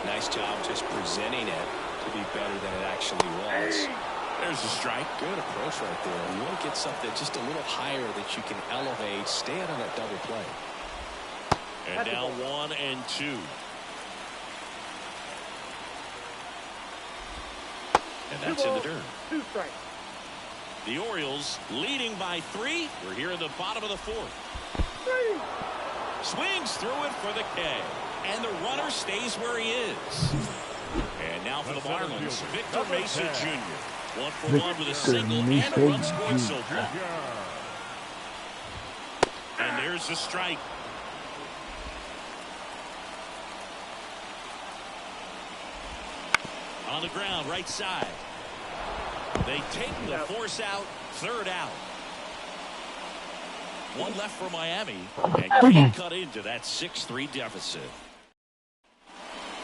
nice job just presenting it to be better than it actually was. There's a strike. Good approach right there. You want to get something just a little higher that you can elevate. Stay out on that double play. And now 1-2. And that's in the dirt. 2 strikes. The Orioles leading by 3. We're here in the bottom of the 4th. 3. Swings through it for the K. And the runner stays where he is. And now for the Marlins, Victor Mesa Jr. 1 for 1 with a single and a run scored so far. And there's the strike. On the ground, right side. They take the force out, 3rd out. 1 left for Miami, and can't cut into that 6-3 deficit.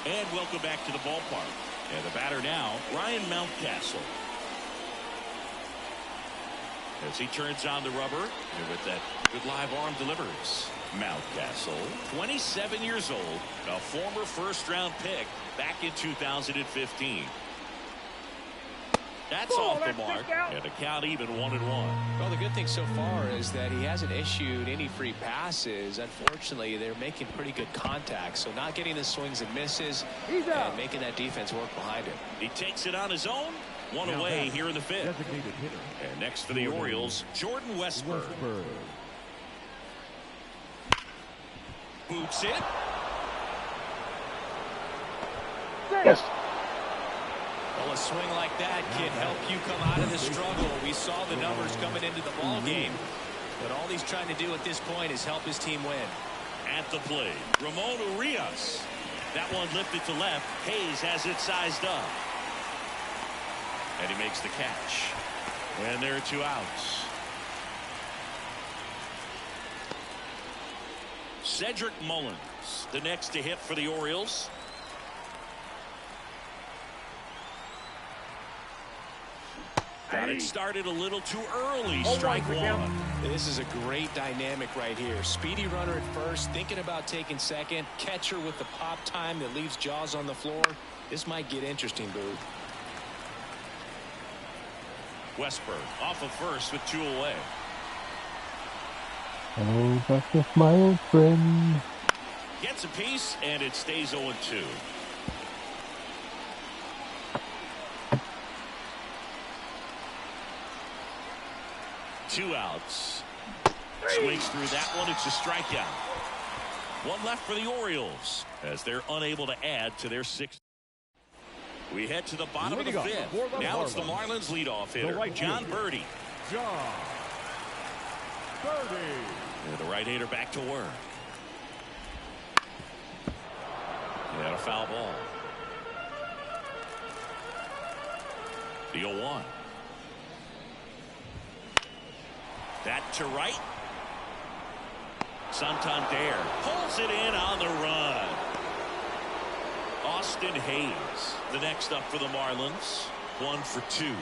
And welcome back to the ballpark. And the batter now, Ryan Mountcastle. As he turns on the rubber, and with that good live arm delivers. Mountcastle, 27 years old, a former first-round pick back in 2015. That's off the mark, and the count even 1-1. Well, the good thing so far is that he hasn't issued any free passes. Unfortunately, they're making pretty good contact, so not getting the swings and misses and making that defense work behind him. He takes it on his own. 1 away here in the 5th. And next for the Orioles, Jordan Westburg. Boots it. Yes. Well, a swing like that can help you come out of the struggle. We saw the numbers coming into the ball game, but all he's trying to do at this point is help his team win. At the plate, Ramon Urias. That one lifted to left. Hayes has it sized up. And he makes the catch. And there are 2 outs. Cedric Mullins, the next to hit for the Orioles. Got it started a little too early. Strike one. This is a great dynamic right here. Speedy runner at first, thinking about taking second. Catcher with the pop time that leaves Jaws on the floor. This might get interesting, Boo. Westberg off of first with 2 away. Oh, back with my old friend. Gets a piece, and it stays 0-2. Two outs. Swings through that one. It's a strikeout. One left for the Orioles as they're unable to add to their 6th. We head to the bottom of the 5th. Now it's the Marlins leadoff hitter, John Birdie. John Birdie. And the right-hander back to work. He had a foul ball. The 0-1. That to right. Santander pulls it in on the run. Austin Hayes, the next up for the Marlins. 1 for 2.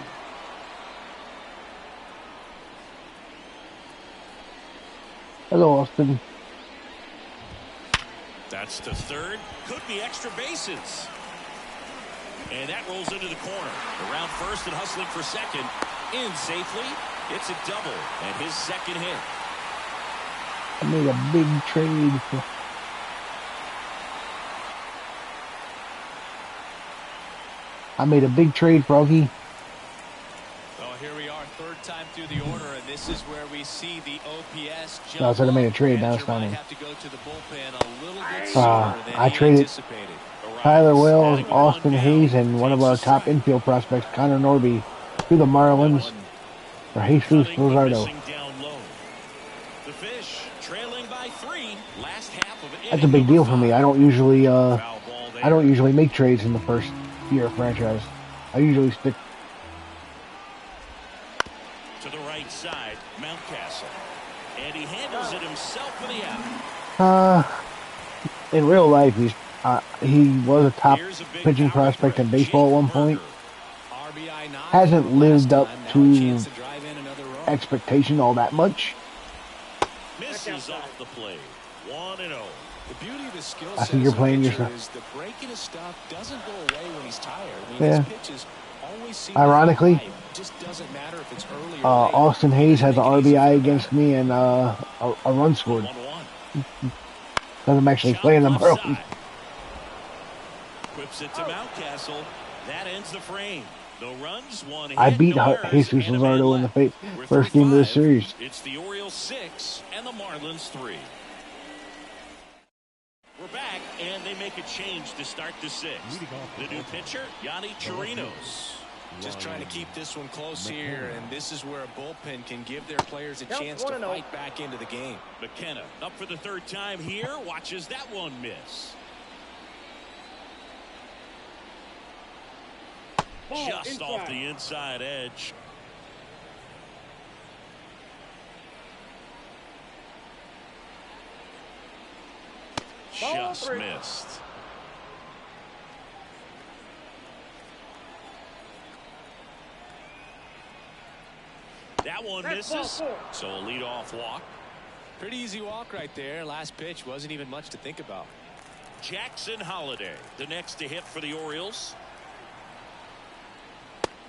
Hello, Austin. That's to third. Could be extra bases. And that rolls into the corner. Around first and hustling for second. In safely. It's a double and his second hit. I made a big trade for... Froggy. Well, here we are, third time through the order, and this is where we see the OPS jump. No, I said I made a trade. Now it's not might in. have to go to the bullpen a little bit sooner than I he traded anticipated. Tyler Wells, Austin Hayes, and one of our top infield prospects, Connor Norby, to the Marlins for Jesus Luzardo. The Fish trailing by 3. Last half of That's a big deal for me. I don't usually make trades in the first year of franchise. I usually stick to the right side. Mountcastle, and he handles it himself for the out. In real life, he was a top pitching prospect in baseball at one point. Hasn't lived up to expectation all that much. Misses off the plate. 1-0. The beauty of his skill I set think you're playing is yourself. the breaking of stuff doesn't go away when he's tired. I mean, Yeah. his pitches always seem Ironically, to just doesn't matter if it's early or late. Austin Hayes has an RBI against me and a run scored. 1-1. Because I'm actually playing the Marlins. Whips it to Mountcastle. That ends the frame. No runs, 1 hit, I beat no errors, Jesus and a man Luzardo in the left. first game of the series. It's the Orioles 6 and the Marlins 3. We're back, and they make a change to start the 6th. The new pitcher, Yonny Chirinos. Just trying to keep this one close here, and this is where a bullpen can give their players a chance to fight back into the game. McKenna up for the 3rd time here. Watches that one miss. Just off the inside edge. Just missed. That one misses. So a leadoff walk. Pretty easy walk right there. Last pitch wasn't even much to think about. Jackson Holliday, the next to hit for the Orioles.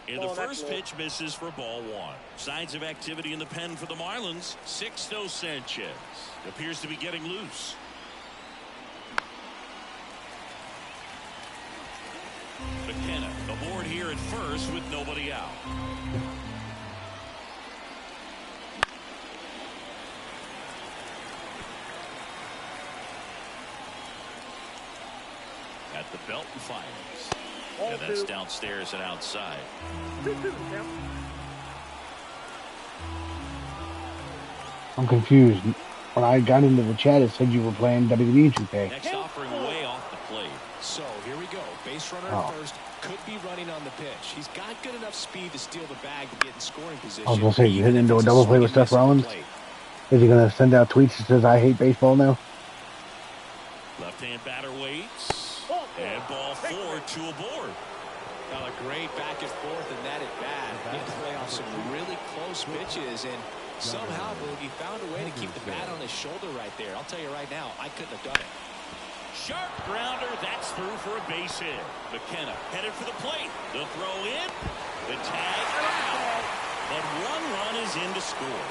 And the first pitch misses for ball 1. Signs of activity in the pen for the Marlins. Sixto Sanchez appears to be getting loose. McKenna aboard here at first with nobody out. At the belt and fires. And that's downstairs and outside. I'm confused. When I got into the chat, it said you were playing WWE 2K. Next offering way off the plate. So here we go. Base runner at first. Could be running on the pitch. He's got good enough speed to steal the bag to get in scoring position. I was going to say, you hit into a double play with Seth Rollins? Is he going to send out tweets that says, I hate baseball now? Left-hand batter waits. And ball 4, 2 aboard. Well, a great back and forth and that at bat. He had to play off some really close pitches, and somehow Boogie found a way to keep the bat on his shoulder right there. I'll tell you right now, I couldn't have done it. Sharp grounder, that's through for a base hit. McKenna headed for the plate. The throw in, the tag out, but one run is in to score.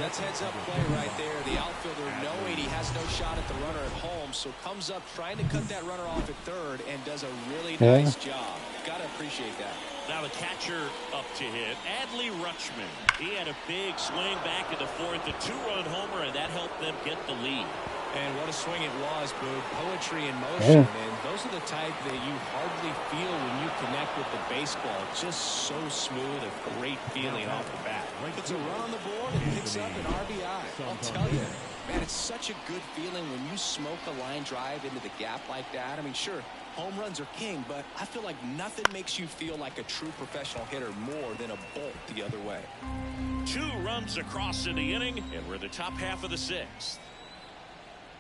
That's heads-up play right there. The outfielder knowing he has no shot at the runner at home, so comes up trying to cut that runner off at third and does a really nice job. Got to appreciate that. Now the catcher up to hit, Adley Rutschman. He had a big swing back in the fourth, a two-run homer, and that helped them get the lead. And what a swing it was, Boog. Poetry in motion. And those are the type that you hardly feel when you connect with the baseball. Just so smooth, a great feeling off the bat. Puts a run on the board and picks up an RBI. I'll tell you, man, it's such a good feeling when you smoke a line drive into the gap like that. I mean, sure, home runs are king, but I feel like nothing makes you feel like a true professional hitter more than a bolt the other way. 2 runs across in the inning, and we're in the top half of the 6th.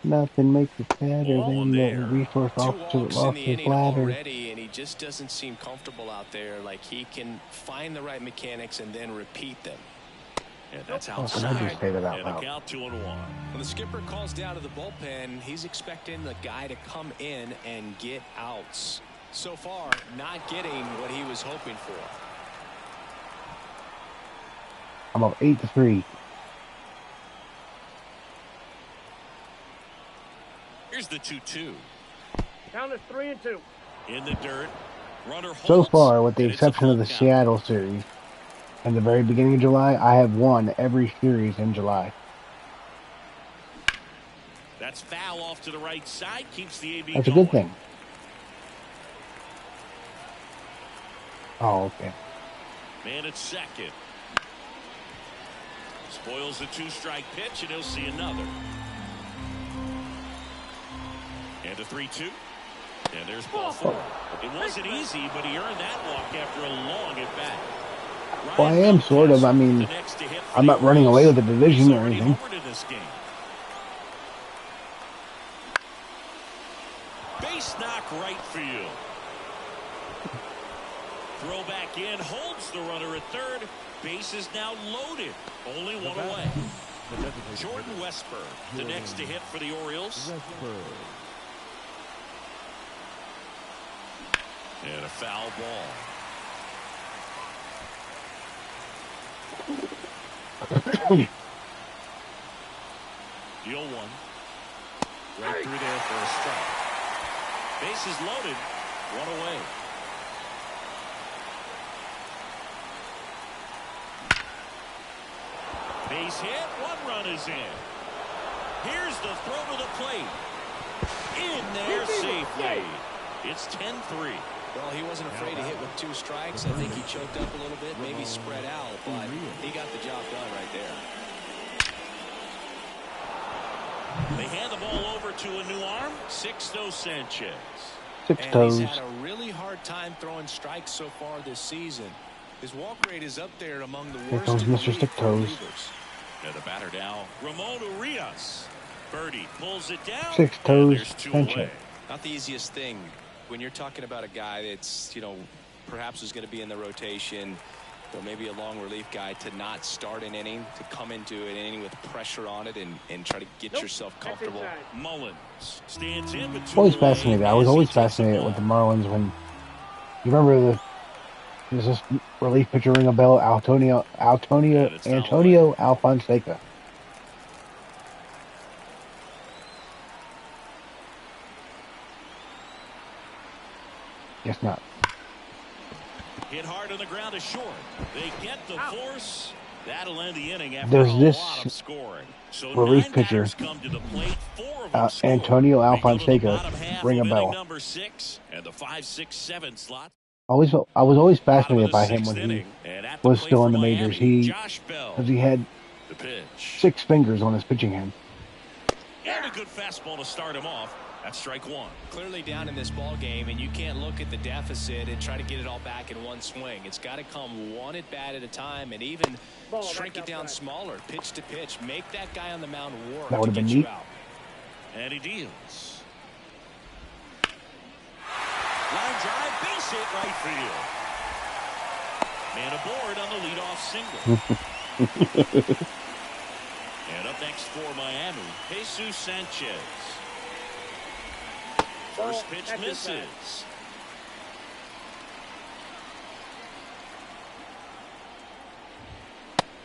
Nothing makes it sadder than the resource officer that lost his ladder. Already, and he just doesn't seem comfortable out there. Like he can find the right mechanics and then repeat them. And that's outside. I just say that out and loud. A count 2-1. When the skipper calls down to the bullpen, he's expecting the guy to come in and get outs. So far, not getting what he was hoping for. I'm up 8-3. Here's the 2-2. Count is 3-2. In the dirt. Runner holds, so far, with the exception of the Seattle series, and the very beginning of July, I have won every series in July. That's foul off to the right side. Keeps the AB That's going. a good thing. Oh, okay. Man at second. Spoils the 2-strike pitch, and he'll see another. And a 3-2. And there's ball 4. It wasn't easy, but he earned that walk after a long at-bat. Well, I am sort of. I mean, I'm not running away with the division or anything. Base knock right field. Throw back in, holds the runner at third. Base is now loaded. Only one away. Jordan Westburg, the next to hit for the Orioles. And a foul ball. Deal 1. Right through there for a strike. Bases loaded. 1 away. Base hit. 1 run is in. Here's the throw to the plate. In there safely. It's 10-3. Well, he wasn't afraid to hit with 2 strikes. I think he choked up a little bit, maybe spread out, but he got the job done right there. They hand the ball over to a new arm, Sixto Sanchez. Six toes. He's had a really hard time throwing strikes so far this season. His walk rate is up there among the worst. Here comes Mr. Stick Toes. And the batter now, Ramon Urias. Birdie pulls it down. 6 toes. Sanchez. Not the easiest thing when you're talking about a guy that's, you know, perhaps is going to be in the rotation, or maybe a long relief guy, to not start an inning, to come into an inning with pressure on it and try to get yourself comfortable. Mullins stands in between. Always fascinated. I was always fascinated with the Marlins when you remember there's this relief pitcher ring a bell, Antonio Alfonseca. Guess not. Hit hard on the ground to short. They get the force. That'll end the inning after There's a this lot of scoring. So relief pitcher, come to the plate, 4 of them Antonio Alfonseca, ring a bell. Number 6 and the 5, 6, 7 slot. I was always fascinated by him when he was still in the majors. He had 6 fingers on his pitching hand. And a good fastball to start him off. That's strike 1. Clearly down in this ball game, and you can't look at the deficit and try to get it all back in one swing. It's got to come one at bat at a time, and even shrink it down smaller, pitch to pitch. Make that guy on the mound work. That would have been neat. And he deals. Line drive, base hit right field. Man aboard on the leadoff single. And up next for Miami, Jesus Sanchez. First pitch misses.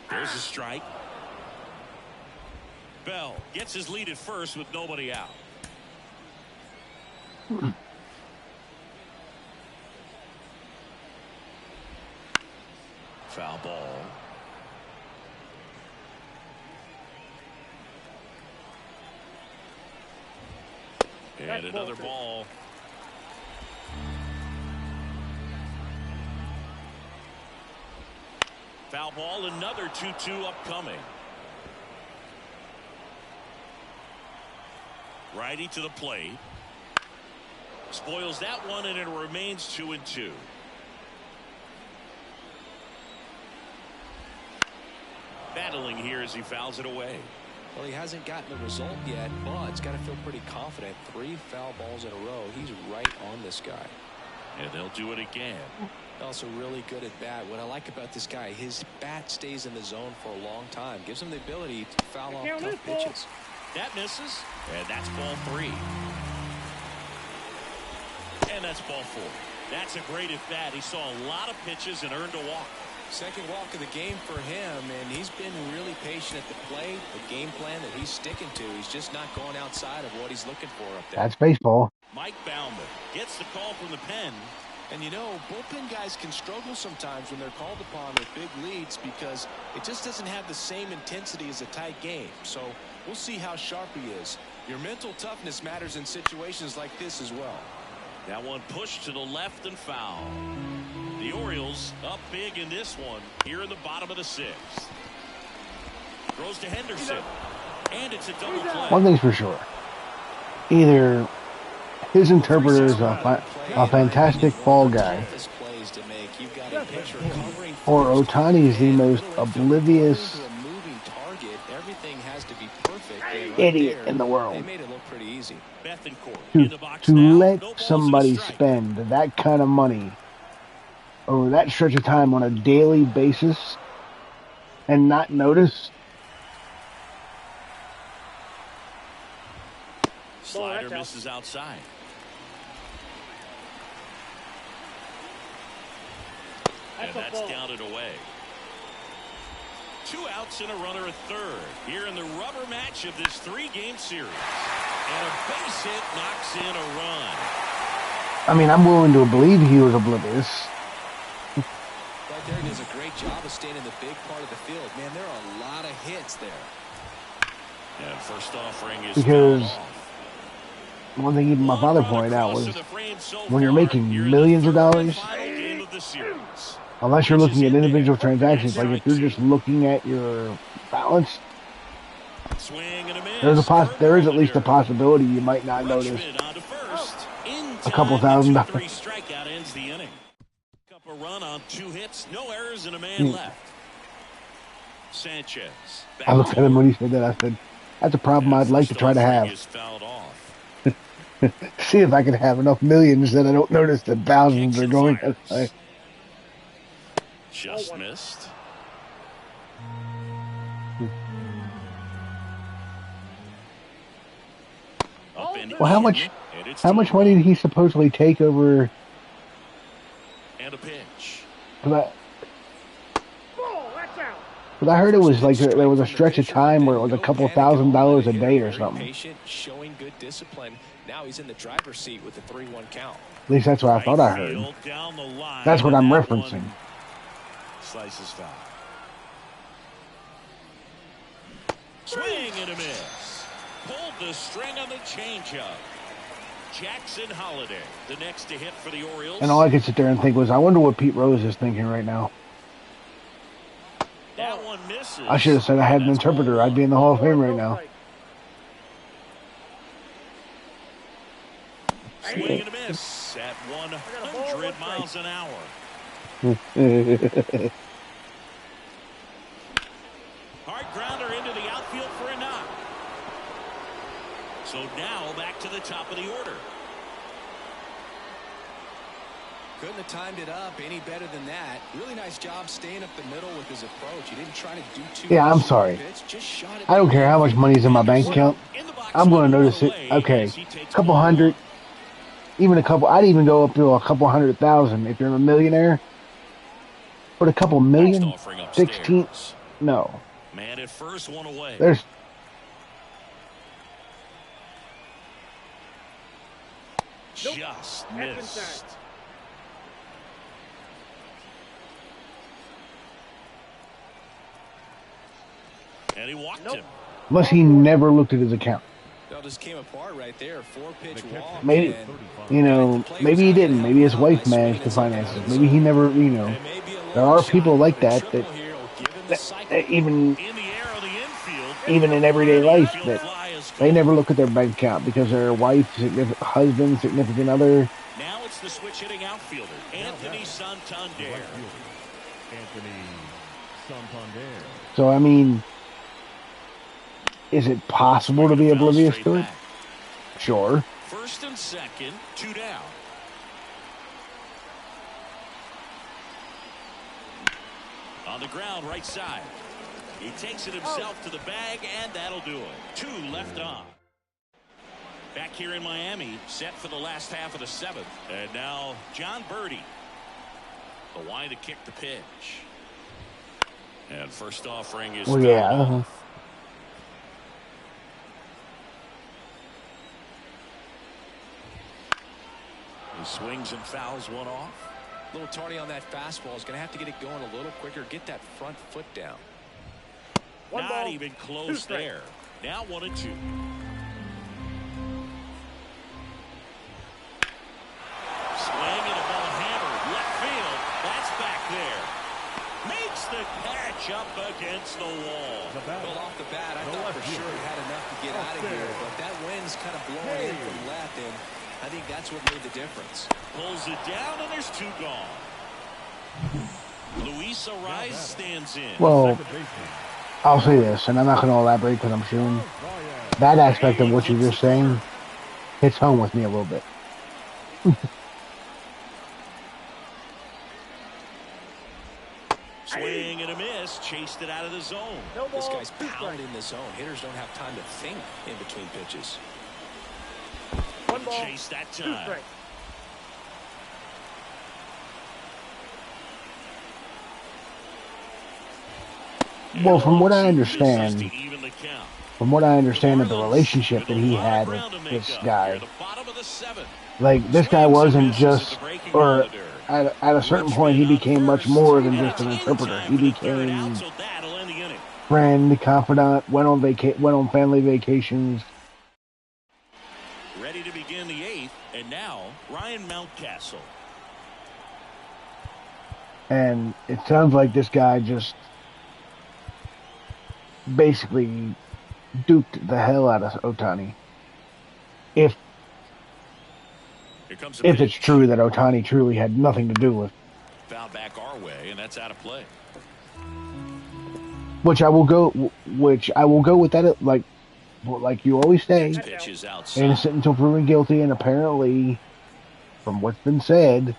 There's a strike. Bell gets his lead at first with nobody out. Foul ball. And another ball. Foul ball, another 2-2 upcoming. Righty to the plate. Spoils that one, and it remains 2-2. Battling here as he fouls it away. Well, he hasn't gotten the result yet, but he's got to feel pretty confident. 3 foul balls in a row. He's right on this guy. And they'll do it again. Also really good at bat. What I like about this guy, his bat stays in the zone for a long time. Gives him the ability to foul off tough pitches. That misses. And that's ball 3. And that's ball 4. That's a great at bat. He saw a lot of pitches and earned a walk. Second walk of the game for him, and he's been really patient at the plate. The game plan that he's sticking to, he's just not going outside of what he's looking for up there. That's baseball. Mike Baumann gets the call from the pen. And you know, bullpen guys can struggle sometimes when they're called upon with big leads because it just doesn't have the same intensity as a tight game. So we'll see how sharp he is. Your mental toughness matters in situations like this as well. That one pushed to the left and foul. The Orioles up big in this one here in the bottom of the 6th. Throws to Henderson. And it's a double play. One thing's for sure. Either his interpreter is a fantastic ball guy, or Ohtani is the most oblivious idiot in the world. To let somebody spend that kind of money over that stretch of time on a daily basis and not notice. Slider misses outside. And that's down and away. 2 outs and a runner at third here in the rubber match of this 3-game series. And a base hit knocks in a run. I mean, I'm willing to believe he was oblivious. Right there, he does a great job of staying in the big part of the field. Man, there are a lot of hits there. And first offering is because one thing even my father pointed out was when you're making millions of dollars, unless you're looking at individual transactions, like if you're just looking at your balance, there is at least a possibility you might not notice a couple $1,000. A run on 2 hits, no errors, and a man left. Sanchez. I looked at him when he said that. I said, "That's a problem I'd like to try to have." See if I can have enough millions that I don't notice that thousands are going that. Just missed. Well, how much money did he supposedly take over? And a pitch. But I heard it was like there was a stretch of time where it was a couple $1,000 a day or something. Patient, showing good discipline. Now he's in the driver's seat with the 3-1 count. At least that's what I thought I heard. That's what I'm referencing. Slices foul. Swing and a miss. Pulled the string on the changeup. Jackson Holiday, the next to hit for the Orioles. And all I could sit there and think was, I wonder what Pete Rose is thinking right now. That one misses. I should have said I had an interpreter. I'd be in the Hall of Fame right now. Swing and a miss at 100 miles an hour. Hard grounder into the outfield for a knock. So now back to the top of the order. Couldn't have timed it up any better than that. Really nice job staying up the middle with his approach. He didn't try to do too much. Yeah, I'm sorry. Pitch, just shot it. I don't care how much money's in my bank account. I'm going to notice it. Okay, a couple hundred, even a couple. I'd even go up to a couple 100,000 if you're a millionaire. But a couple million, 16, no. Man at first, one away. There's. Just missed. And he walked him. Unless he never looked at his account. That just came apart right there. 4-pitch walk. Maybe, maybe he didn't. Maybe his wife managed the finances. Maybe he never, there are people like that even in everyday life that they never look at their bank account because their wife, husband, significant other. Now it's the switch hitting outfielder, Anthony Santander. So, I mean, is it possible to be oblivious to it? Sure. First and second, 2 down. On the ground, right side. He takes it himself to the bag, and that'll do it. 2 left on. Back here in Miami, set for the last half of the 7th. And now, John Birdie. The line to kick the pitch. And first offering is... Well, yeah. He swings and fouls one off. A little tardy on that fastball. Is going to have to get it going a little quicker. Get that front foot down. Not even close there. Now 1-2. Swing and a ball hammered. Left field. That's back there. Makes the catch up against the wall. Well, off the bat, I thought for sure he had enough to get out of here. But that wind's kind of blowing in from left, and I think that's what made the difference. Pulls it down, and there's 2 gone. Luis Ariz stands in. Well, I'll say this, and I'm not going to elaborate because I'm shooting. That aspect of what you're just saying hits home with me a little bit. Swing and a miss. Chased it out of the zone. This guy's pounding the zone. Hitters don't have time to think in between pitches. Chase that time. Well, from what I understand of the relationship that he had with this guy, like, this guy wasn't just, or at a certain point, he became much more than just an interpreter. He became friend, confidant, went on family vacations. Ready to begin the 8th, and now Ryan Mountcastle. And it sounds like this guy just basically duped the hell out of Ohtani. If it's true that Ohtani truly had nothing to do with. Foul back our way, and that's out of play. Which I will go with that, like you always say, innocent until proven guilty, and apparently, from what's been said,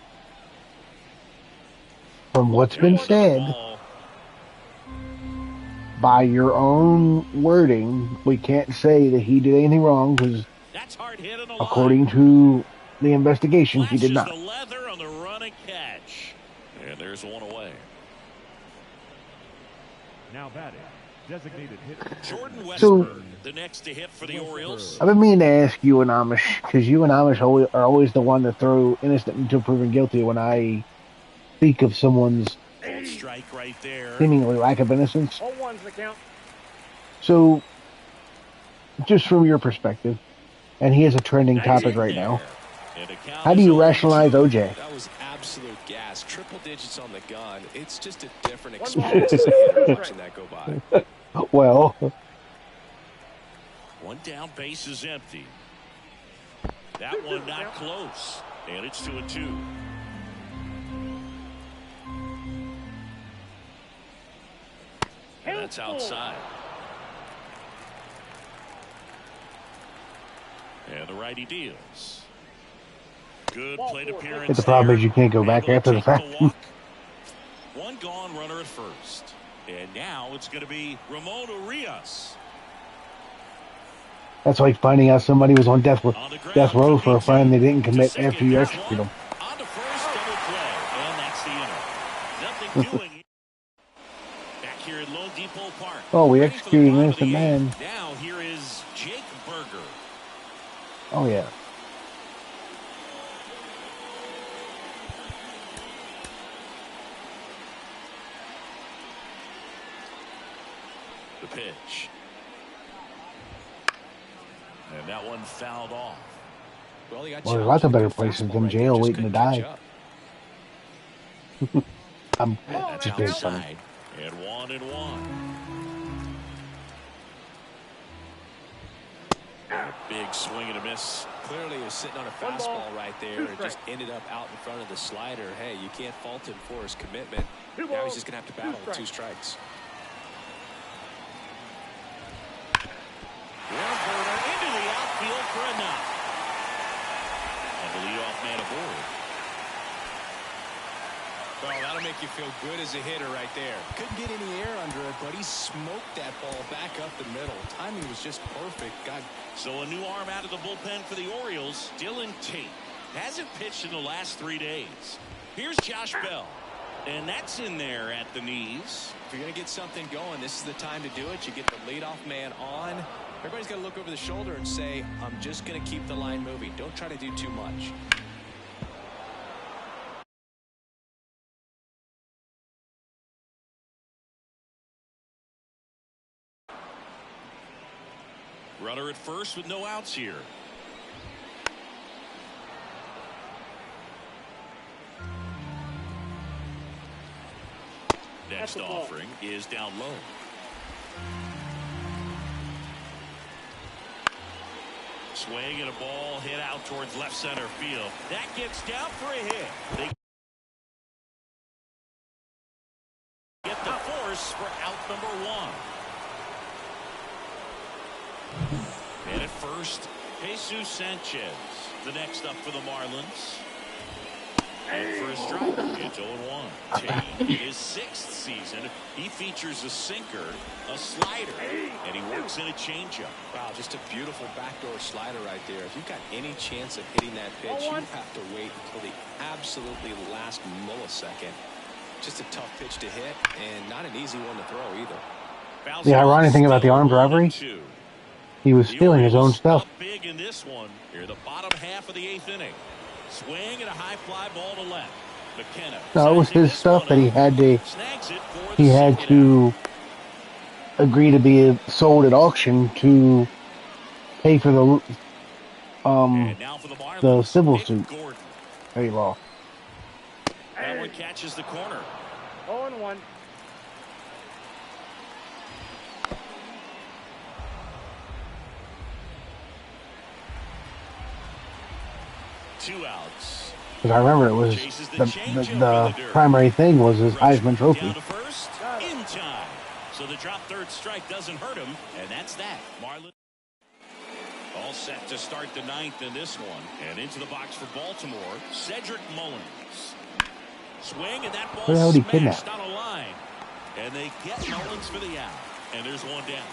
by your own wording, we can't say that he did anything wrong because, according to the investigation, he did not. The leather on the run and catch, and there's one away. Now batting, designated hitter Jordan Westburg, the next to hit for the Orioles. I've been meaning to ask you and Amish, because you and Amish are always the one to throw innocent until proven guilty when I speak of someone's strike right there. Seemingly lack of innocence. All ones the count. So, just from your perspective, and he is a trending topic right now, how do you rationalize OJ? That was absolute gas. Triple digits on the gun. It's just a different experience as a hitter watching that go by. Well, one down, base is empty. That one not close, and it's 2-2. And that's outside. And the righty deals. Good plate appearance. But the problem is you can't go back after the fact. One gone runner at first. And now it's going to be Ramon Urias. That's like finding out somebody was on death row for a crime they didn't commit after you execute them. On to first, double play, and that's the inning. Nothing doing. Back here at Lone Depot Park. Oh, we executed an innocent man. Now here is Jake Berger. Oh yeah. The pitch. And that one fouled off. Well, there's lots of better places than jail waiting to die. I'm just being funny. And 1-1. Big swing and a miss. Clearly he was sitting on a fastball right there and just ended up out in front of the slider. Hey, you can't fault him for his commitment. Now he's just going to have to battle with 2 strikes. Warburger into the outfield for a knock. And the leadoff man aboard. Well, that'll make you feel good as a hitter right there. Couldn't get any air under it, but he smoked that ball back up the middle. Timing was just perfect. God. So a new arm out of the bullpen for the Orioles. Dylan Tate hasn't pitched in the last 3 days. Here's Josh Bell. And that's in there at the knees. If you're going to get something going, this is the time to do it. You get the leadoff man on. Everybody's got to look over the shoulder and say, I'm just going to keep the line moving. Don't try to do too much. Runner at first with no outs here. Next offering is down low. Swing and a ball hit out towards left center field. That gets down for a hit. They get the force for out number 1. And at first, Jesus Sanchez, the next up for the Marlins. And for a strike, it's 0-1. His 6th season, he features a sinker, a slider, and he works in a changeup. Wow, just a beautiful backdoor slider right there. If you've got any chance of hitting that pitch, you have to wait until the absolutely last millisecond. Just a tough pitch to hit, and not an easy one to throw either. The ironic thing about the armed robbery, he was stealing his own stuff. Big in this one. Here, the bottom half of the 8th inning. Swing and a high fly ball to left. McKenna. No, it was his stuff that he had to agree to be sold at auction to pay for the civil suit that he lost. That one catches the corner. 0-1. Two outs. Because I remember it was the primary thing was his Heisman Trophy. Down to first, in time. So the drop third strike doesn't hurt him, and that's that. Marlins all set to start the 9th in this one. And into the box for Baltimore, Cedric Mullins. Swing, and that ball smashed on a line. And they get Mullins for the out. And there's one down.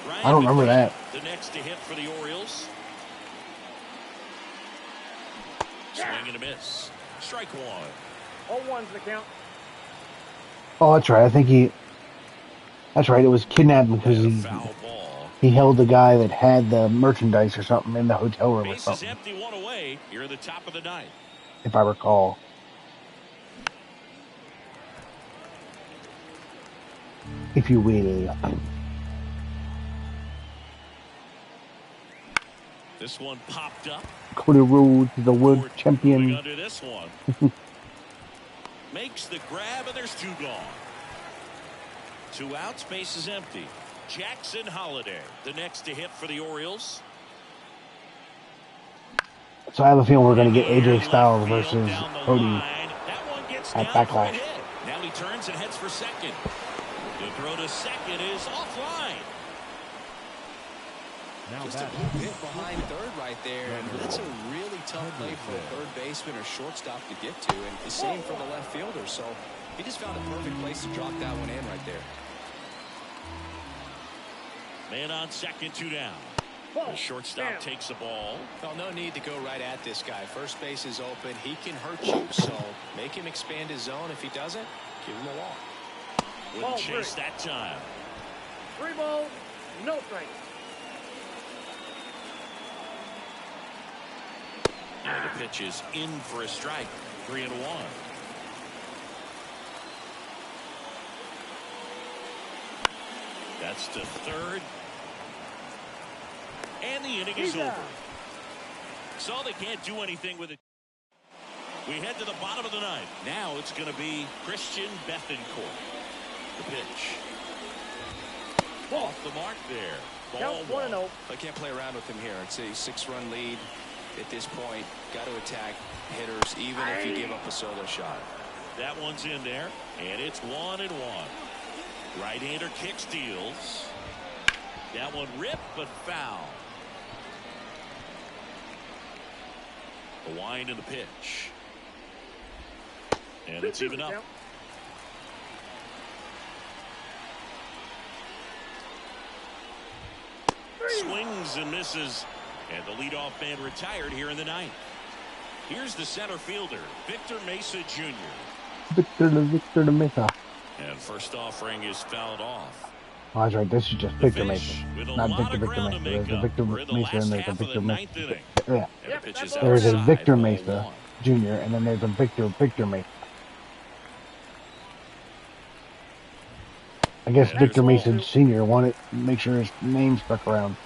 Ryan I don't remember that. The next to hit for the Orioles. Swing and a miss. Strike 1. 0-1's the count. Oh, that's right. I think that's right. It was kidnapping because he held the guy that had the merchandise or something in the hotel room or something. Empty, one away. You're the top of the 9th. If I recall. If you will. This one popped up. Cody Rhodes, the world champion. Under this one. Makes the grab, and there's 2 gone. 2 outs, base is empty. Jackson Holiday, the next to hit for the Orioles. So I have a feeling we're going to get AJ Styles versus Cody at Backlash. Now he turns and heads for second. The throw to second is offline. Now Just a batting. blue hit behind third right there. And that's a really tough play for a third baseman or shortstop to get to. And the same for the left fielder. So he just found a perfect place to drop that one in right there. Man on second, 2 down. The shortstop takes the ball. Well, no need to go right at this guy. First base is open. He can hurt you. So make him expand his zone. If he doesn't, give him a walk. Wouldn't chase that time. 3 balls, no strikes. And the pitch is in for a strike. 3-1. That's to third. And the inning is over. So they can't do anything with it. We head to the bottom of the ninth. Now it's going to be Christian Bethancourt. The pitch. Off the mark there. Count 1-0. I can't play around with him here. It's a 6-run lead at this point. Got to attack hitters even if you give up a solo shot. That one's in there, and it's 1-1. Right-hander kick steals. That one ripped but foul. The wind and the pitch. And it's even up. Swings and misses. And the leadoff man retired here in the ninth. Here's the center fielder, Victor Mesa Jr. Victor Mesa. And first offering is fouled off. Oh, that's right. This is just Victor Mesa. Not Victor Mesa. There's a Victor Mesa and there's a Victor Mesa. Yeah. There's a Victor Mesa Jr. and then there's a Victor Mesa. I guess Victor Mesa Sr. wanted to make sure his name stuck around.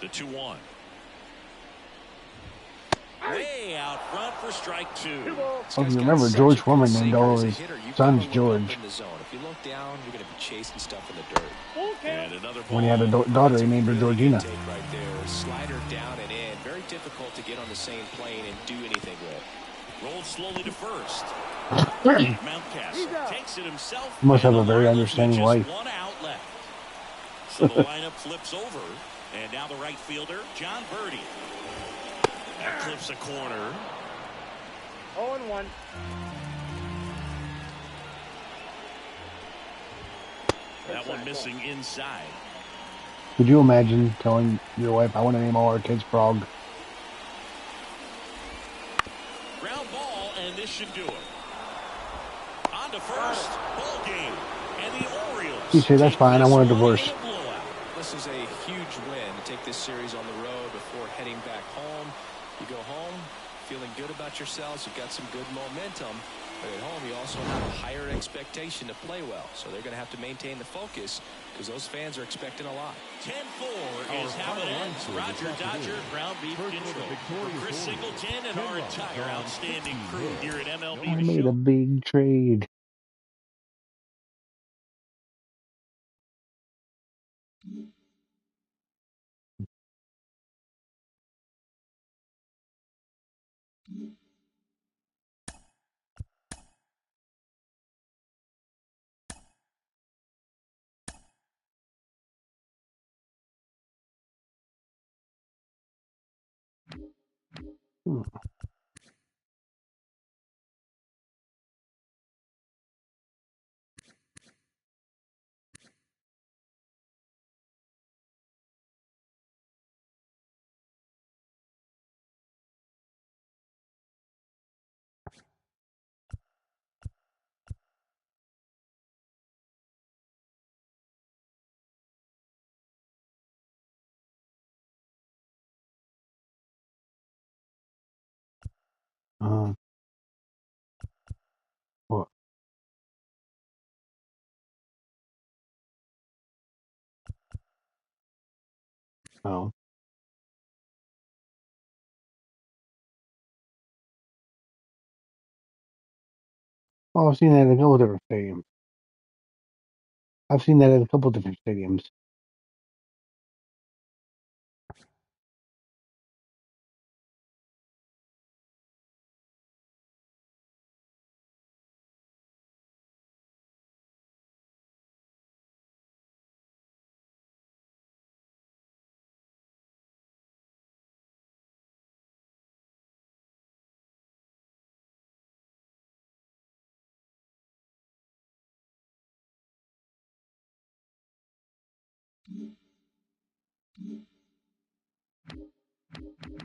The 2-1. Way out front for strike 2. Oh, you remember George Foreman named all his sons George. If you look down, you're going to be chasing stuff in the dirt. And another When he had a daughter, he named her Georgina. Right there, slider down and in. Very difficult to get on the same plane and do anything with. Rolled slowly to first. Mountcastle takes it himself. He must have a very understanding wife. 1 out left. So the lineup flips over. And now the right fielder, John Birdie. That clips a corner. 0-1. That one missing inside. Could you imagine telling your wife, I want to name all our kids Frog? Ground ball, and this should do it. On to first, ball game. And the Orioles. You say, that's fine, I want a divorce. This is a huge win to take this series on the road before heading back home. You go home feeling good about yourselves. You've got some good momentum. But at home, you also have a higher expectation to play well. So they're going to have to maintain the focus because those fans are expecting a lot. 10-4 is how it ends. Roger Dodger, ground beef control. For Chris Singleton and our entire outstanding crew here at MLB. I made a big trade. What? Oh. Well, I've seen that at a couple different stadiums. I've seen that at a couple different stadiums.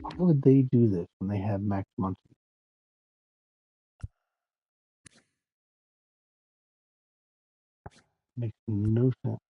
Why would they do this when they have Max Muncy? Makes no sense.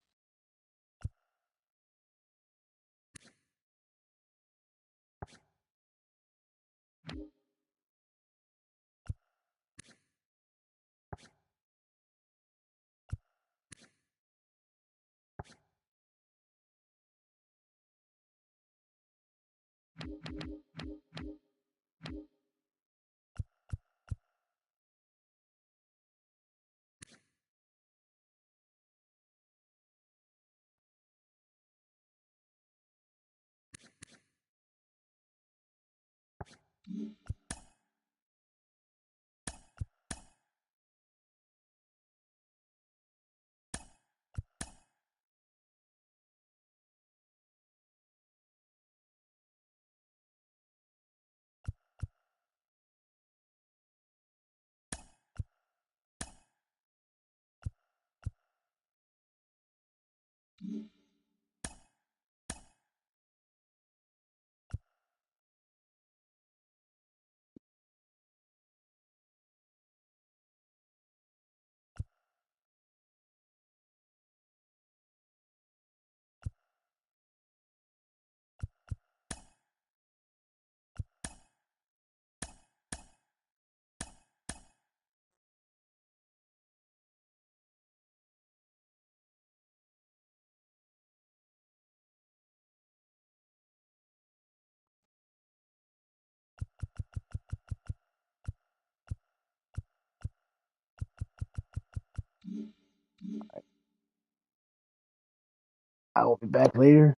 I will be back later.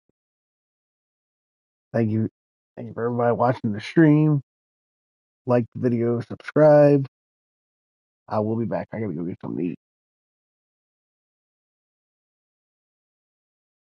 Thank you. Thank you for everybody watching the stream. Like the video, subscribe. I will be back. I gotta go get something to eat.